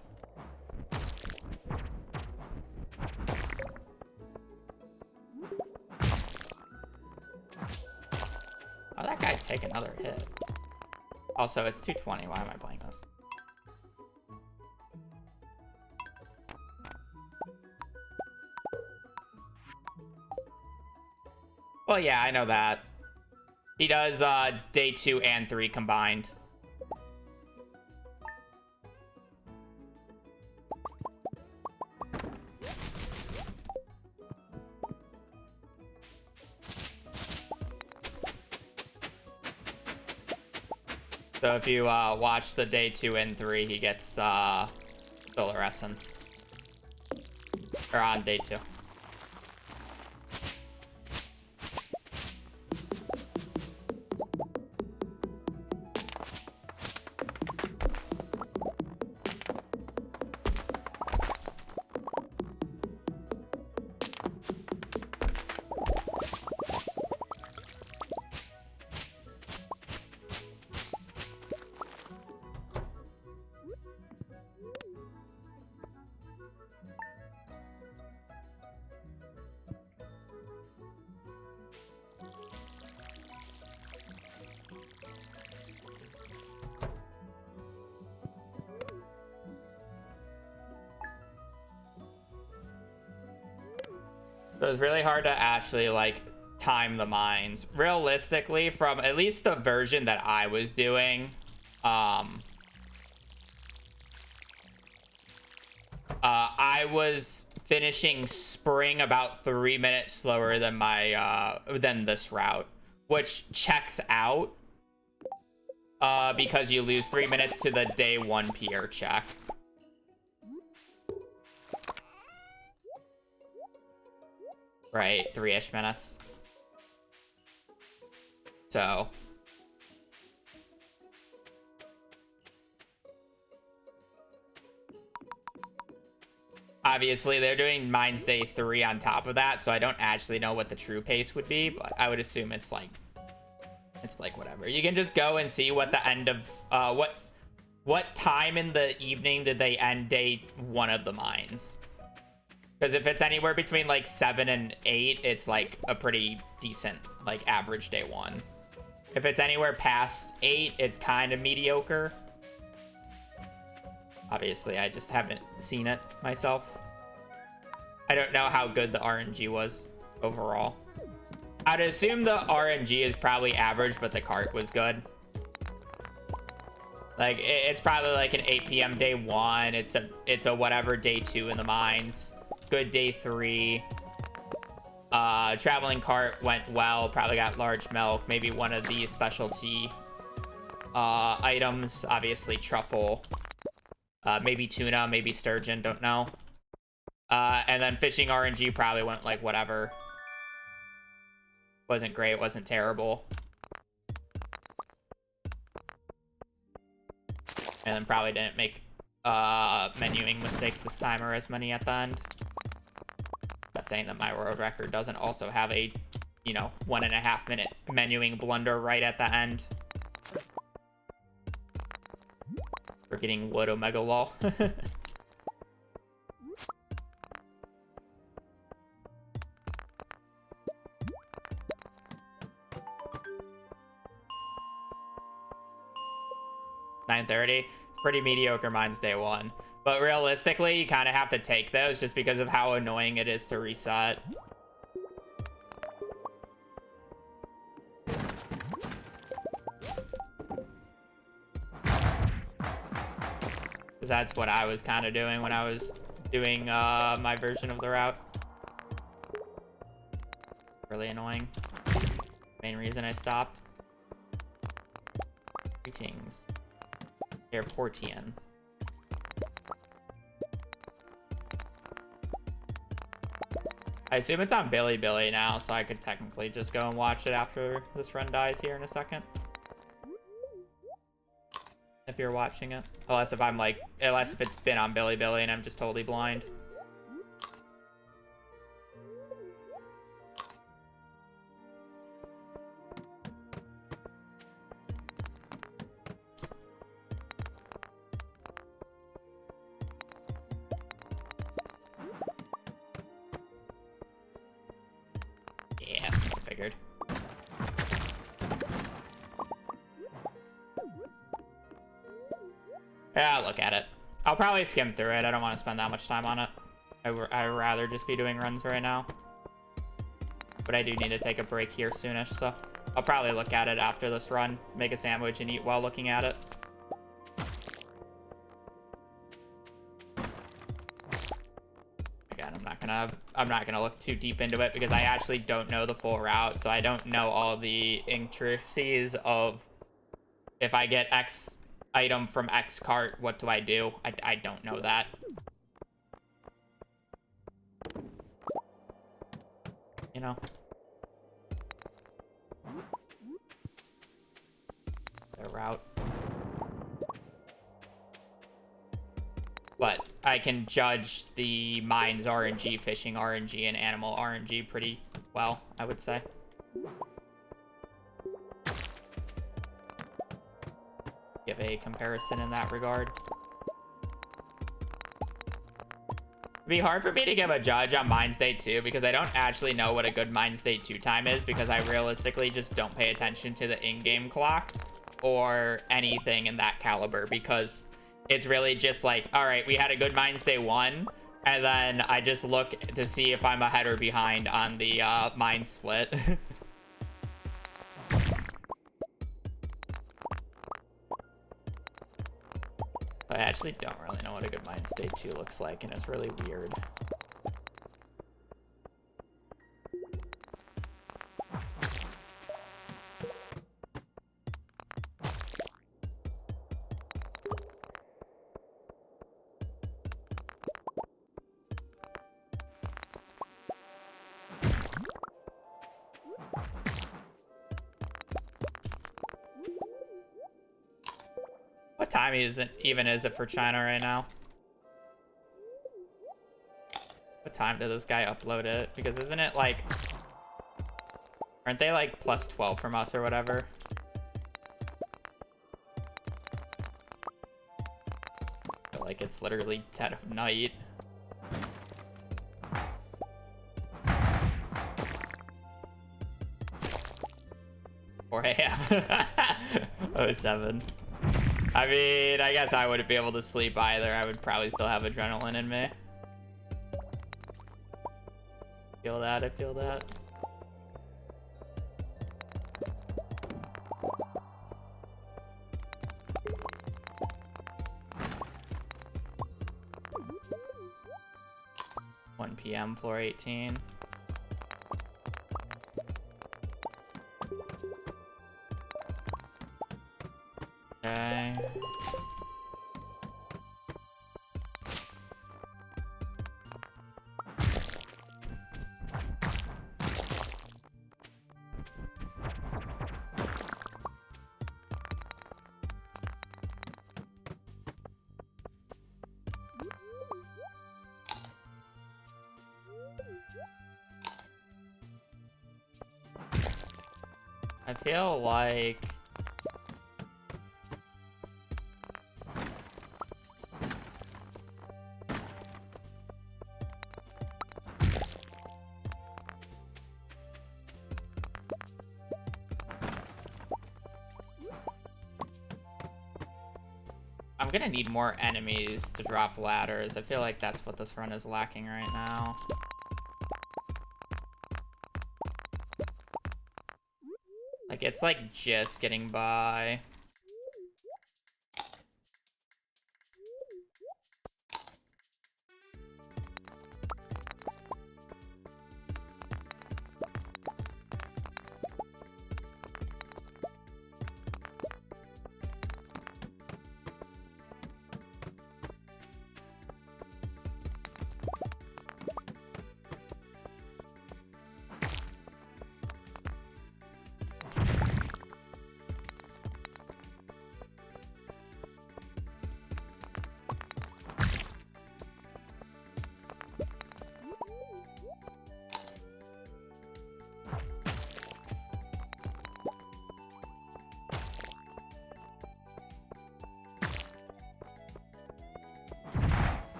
Oh, that guy take another hit. Also, it's 220. Why am I playing this? Well, yeah, I know that. He does day 2 and 3 combined. So if you watch the day 2 and 3, he gets Solar Essence. Or on day 2. So it's really hard to actually, like, time the mines. Realistically, from at least the version that I was doing, I was finishing spring about 3 minutes slower than my, than this route, which checks out, because you lose 3 minutes to the day 1 Pierre check. Right, 3-ish minutes. So. Obviously, they're doing Mines Day 3 on top of that, so I don't actually know what the true pace would be, but I would assume it's like whatever. You can just go and see what the end of, what time in the evening did they end day 1 of the mines. Because if it's anywhere between like 7 and 8, it's like a pretty decent, like, average day 1. If it's anywhere past 8, it's kind of mediocre. Obviously, I just haven't seen it myself. I don't know how good the RNG was overall. I'd assume the RNG is probably average, but the cart was good. Like, it's probably like an 8 p.m. day 1. It's a whatever day 2 in the mines. Good day 3. Traveling cart went well. Probably got large milk. Maybe one of the specialty items. Obviously truffle. Maybe tuna. Maybe sturgeon. Don't know. And then fishing RNG probably went like whatever. Wasn't great. Wasn't terrible. And then probably didn't make menuing mistakes this time or as many at the end. Not saying that my world record doesn't also have a, you know, 1.5 minute menuing blunder right at the end. We're getting wood omega lol. $9.30. Pretty mediocre Mines Day 1. But realistically, you kind of have to take those just because of how annoying it is to reset. Because that's what I was kind of doing when I was doing my version of the route. Really annoying. Main reason I stopped. Greetings. Airportian. I assume it's on Billy now, so I could technically just go and watch it after this run dies here in a second. If you're watching it. Unless if it's been on Billy and I'm just totally blind. Yeah, I figured. Yeah, I'll look at it. I'll probably skim through it. I don't want to spend that much time on it. I'd rather just be doing runs right now. But I do need to take a break here soonish, so. I'll probably look at it after this run, make a sandwich, and eat while looking at it. Again, I'm not gonna look too deep into it because I actually don't know the full route, so I don't know all the intricacies of if I get X item from X cart, what do I do? I don't know that. You know. Their route. But I can judge the mines RNG, fishing RNG, and animal RNG pretty well, I would say. Give a comparison in that regard. It'd be hard for me to give a judge on Mines Day 2 because I don't actually know what a good Mines Day 2 time is because I realistically just don't pay attention to the in-game clock or anything in that caliber because it's really just like, all right, we had a good Mines Day 1, and then I just look to see if I'm ahead or behind on the mine split. I actually don't really know what a good Mines Day 2 looks like, and it's really weird. What time is it for China right now? What time did this guy upload it? Because isn't it like... Aren't they like plus 12 from us or whatever? I feel like it's literally dead of night. Or AM. 07. I mean, I guess I wouldn't be able to sleep either. I would probably still have adrenaline in me. Feel that, I feel that. (1 PM, floor 18. Okay. I feel like I'm gonna need more enemies to drop ladders. I feel like that's what this run is lacking right now. Like, it's like just getting by.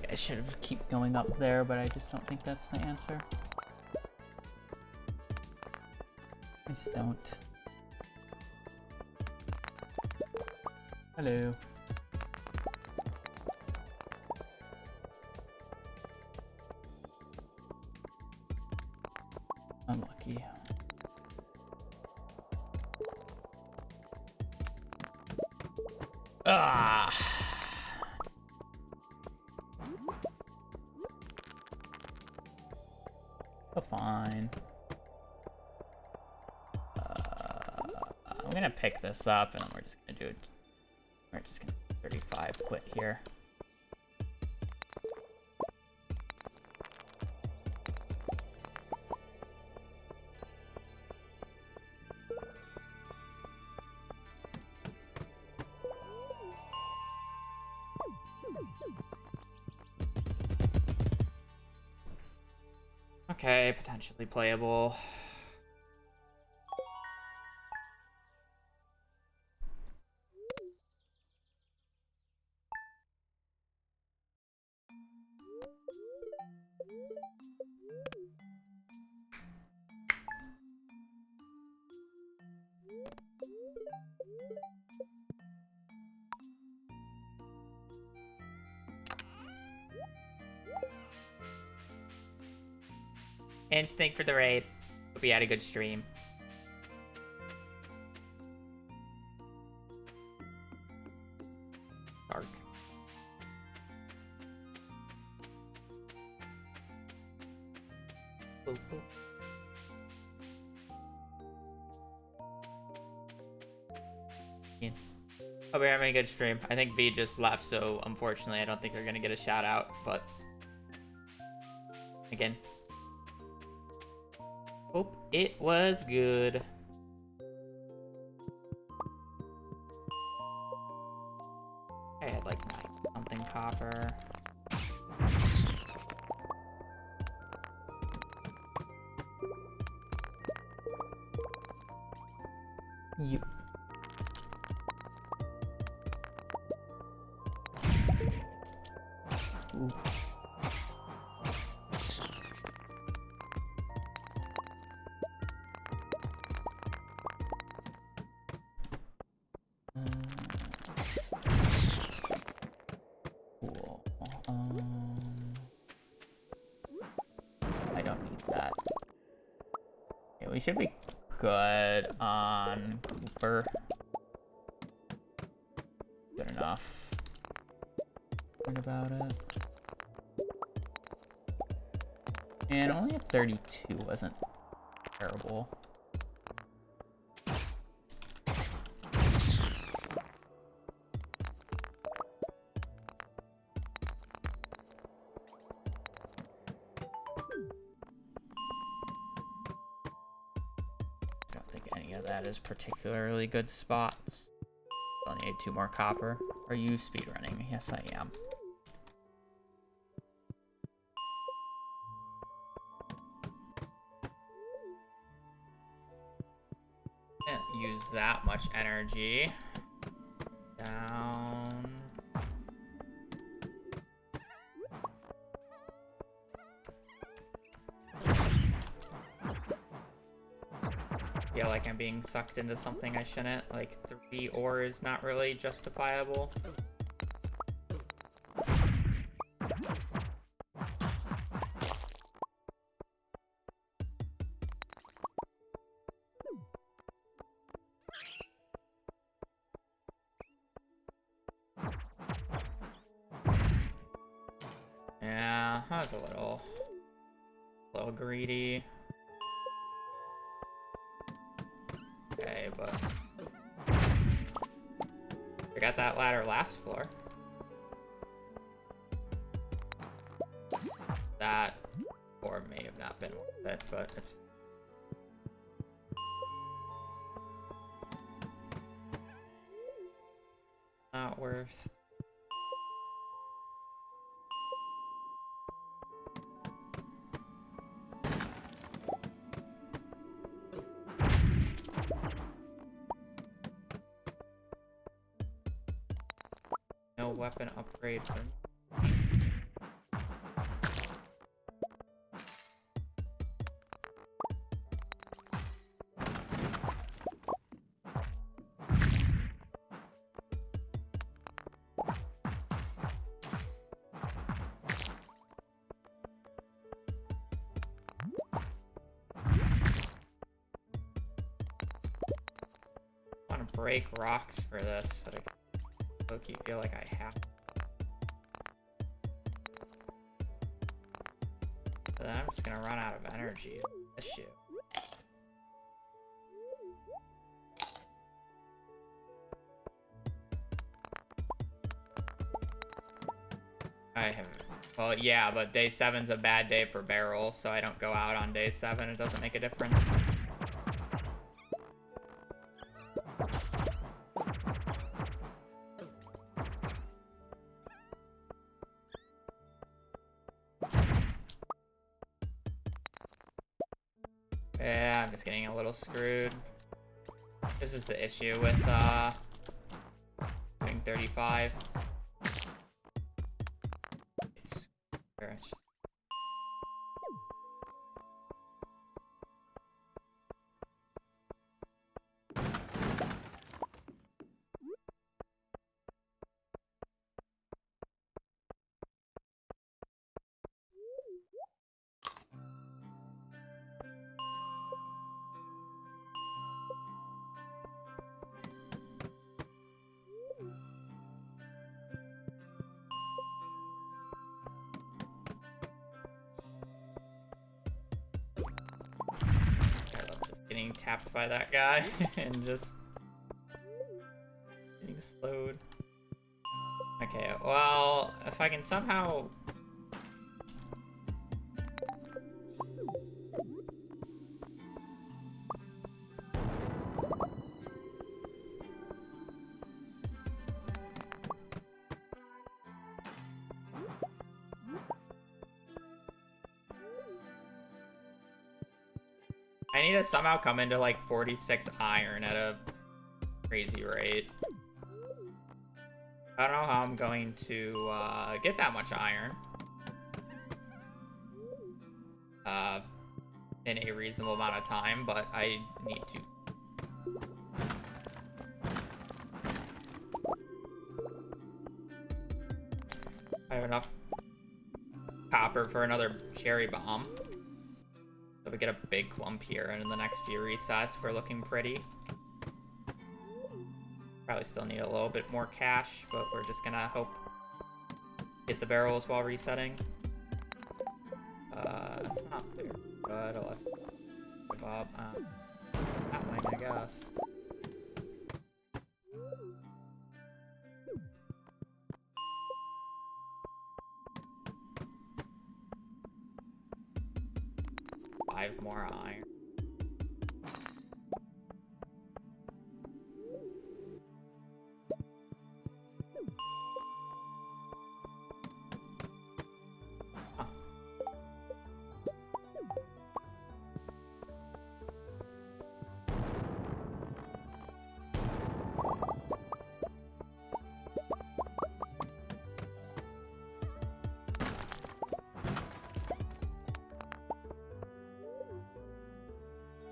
I should have keep going up there, but I just don't think that's the answer. I just don't. Hello. Unlucky. Ah. Oh, fine. I'm gonna pick this up, and we're just gonna do it. We're just gonna 35 quit here. Okay, potentially playable. And thank for the raid. Hope you had a good stream. Dark. Boop, boop. Hope you're having a good stream. I think V just left, so unfortunately I don't think you're gonna get a shout out, but again, hope it was good. I had like 9 something copper. You. Ooh. Cool. I don't need that. Okay, we should be good on Cooper. Good enough. What about it? And only at 32 wasn't terrible. I don't think any of that is particularly good spots. Only need 2 more copper. Are you speedrunning? Yes, I am. Can't use that much energy. Down. Feel like I'm being sucked into something I shouldn't. Like 3 ore is not really justifiable. Yeah, I was a little greedy. Okay, but I got that ladder last floor. That or may have not been worth it, but it's not worth. No weapon upgrade for me. gonna break rocks for this, but I low-key feel like I have to. So then I'm just gonna run out of energy. This shit. I have. Well, yeah, but day 7's a bad day for barrels, so I don't go out on day 7. It doesn't make a difference. Yeah, I'm just getting a little screwed. This is the issue with doing 35. Getting tapped by that guy and just getting slowed. Okay, well, if I can somehow... I need to somehow come into like 46 iron at a crazy rate. I don't know how I'm going to get that much iron in a reasonable amount of time, but I need to. I have enough copper for another cherry bomb. So we get a big clump here, and in the next few resets, we're looking pretty. Probably still need a little bit more cash, but we're just gonna hope get the barrels while resetting. That's not very good. Let's give up. That one, I guess. Five more iron. Huh.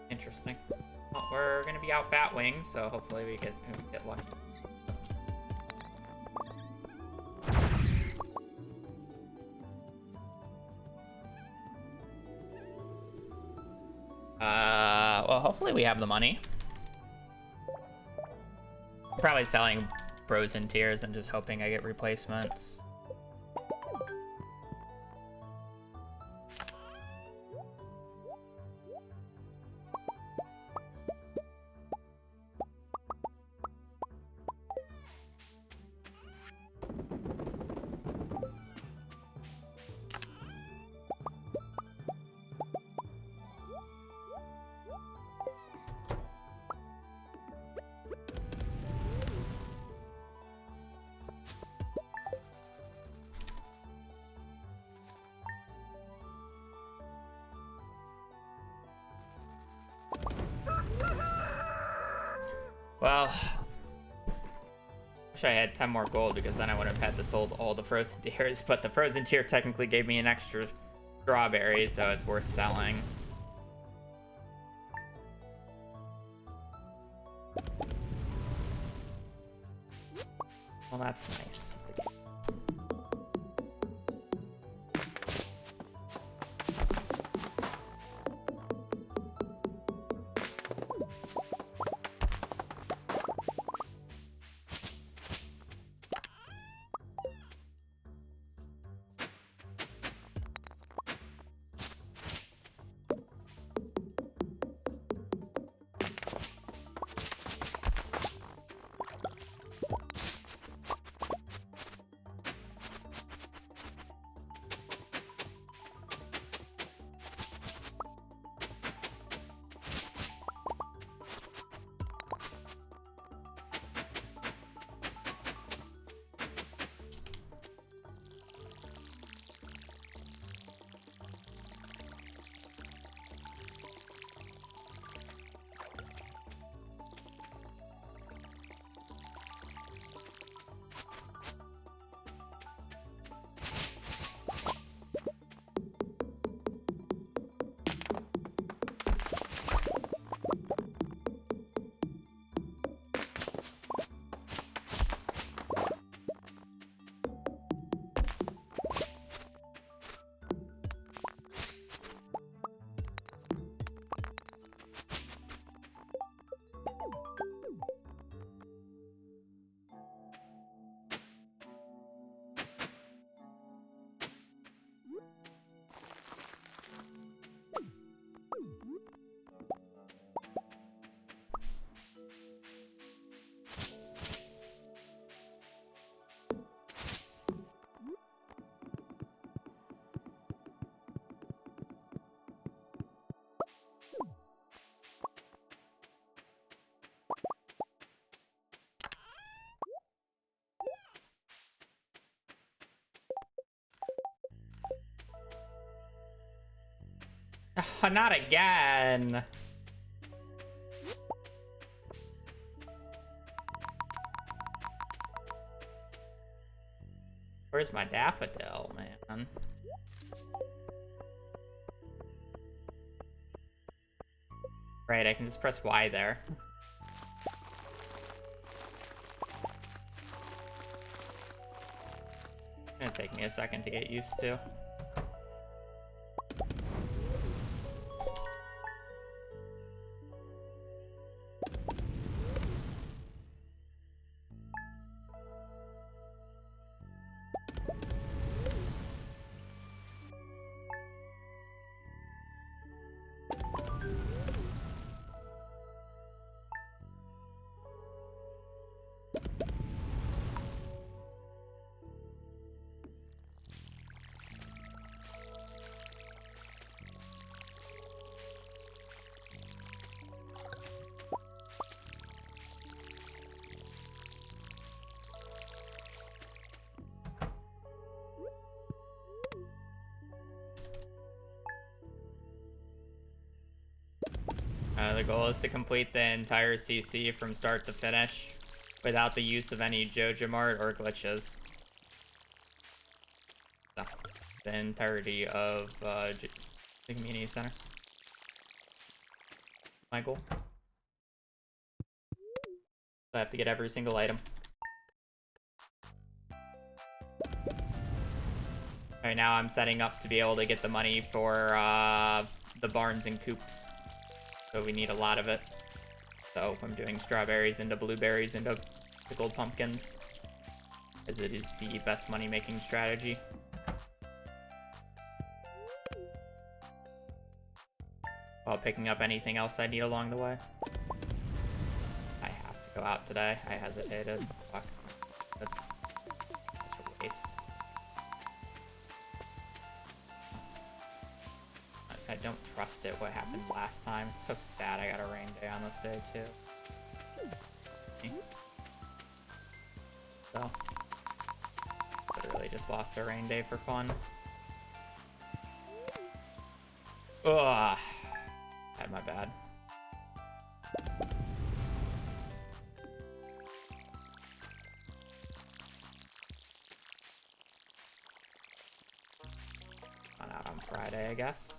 Interesting. Well, we're gonna be out Batwing, so hopefully we get lucky. Well, hopefully we have the money. Probably selling frozen tiers and just hoping I get replacements. Well, wish I had 10 more gold because then I would have had to sold all the frozen tiers, but the frozen tier technically gave me an extra strawberry, so it's worth selling. Well, that's nice. Oh, not again. Where's my daffodil, man? Right, I can just press Y there. It's gonna take me a second to get used to. The goal is to complete the entire CC from start to finish without the use of any JojaMart or glitches. So, the entirety of the community center. My goal. So I have to get every single item. Right now I'm setting up to be able to get the money for the barns and coops. So we need a lot of it. So I'm doing strawberries into blueberries into pickled pumpkins, as it is the best money-making strategy. While picking up anything else I need along the way. I have to go out today. I hesitated. Fuck. That's such a waste. I don't trust it, what happened last time. It's so sad I got a rain day on this day, too. So, literally just lost a rain day for fun. Ugh. Had my bad. Gone out on Friday, I guess.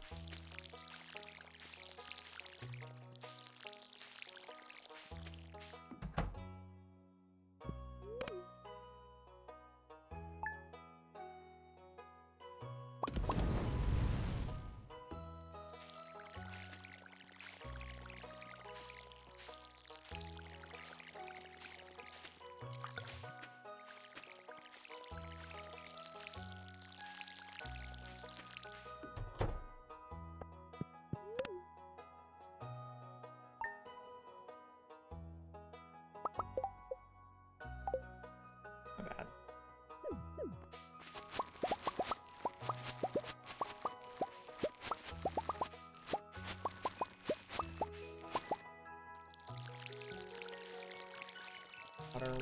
My bad. Water.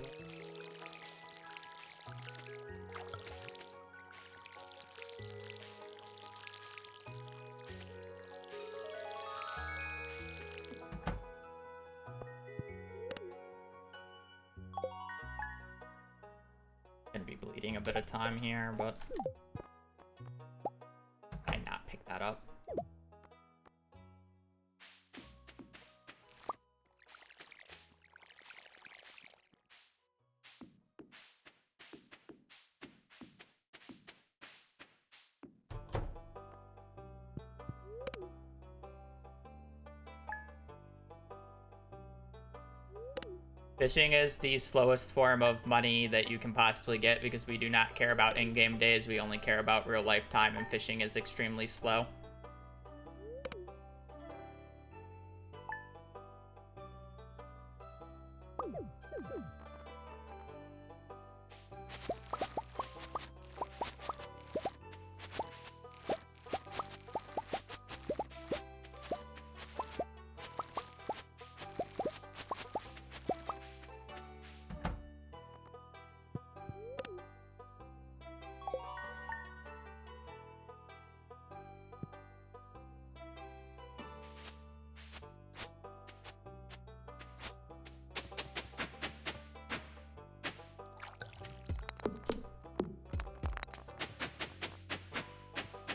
Gonna be bleeding a bit of time here, but I not pick that up. Fishing is the slowest form of money that you can possibly get because we do not care about in-game days, we only care about real life time, and fishing is extremely slow.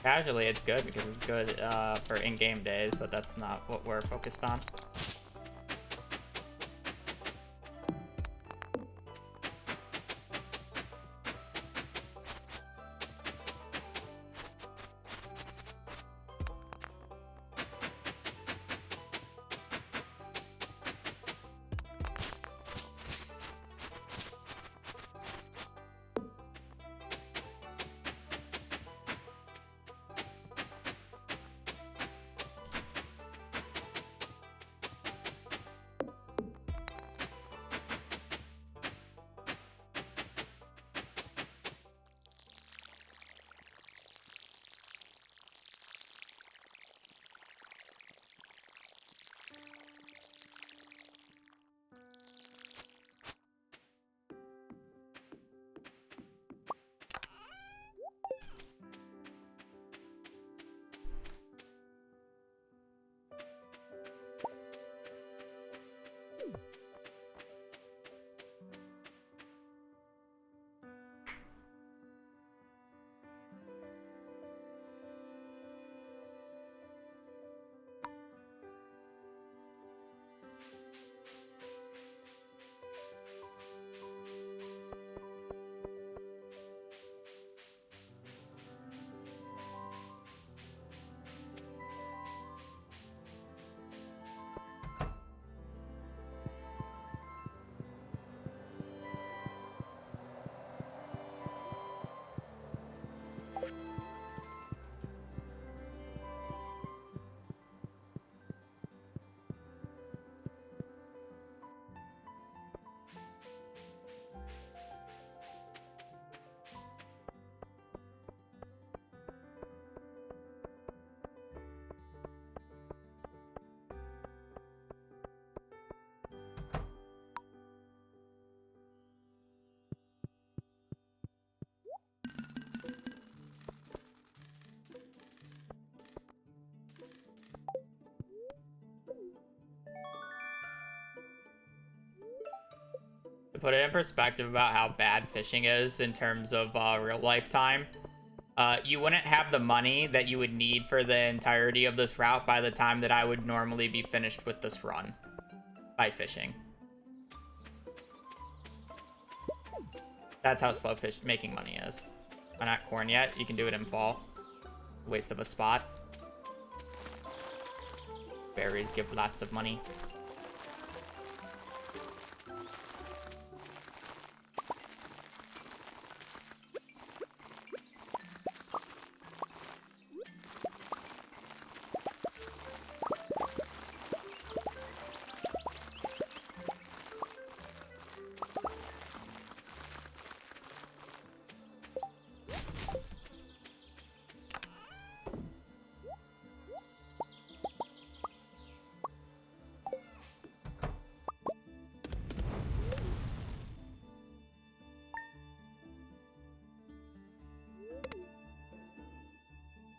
Casually, it's good because it's good for in-game days, but that's not what we're focused on. To put it in perspective about how bad fishing is in terms of real life time, you wouldn't have the money that you would need for the entirety of this route by the time that I would normally be finished with this run by fishing. That's how slow fish making money is. I'm not corn yet. You can do it in fall. Waste of a spot. Berries give lots of money.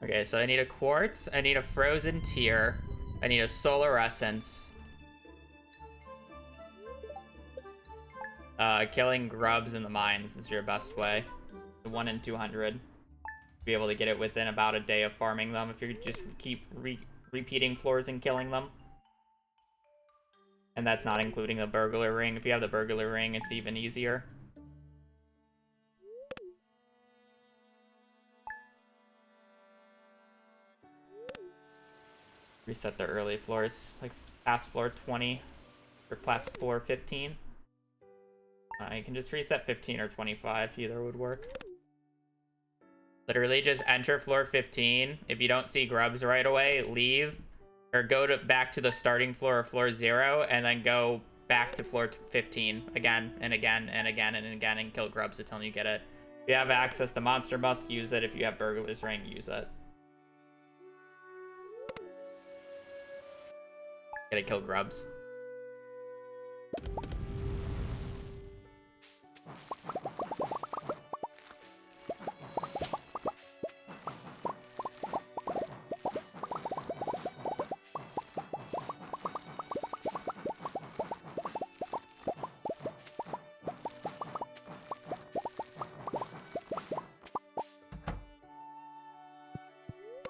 Okay, so I need a quartz, I need a frozen tear, I need a solar essence. Killing grubs in the mines is your best way. 1 in 200. Be able to get it within about a day of farming them if you just keep repeating floors and killing them. And that's not including the burglar ring. If you have the burglar ring, it's even easier. Reset the early floors, like past floor 20 or past floor 15. You can just reset 15 or 25, either would work. Literally just enter floor 15. If you don't see grubs right away, leave. Or go back to the starting floor of floor 0, and then go back to floor 15 again and again and again and again and kill grubs until you get it. If you have access to Monster Musk, use it. If you have Burglar's Ring, use it. Gotta kill grubs.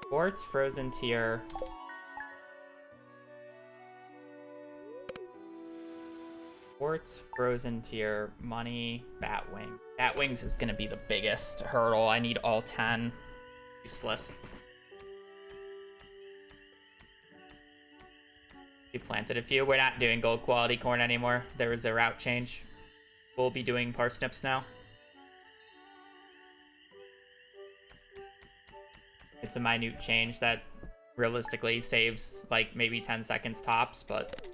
Quartz, frozen tier. Quartz, frozen tier, money, Batwing. Batwings is gonna be the biggest hurdle. I need all 10. Useless. We planted a few. We're not doing gold quality corn anymore. There was a route change. We'll be doing parsnips now. It's a minute change that realistically saves like maybe 10 seconds tops, but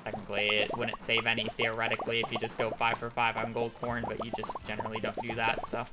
technically it wouldn't save any theoretically if you just go 5 for 5 on gold corn, but you just generally don't do that, so.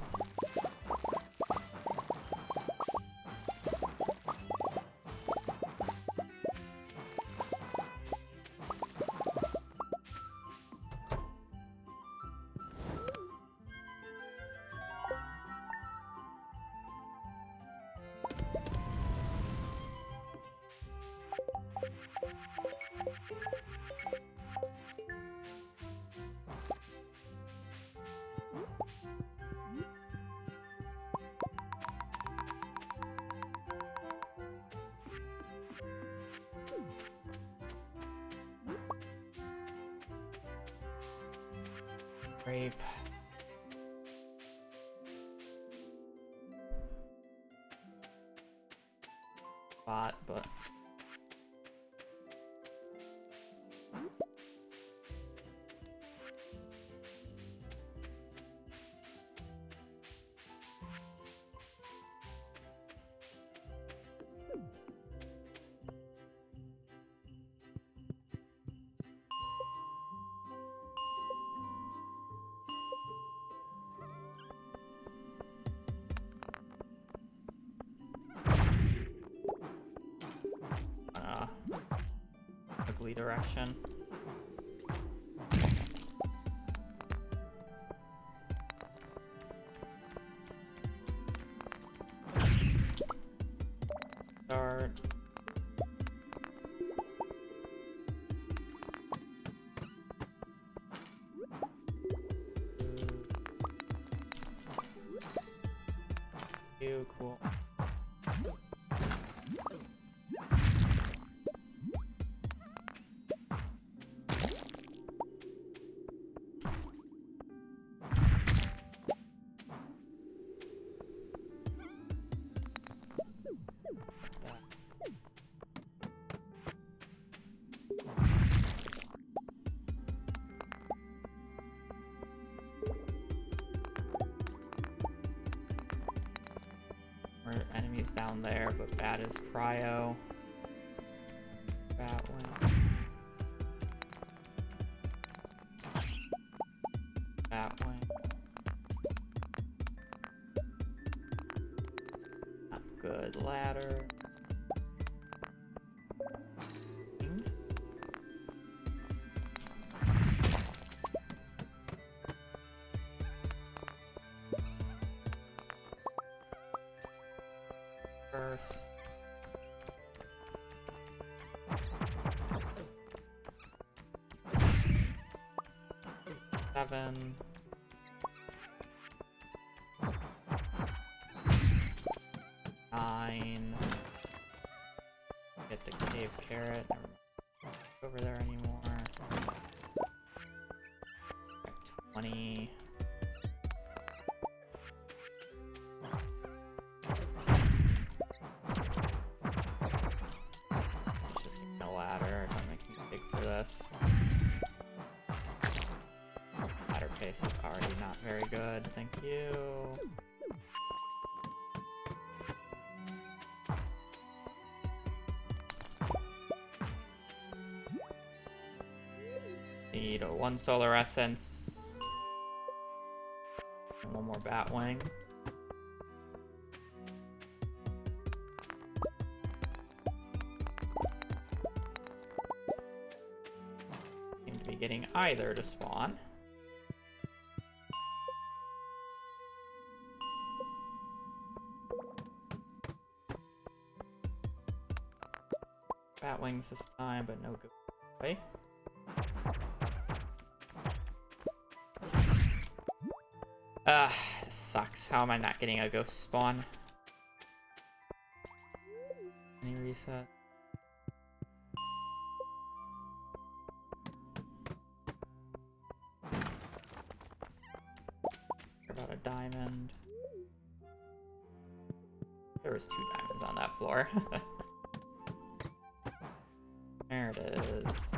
Grape. Bot, but ugly direction. Start. Ew, cool. Enemies down there, but bad is Prio. Batwing. Batwing. Not good. Ladder. First. Seven. Nine. Get the cave carrot. Never mind. Over there anymore. 20. Ladder pace is already not very good. Thank you. Need one solar essence. And one more Batwing. Getting either to spawn. Batwings this time, but no good way. This sucks. How am I not getting a ghost spawn? Any reset? About a diamond. There was 2 diamonds on that floor. There it is.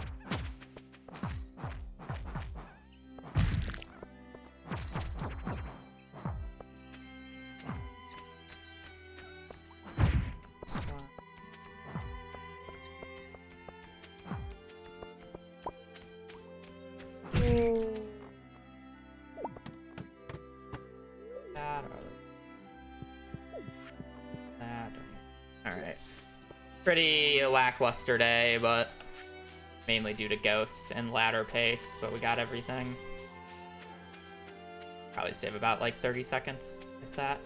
Alright. Pretty lackluster day, but mainly due to Ghost and ladder pace, but we got everything. Probably save about like 30 seconds, if that.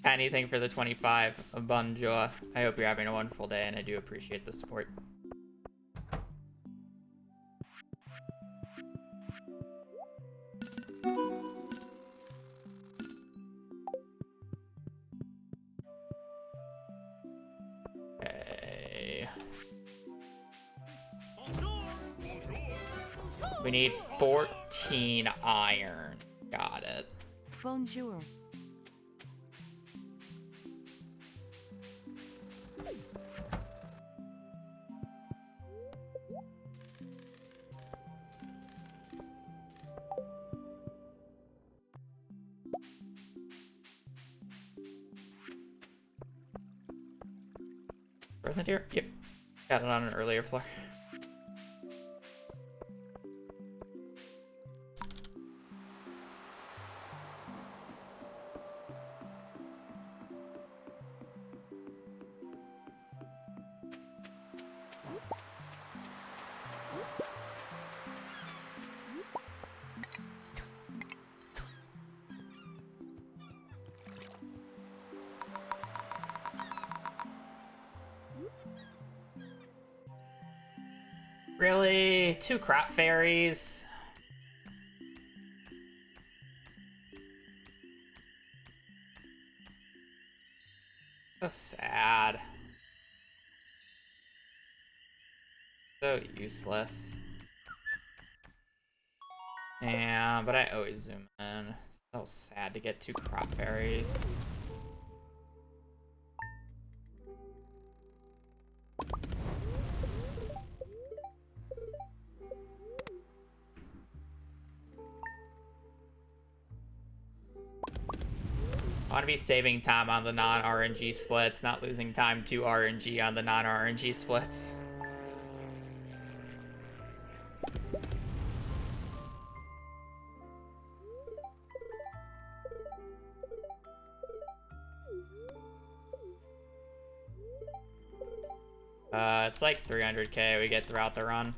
Anything for the 25, Bunjoa. I hope you're having a wonderful day, and I do appreciate the support. Okay. We need 14 iron. Got it. Bonjour. Wasn't here? Yep. Got it on an earlier floor. Really? 2 crop fairies? So sad. So useless. Yeah, but I always zoom in. So sad to get 2 crop fairies. I want to be saving time on the non-RNG splits, not losing time to RNG on the non-RNG splits. It's like 300k we get throughout the run.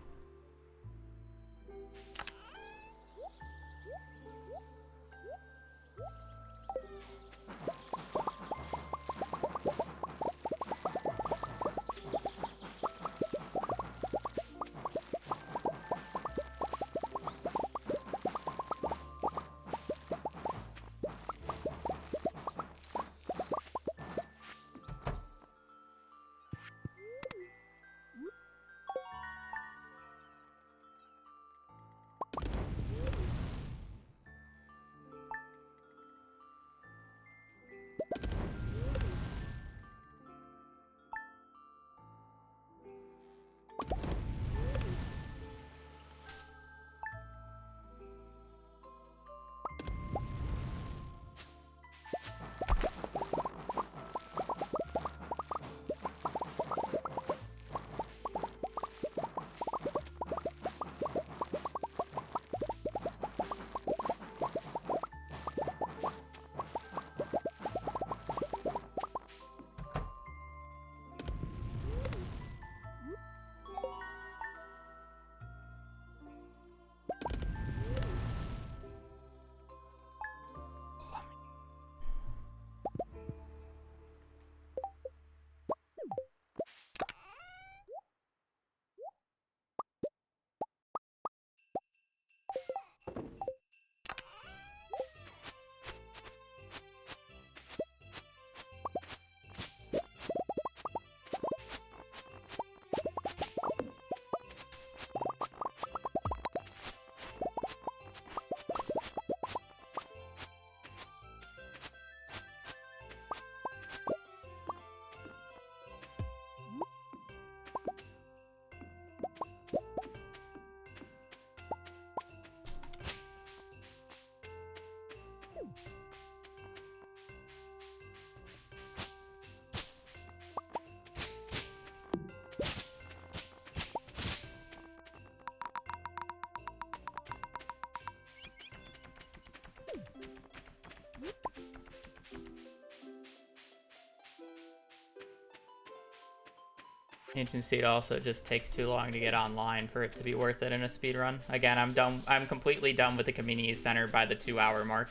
Engine speed also just takes too long to get online for it to be worth it in a speed run. Again, I'm done. I'm completely done with the community center by the 2-hour mark.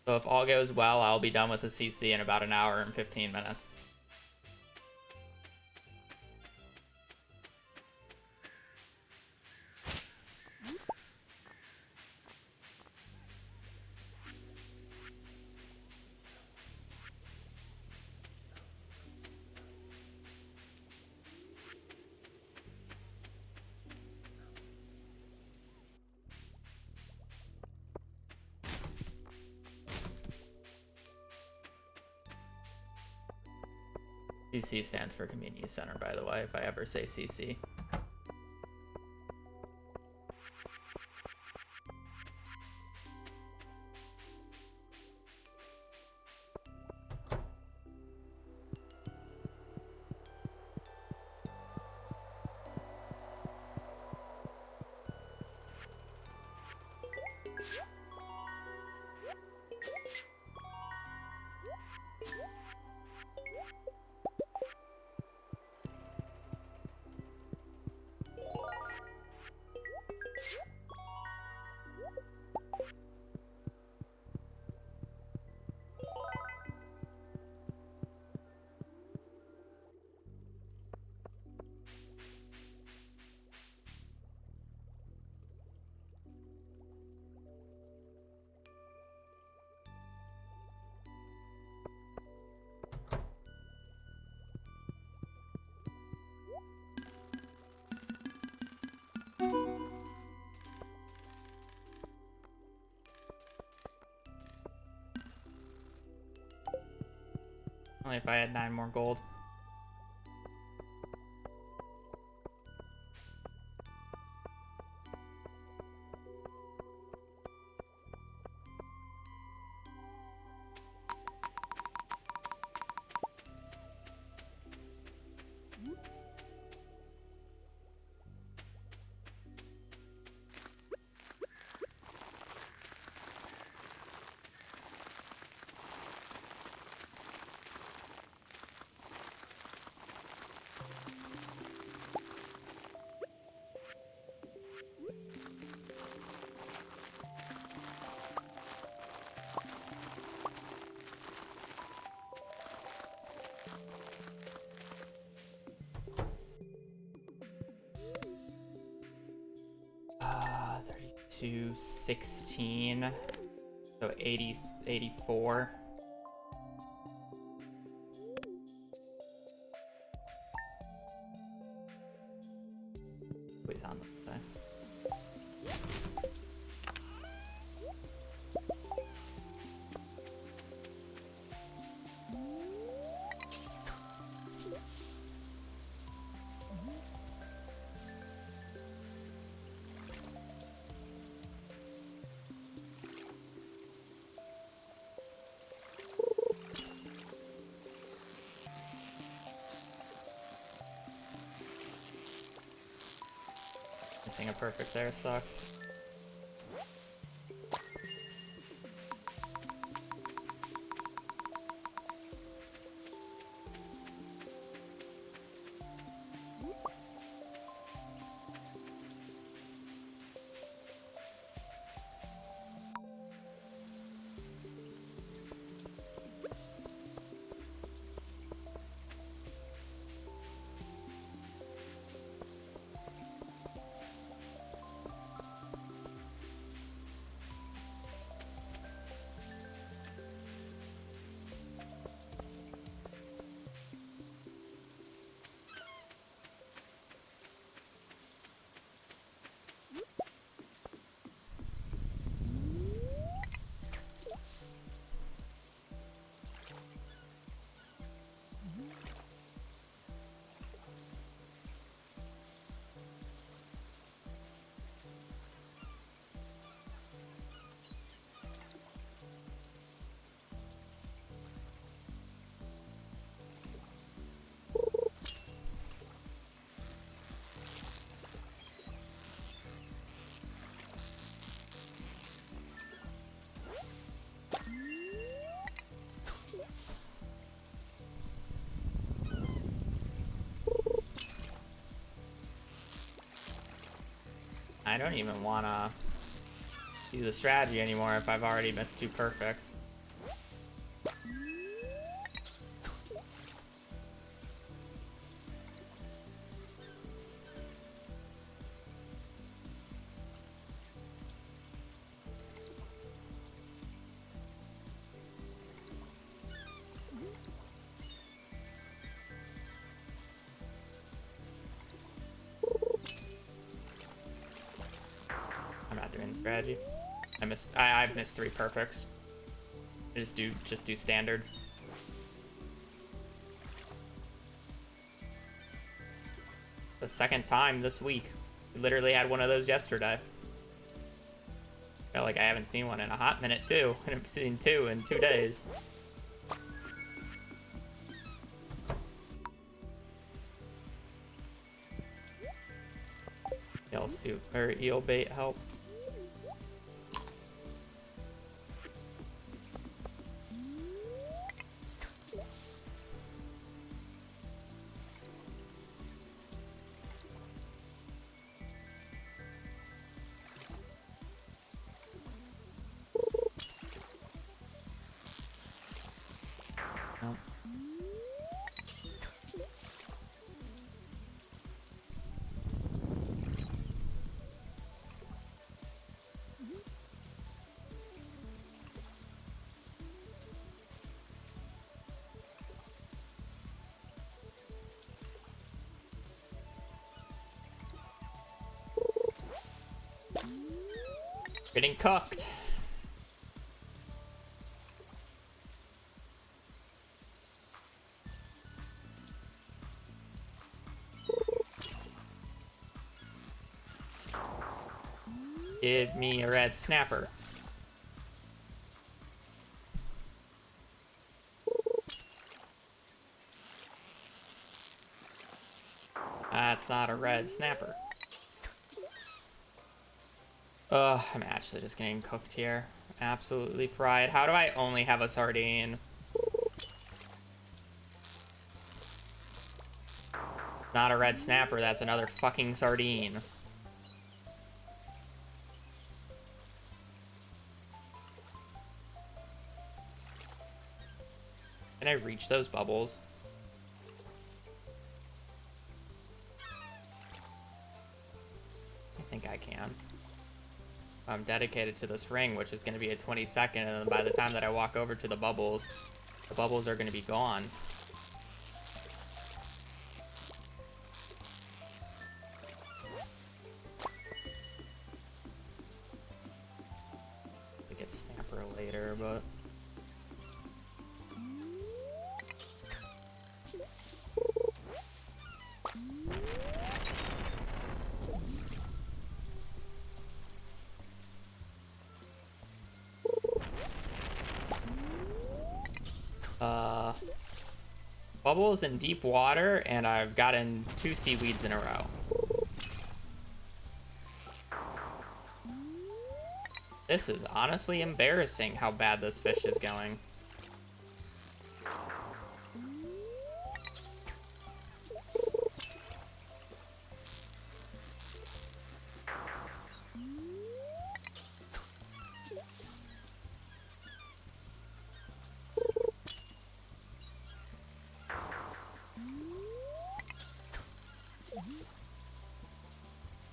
So if all goes well, I'll be done with the CC in about 1 hour and 15 minutes. CC stands for Community Center, by the way, if I ever say CC. Only if I had 9 more gold. Uh, 32, 16, so 80, 84. He's on the thing. Missing a perfect there sucks. I don't even want to do the strategy anymore if I've already missed 2 perfects. I'm not doing strategy. I've missed 3 perfects. I just do standard. The second time this week. We literally had one of those yesterday. Felt like I haven't seen one in a hot minute too. And I've seen 2 in 2 days. Eel soup or eel bait helps. Getting cooked. Give me a red snapper. That's not a red snapper. Ugh, I'm actually just getting cooked here. Absolutely fried. How do I only have a sardine? Not a red snapper, that's another fucking sardine. Can I reach those bubbles? I think I can. I'm dedicated to this ring, which is going to be a 20-second, and then by the time that I walk over to the bubbles are going to be gone. I get snapper later, but... Bubbles in deep water, and I've gotten 2 seaweeds in a row. This is honestly embarrassing how bad this fish is going.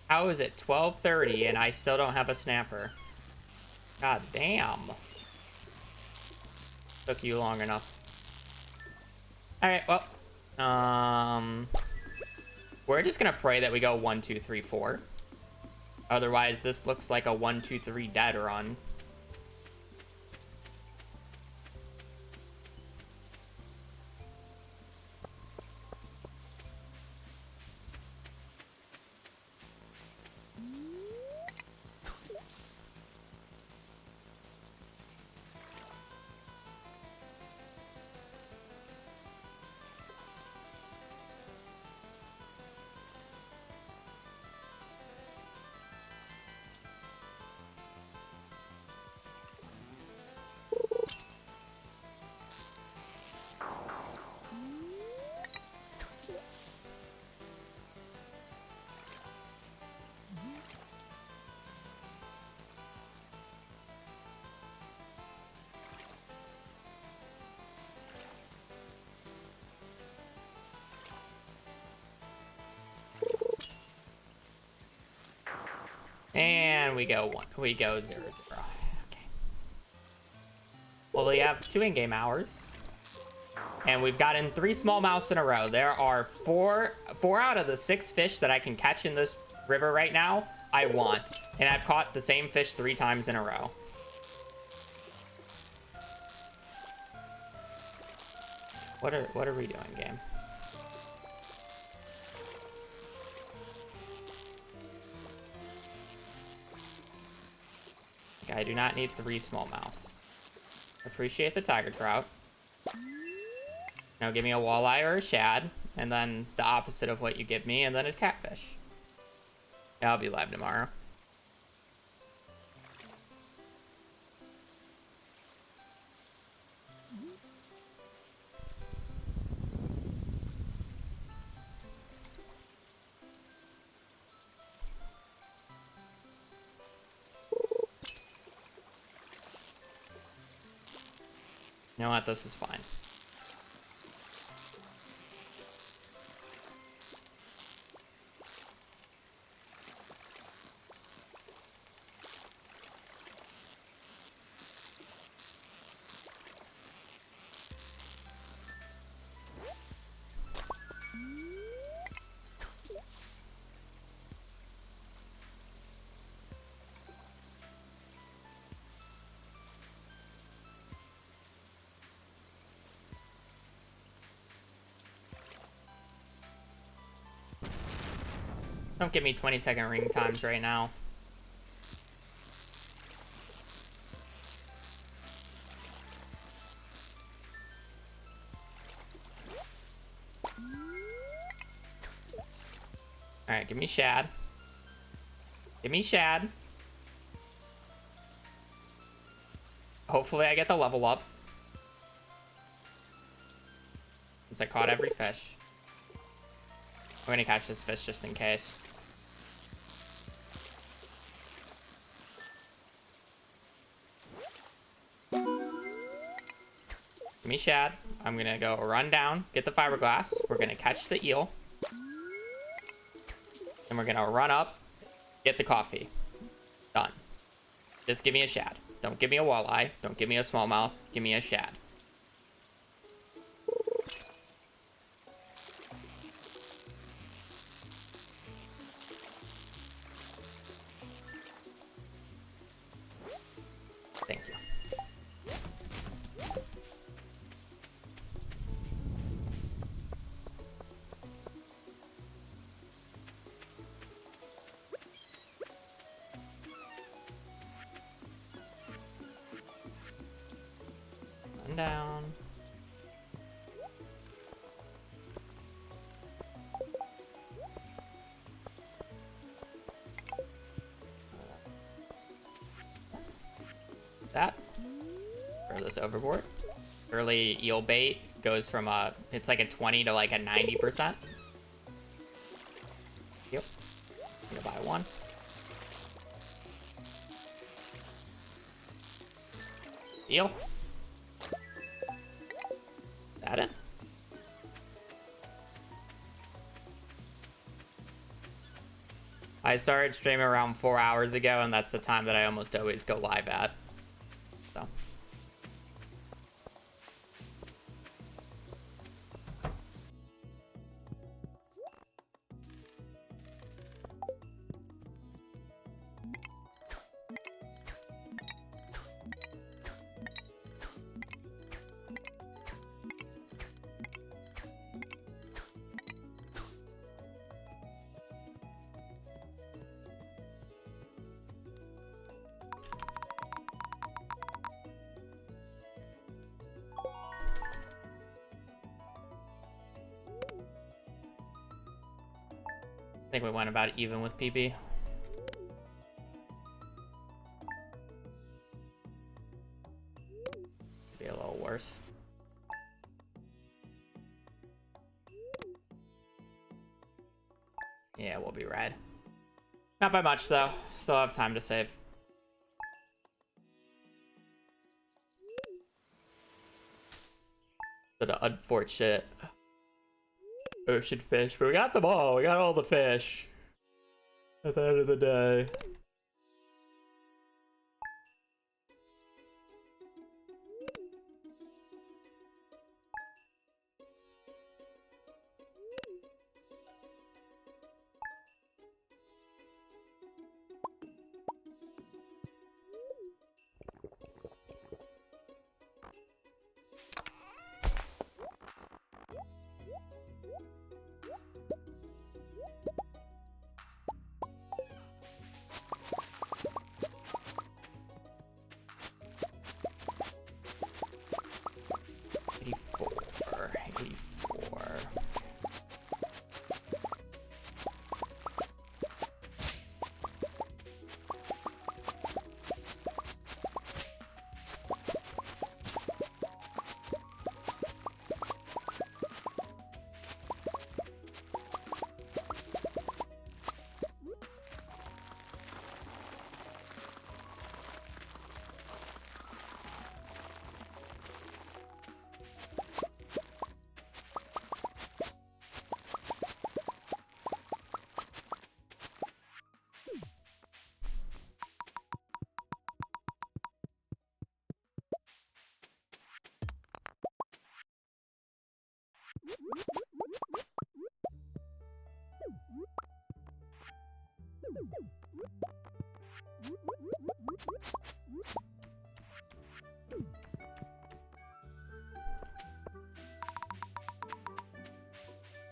How is it 12:30 and I still don't have a snapper? God damn. Took you long enough. Alright, well. We're just gonna pray that we go 1, 2, 3, 4. Otherwise, this looks like a 1, 2, 3 dead run. And we go 0-0. Okay. Well, we have 2 in-game hours. And we've gotten 3 smallmouths in a row. There are 4 out of the 6 fish that I can catch in this river right now, I want. And I've caught the same fish 3 times in a row. What are we doing, game? Okay, I do not need 3 smallmouths. Appreciate the tiger trout. Now give me a walleye or a shad, and then the opposite of what you give me, and then a catfish. Yeah, I'll be live tomorrow. You know what? This is fine. Don't give me 20-second ring times right now. Alright, give me shad. Give me shad. Hopefully I get the level up. Since I caught every fish. I'm gonna catch this fish just in case. Give me shad. I'm gonna go run down, get the fiberglass. We're gonna catch the eel. And we're gonna run up, get the coffee. Done. Just give me a shad. Don't give me a walleye. Don't give me a smallmouth. Give me a shad. Thank you. Run down. That. Throw this overboard. Early eel bait goes from it's like a 20 to like a 90%. Yep. I'm gonna buy one. Eel. That it? I started streaming around 4 hours ago, and that's the time that I almost always go live at. So. I think we went about even with PB. Be a little worse. Yeah, we'll be red. Not by much though. Still have time to save. Sort of unfortunate ocean fish, but we got them all. We got all the fish at the end of the day.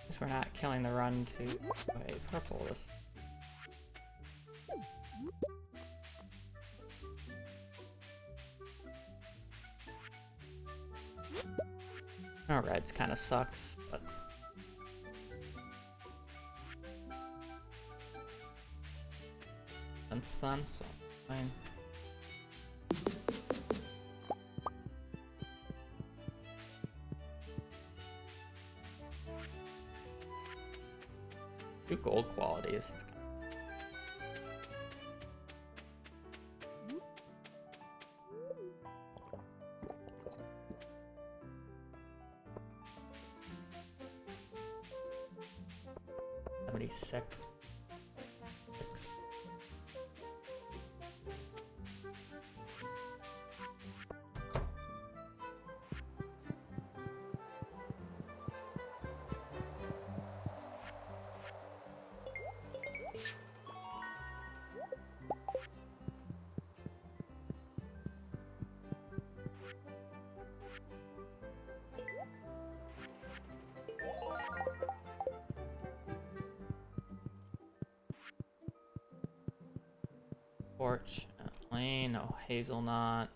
Guess we're not killing the run to a purple. Oh, red's kind of sucks, but that's done, so fine. Do gold qualities. 76. Porch, plain, no hazelnut.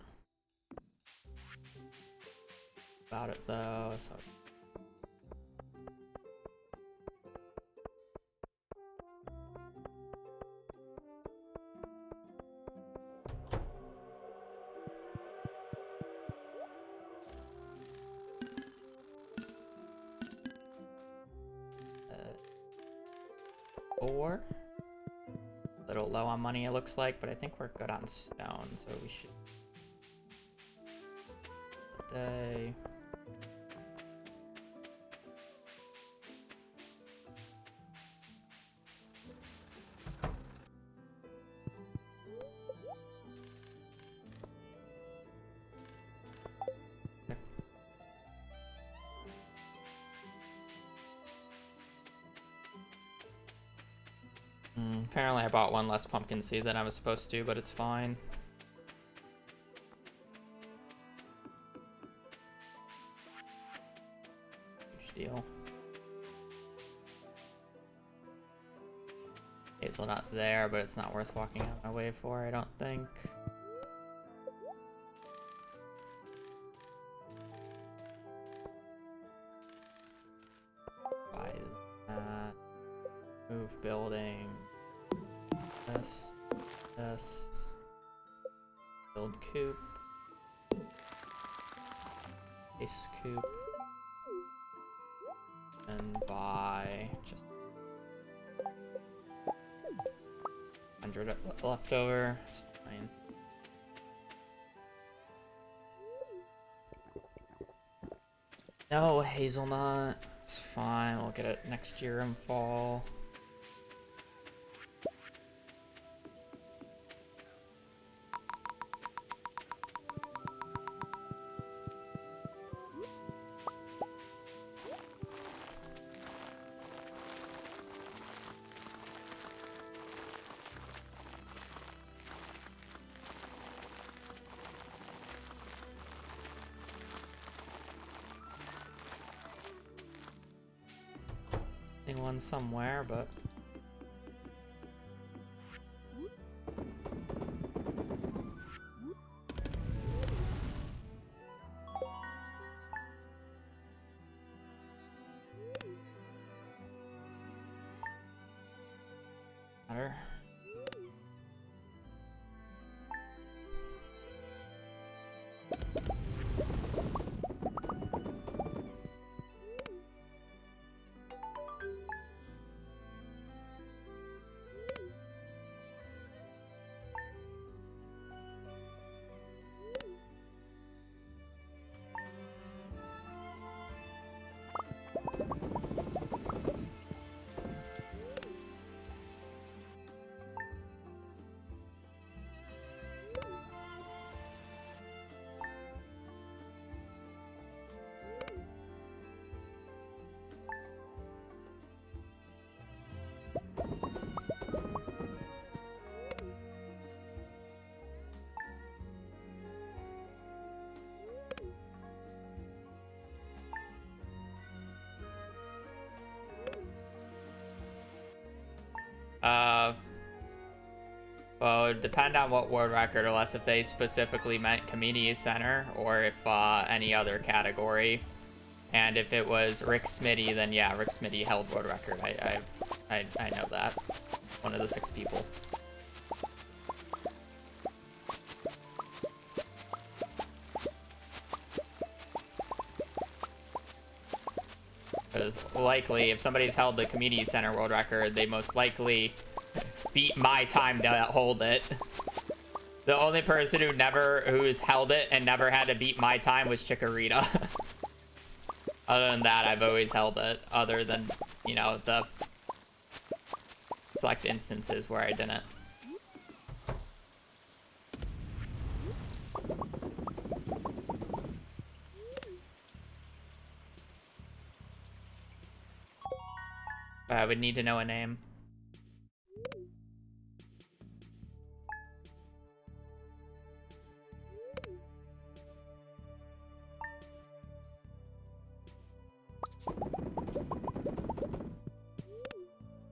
About it though, so it's four. A little low on money it looks like, but I think we're good on stone, so we should day. Apparently I bought one less pumpkin seed than I was supposed to, but it's fine. Huge deal. Hazelnut there, but it's not worth walking out my way for, I don't think. Buy that. Move building. This. Build coop. Base coop. And buy just 100 left over. It's fine. No hazelnut. It's fine. We'll get it next year in fall. One somewhere, but matter. Well, it would depend on what world record, unless if they specifically meant community center or if any other category. And if it was Rick Smitty, then yeah, Rick Smitty held world record. I know that. One of the 6 people. Because likely, if somebody's held the community center world record, they most likely beat my time to hold it. The only person who's held it and never had to beat my time was Chikorita. Other than that, I've always held it. Other than, you know, the select instances where I didn't. I would need to know a name.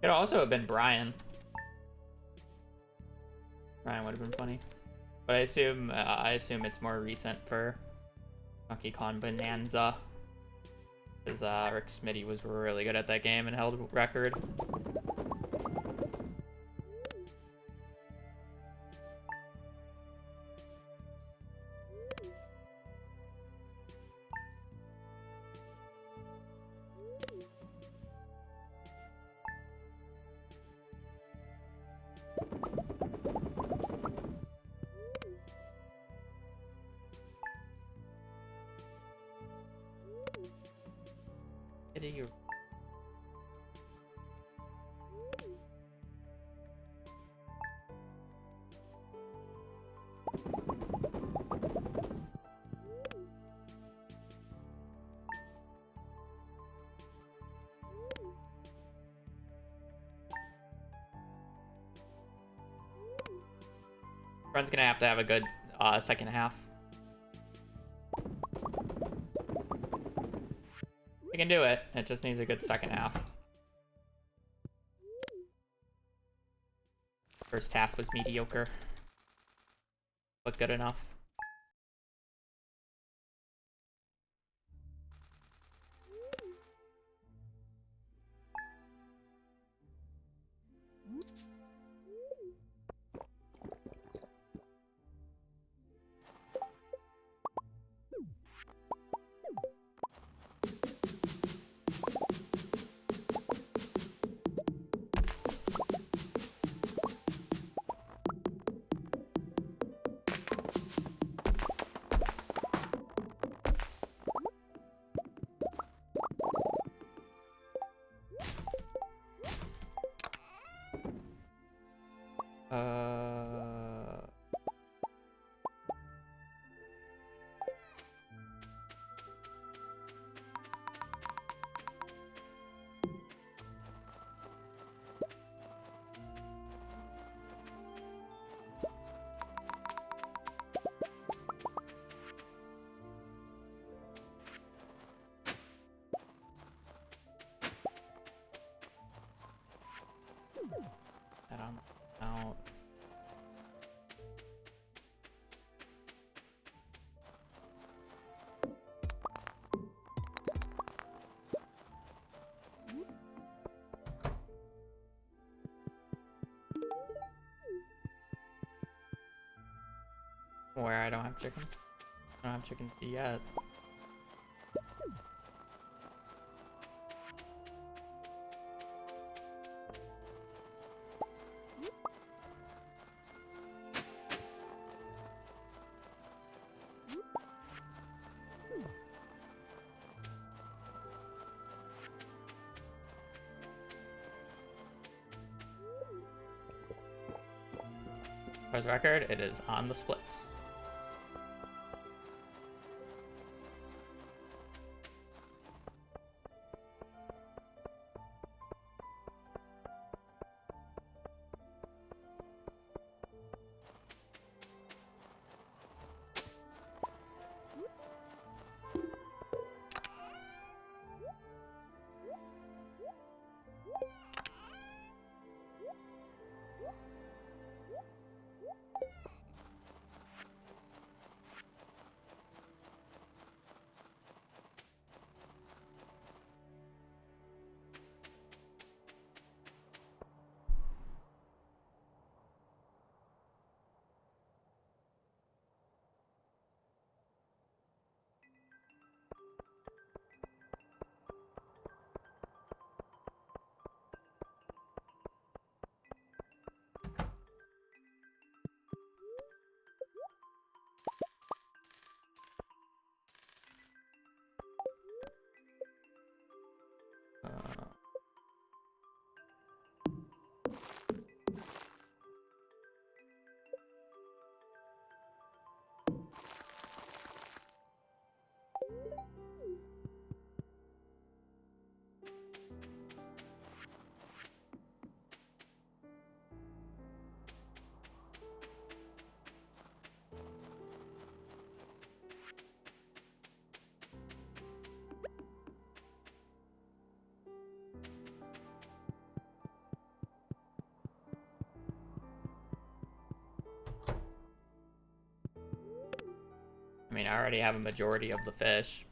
Could also have been Brian. Brian would have been funny. But I assume it's more recent for Donkey Kong Bonanza. Because Rick Smitty was really good at that game and held record. You. Friend's gonna have to have a good second half. We can do it. It just needs a good second half. First half was mediocre, but good enough. I don't know. Where I don't have chickens. I don't have chickens yet. First record, it is on the splits. I mean, I already have a majority of the fish.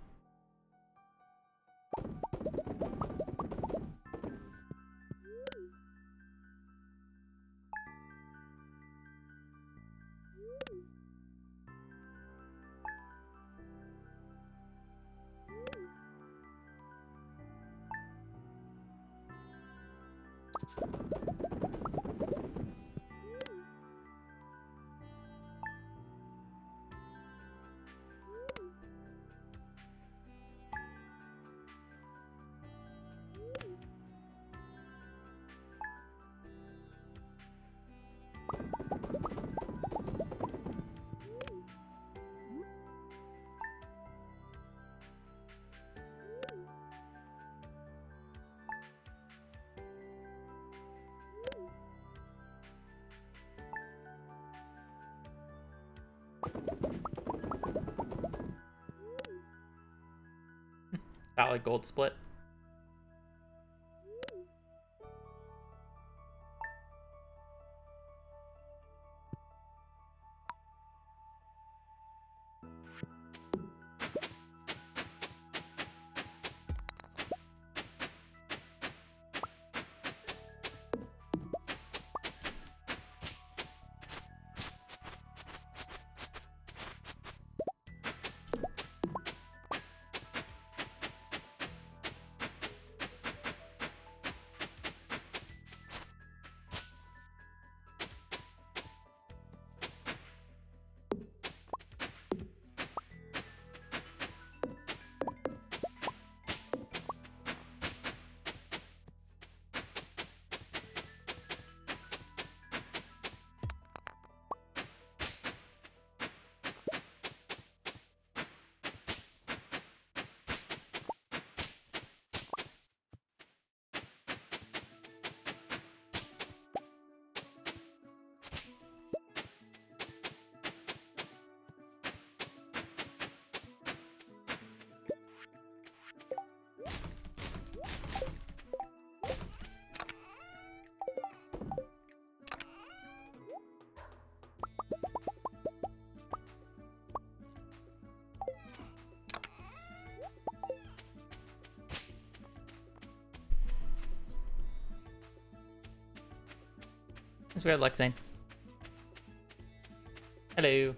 Solid gold split. Let's go, Lexane. Hello.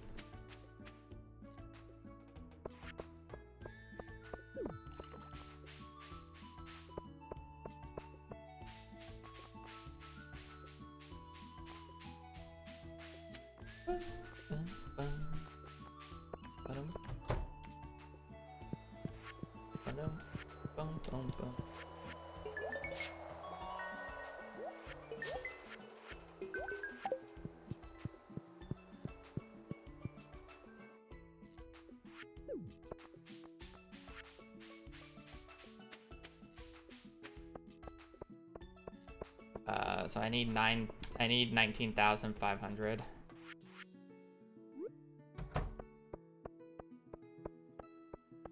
So I need 19,500.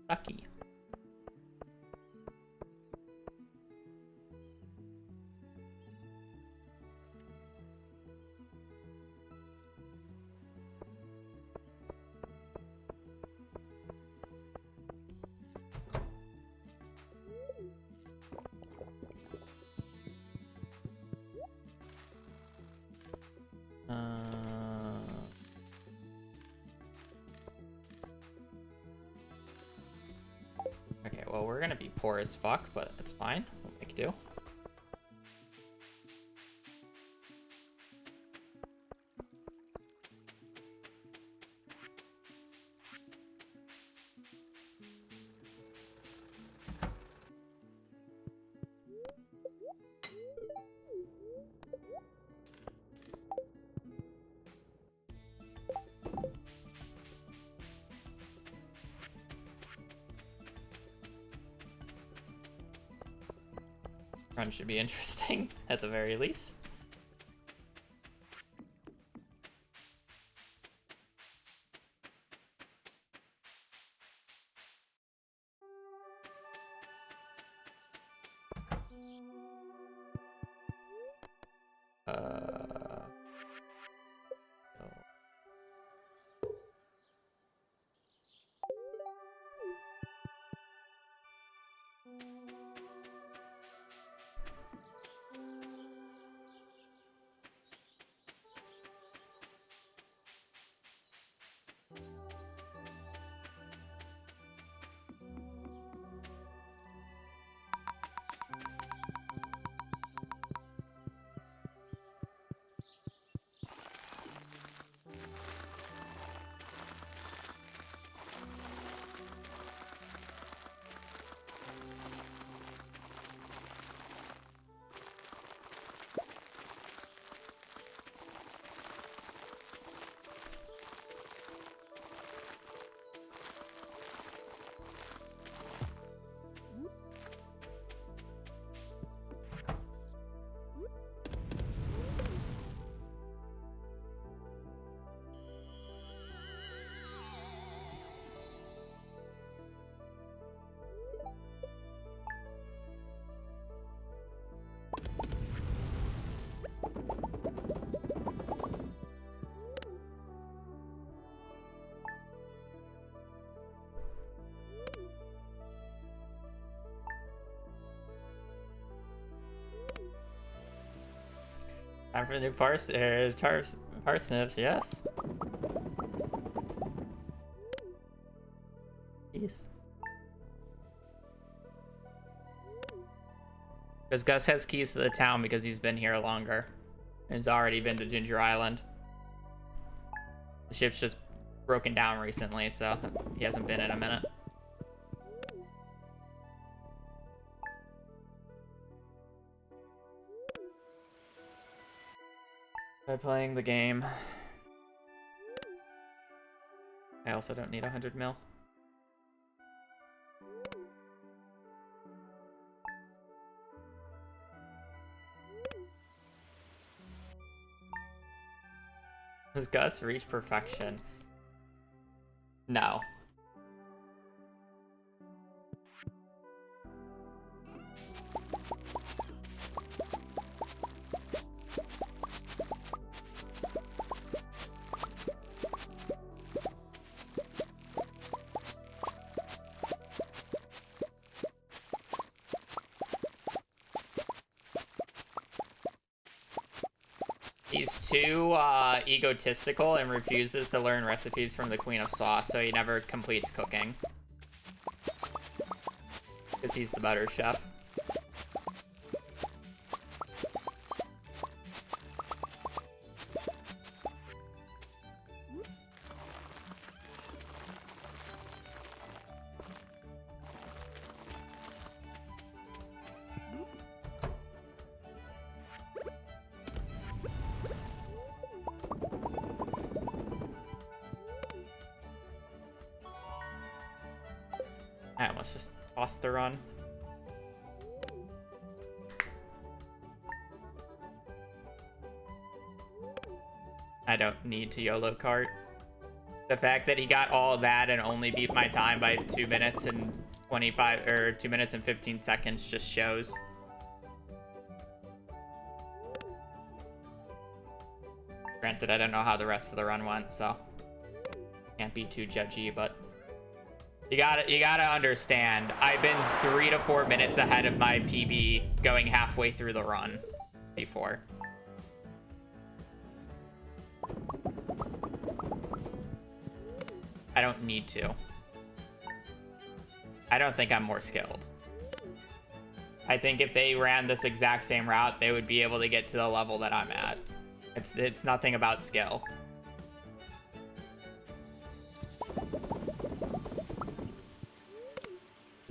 Lucky. Okay, well, we're gonna be poor as fuck, but it's fine. We'll make do. Run should be interesting, at the very least. Time for the new parsnips, yes. Jeez. Because Gus has keys to the town because he's been here longer. And he's already been to Ginger Island. The ship's just broken down recently, so he hasn't been in a minute. By playing the game. I also don't need 100 mil. Does Gus reach perfection? No. He's too egotistical and refuses to learn recipes from the Queen of Sauce, so he never completes cooking. Because he's the better chef. I almost just tossed the run. I don't need to YOLO cart. The fact that he got all that and only beat my time by 2 minutes and 25 or 2 minutes and 15 seconds just shows. Granted, I don't know how the rest of the run went, so can't be too judgy, but you gotta understand, I've been 3 to 4 minutes ahead of my PB going halfway through the run before. I don't need to. I don't think I'm more skilled. I think if they ran this exact same route, they would be able to get to the level that I'm at. It's nothing about skill.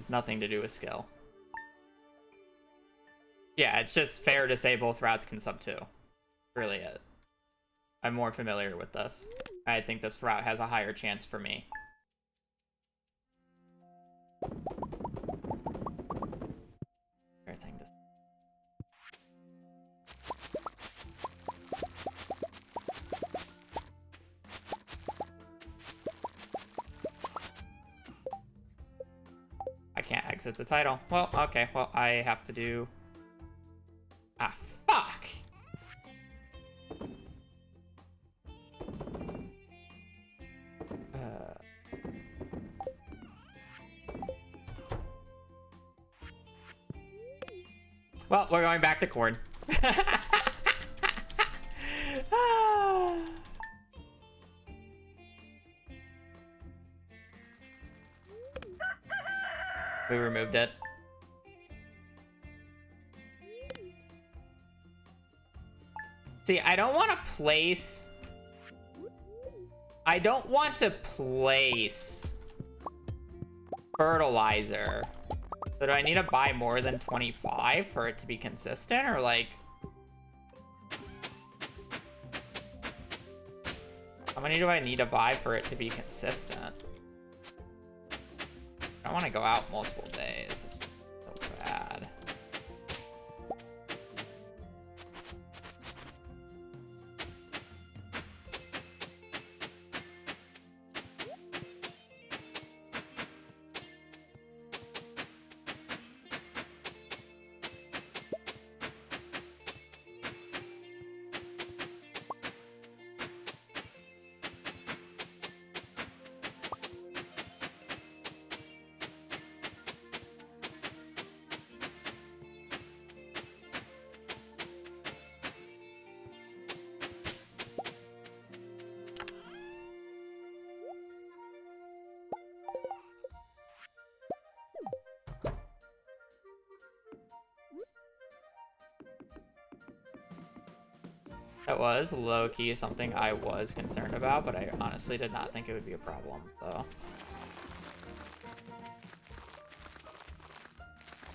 Nothing to do with skill. Yeah, it's just fair to say both routes can sub 2. Really it. I'm more familiar with this. I think this route has a higher chance for me. Fair thing to say. Can't exit the title. Well, okay. Well, I have to do... Ah, fuck! Well, we're going back to corn. We removed it. See, I don't want to place... I don't want to place fertilizer. So do I need to buy more than 25 for it to be consistent? Or like... how many do I need to buy for it to be consistent? I want to go out multiple days. It's so bad. That was low-key something I was concerned about, but I honestly did not think it would be a problem, though.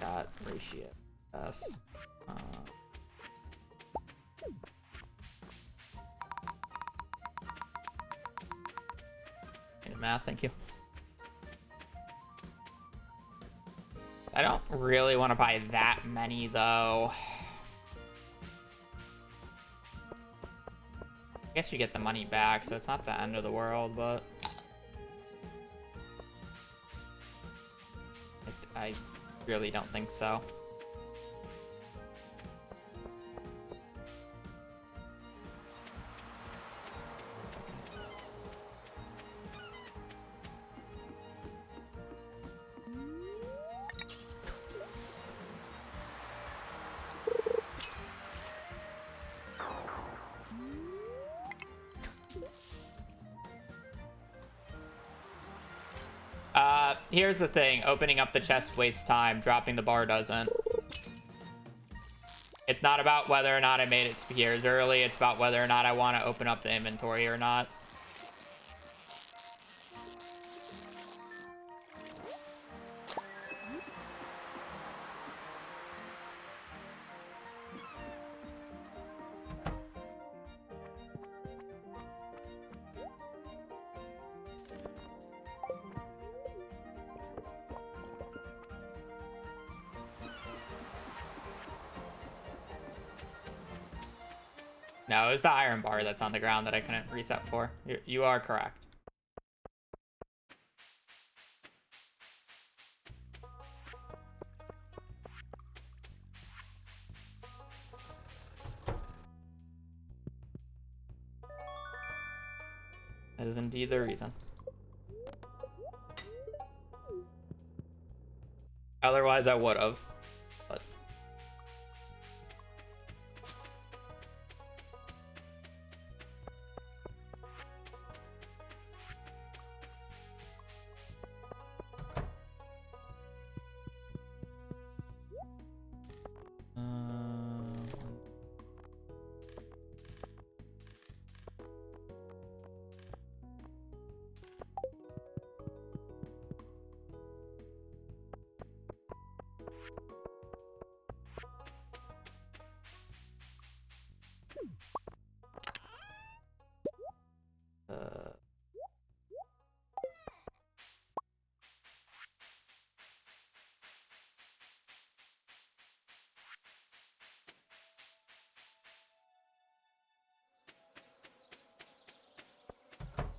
Got ratio. Yes. Math, thank you. I don't really want to buy that many, though. I guess you get the money back, so it's not the end of the world, but... I really don't think so. Here's the thing. Opening up the chest wastes time. Dropping the bar doesn't. It's not about whether or not I made it to Pierre's early. It's about whether or not I want to open up the inventory or not. No, it was the iron bar that's on the ground that I couldn't reset for. You are correct. That is indeed the reason. Otherwise, I would have. But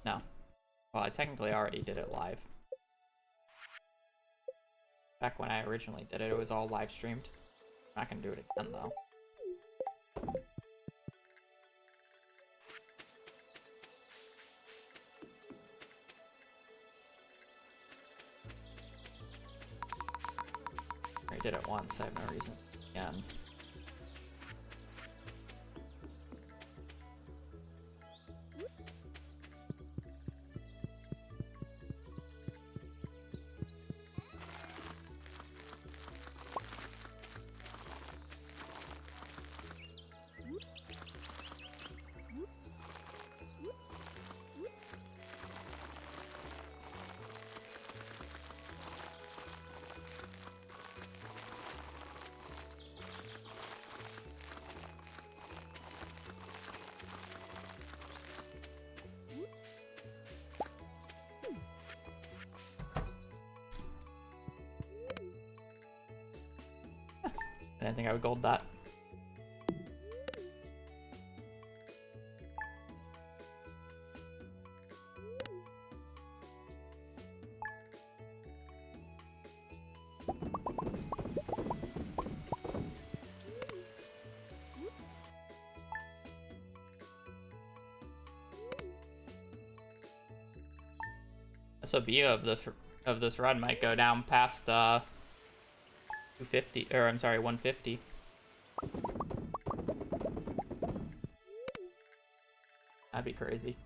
no. Well, I technically already did it live. Back when I originally did it, it was all live streamed. I'm not gonna do it again, though. I did it once, I have no reason again. I didn't think I would gold that. SOB of this run might go down past 250, or I'm sorry, 150. That'd be crazy.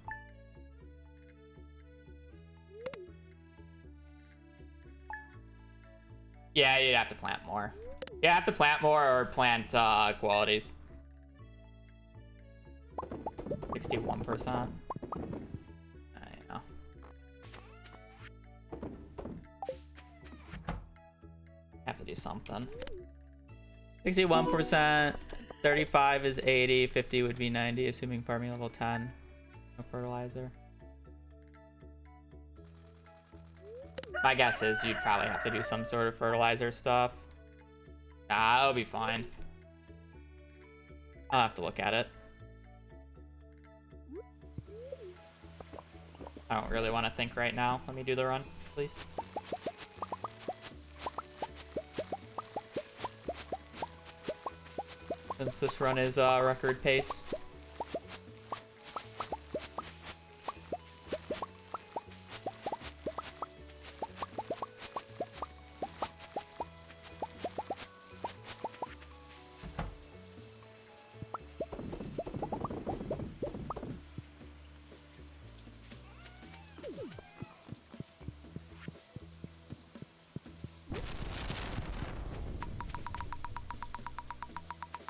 Yeah, you'd have to plant more. You have to plant more or plant qualities. 61%. I know. Have to do something. 61%. 35 is 80. 50 would be 90, assuming farming level 10. No fertilizer. My guess is you'd probably have to do some sort of fertilizer stuff. Nah, it'll be fine. I'll have to look at it. I don't really want to think right now. Let me do the run, please. Since this run is record pace.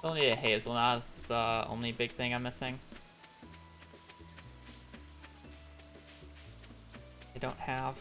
Still need a hazelnut. That's the only big thing I'm missing. I don't have.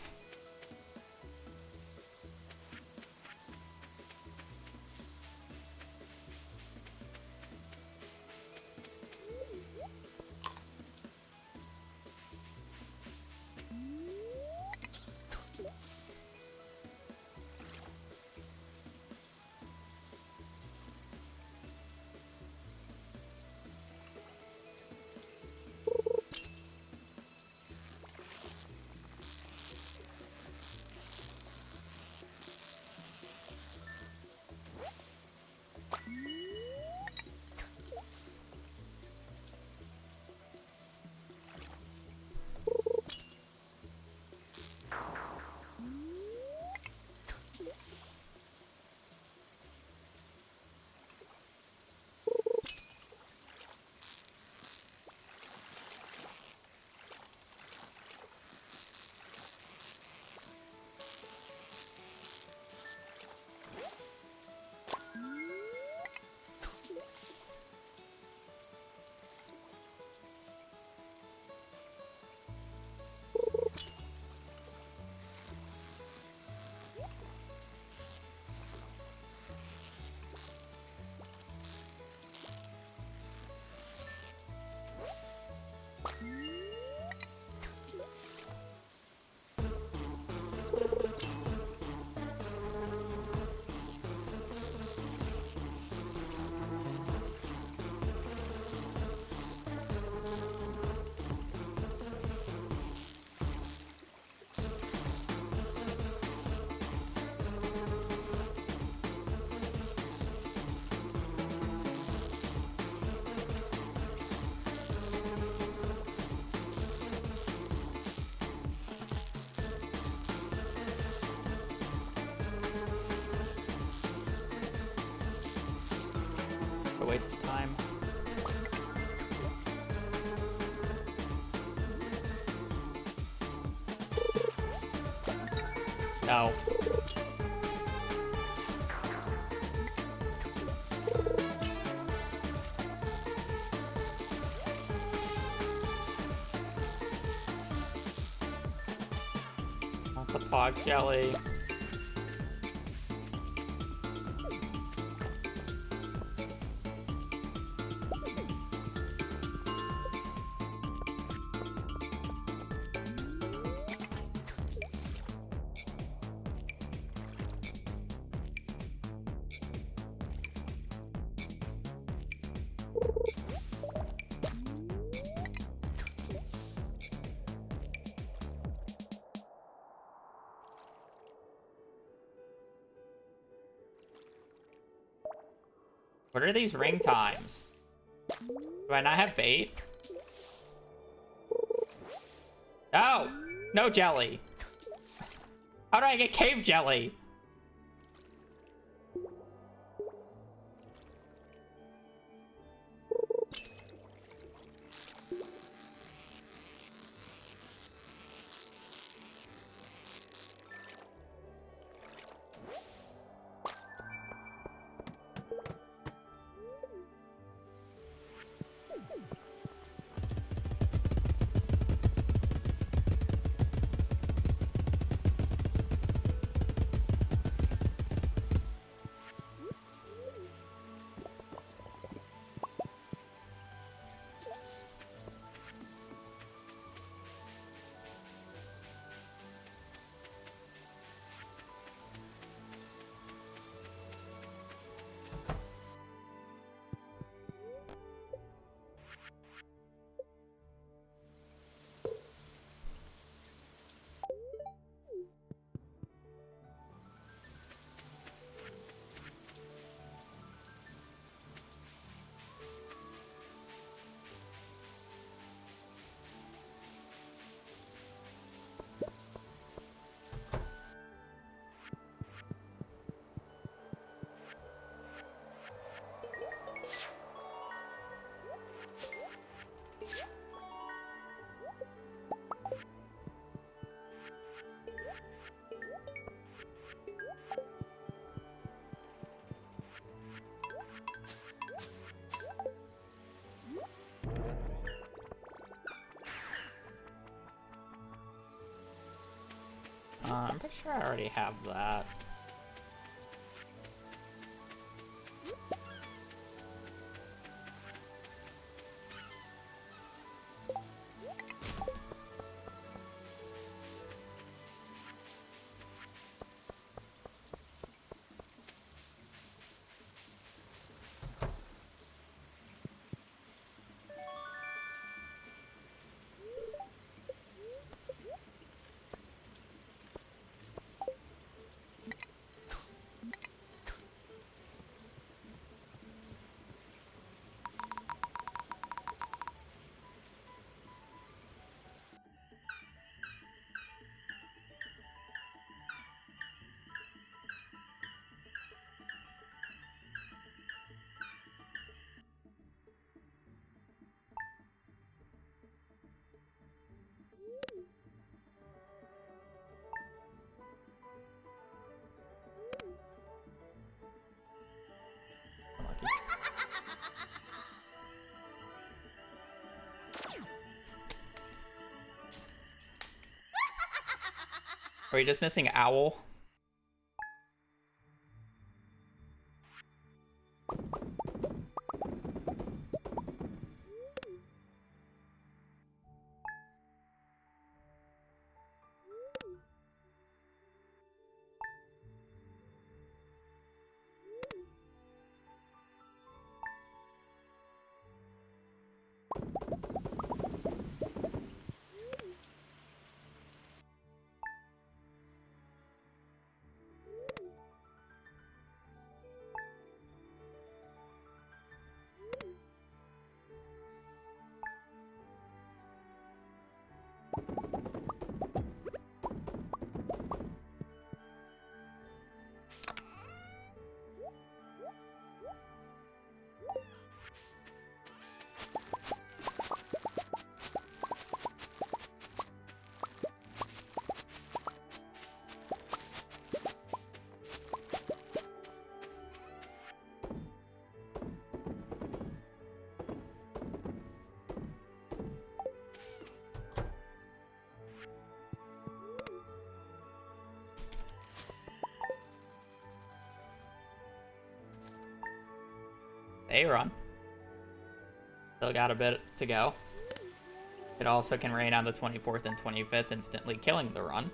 A waste of time. No. Not the pog jelly. What are these ring times? Do I not have bait? Oh! No jelly! How do I get cave jelly? I'm pretty sure I already have that. Are we just missing Owl? Hey, run. Still got a bit to go. It also can rain on the 24th and 25th, instantly killing the run.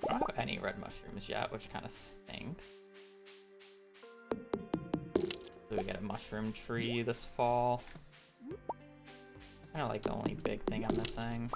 I don't have any red mushrooms yet, which kind of stinks. So we get a mushroom tree this fall. Kind of like the only big thing I'm missing.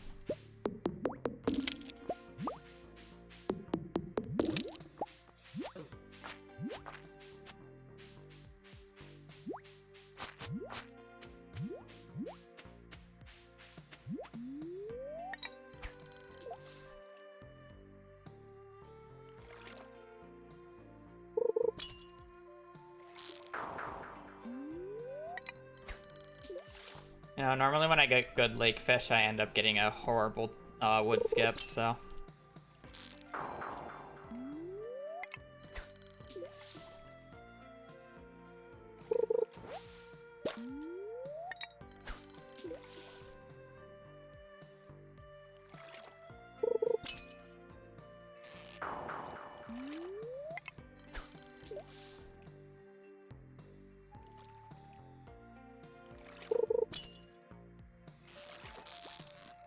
You know, normally when I get good lake fish, I end up getting a horrible wood skip, so.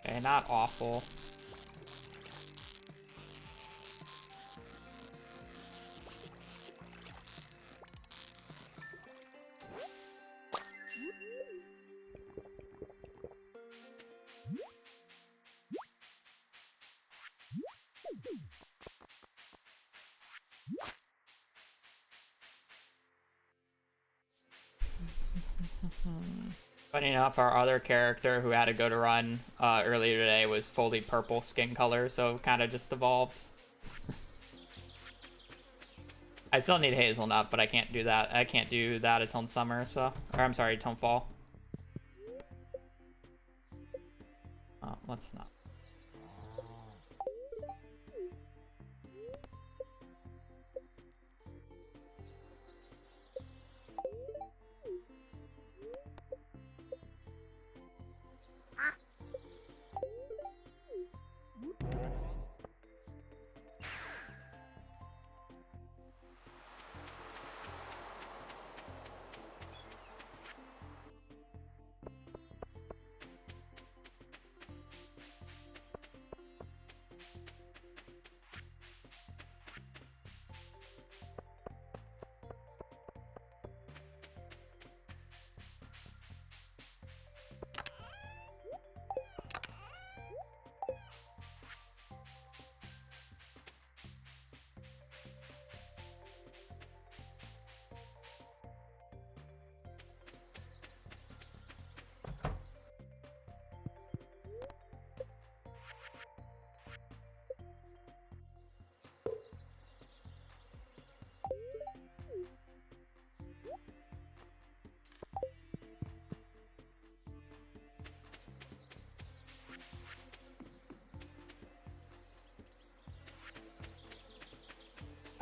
Okay, not awful. Funny enough, our other character who had to go to run earlier today was fully purple skin color, so kind of just evolved. I still need hazelnut, but I can't do that. I can't do that until summer, so... Or, I'm sorry, until fall. Oh, let's not.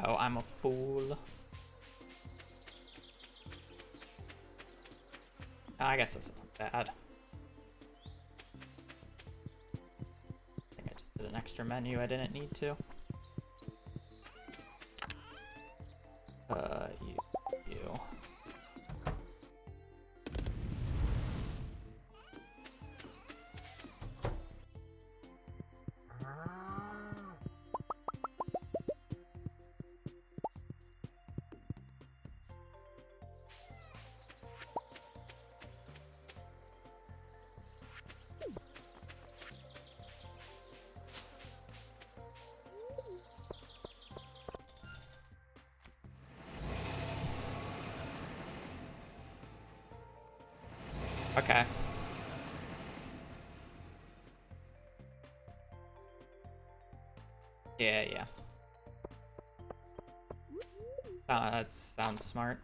Oh, I'm a fool. I guess this isn't bad. I think I just did an extra menu I didn't need to. You. Okay. Yeah. That sounds smart.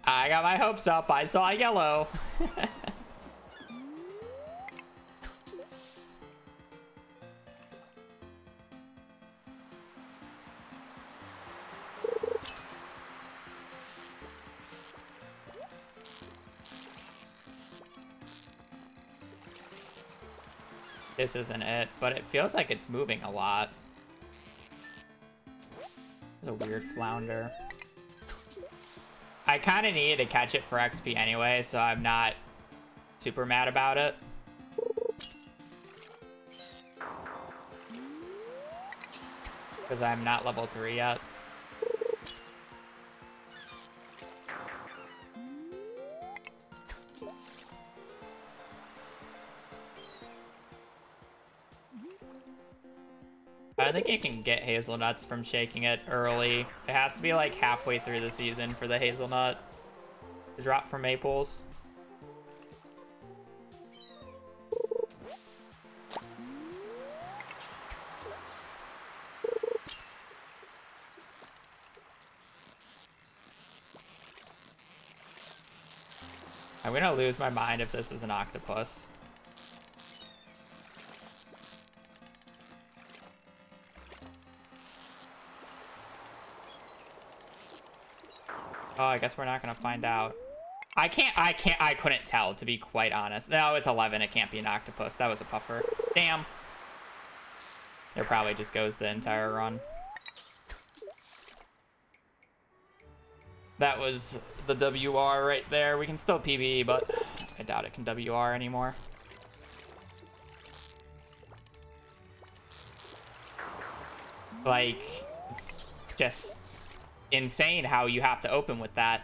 I got my hopes up. I saw yellow. This isn't it, but it feels like it's moving a lot. It's a weird flounder. I kind of needed to catch it for XP anyway, so I'm not super mad about it. Because I'm not level 3 yet. I don't think you can get hazelnuts from shaking it early. It has to be like halfway through the season for the hazelnut to drop from maples. I'm gonna lose my mind if this is an octopus. Oh, I guess we're not gonna find out. I couldn't tell, to be quite honest. No, it's 11. It can't be an octopus. That was a puffer. Damn. There probably just goes the entire run. That was the WR right there. We can still PB, but I doubt it can WR anymore. Like, it's just insane how you have to open with that.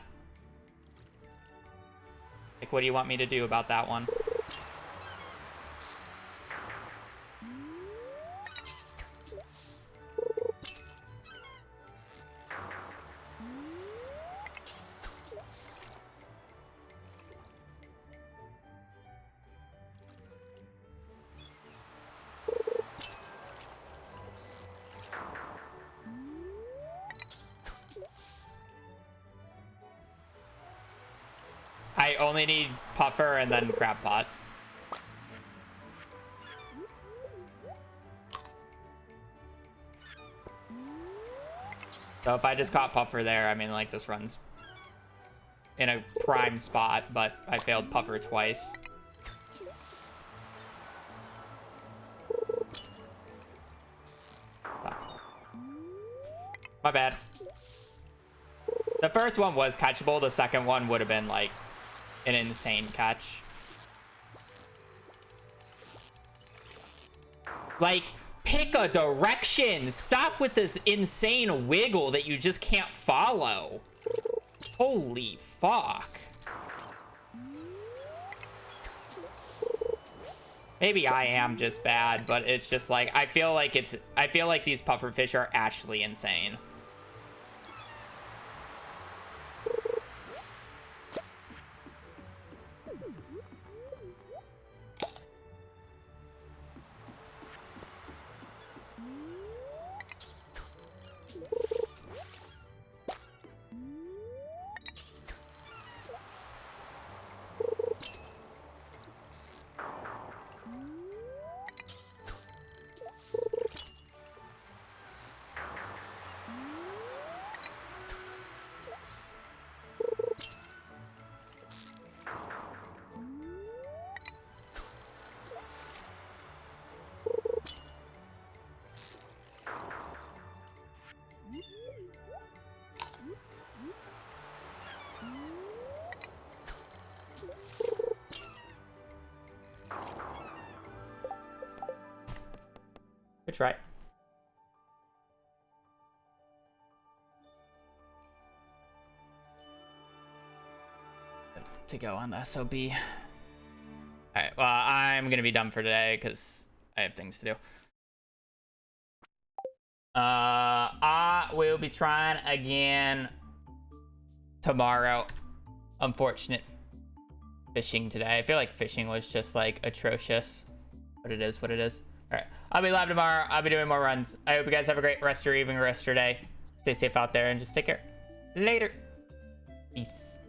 Like, what do you want me to do about that one? I only need puffer and then crab pot. So if I just caught puffer there, I mean, like, this run's in a prime spot, but I failed puffer twice. My bad. The first one was catchable. The second one would have been, like, an insane catch. Like, pick a direction. Stop with this insane wiggle that you just can't follow. Holy fuck. Maybe I am just bad, but it's just like, I feel like these pufferfish are actually insane. Good try. To go on the SOB. Alright, well, I'm gonna be done for today because I have things to do. I will be trying again tomorrow. Unfortunate fishing today. I feel like fishing was just like atrocious, but it is what it is. All right, I'll be live tomorrow. I'll be doing more runs. I hope you guys have a great rest of your evening, rest of your day. Stay safe out there and just take care. Later. Peace.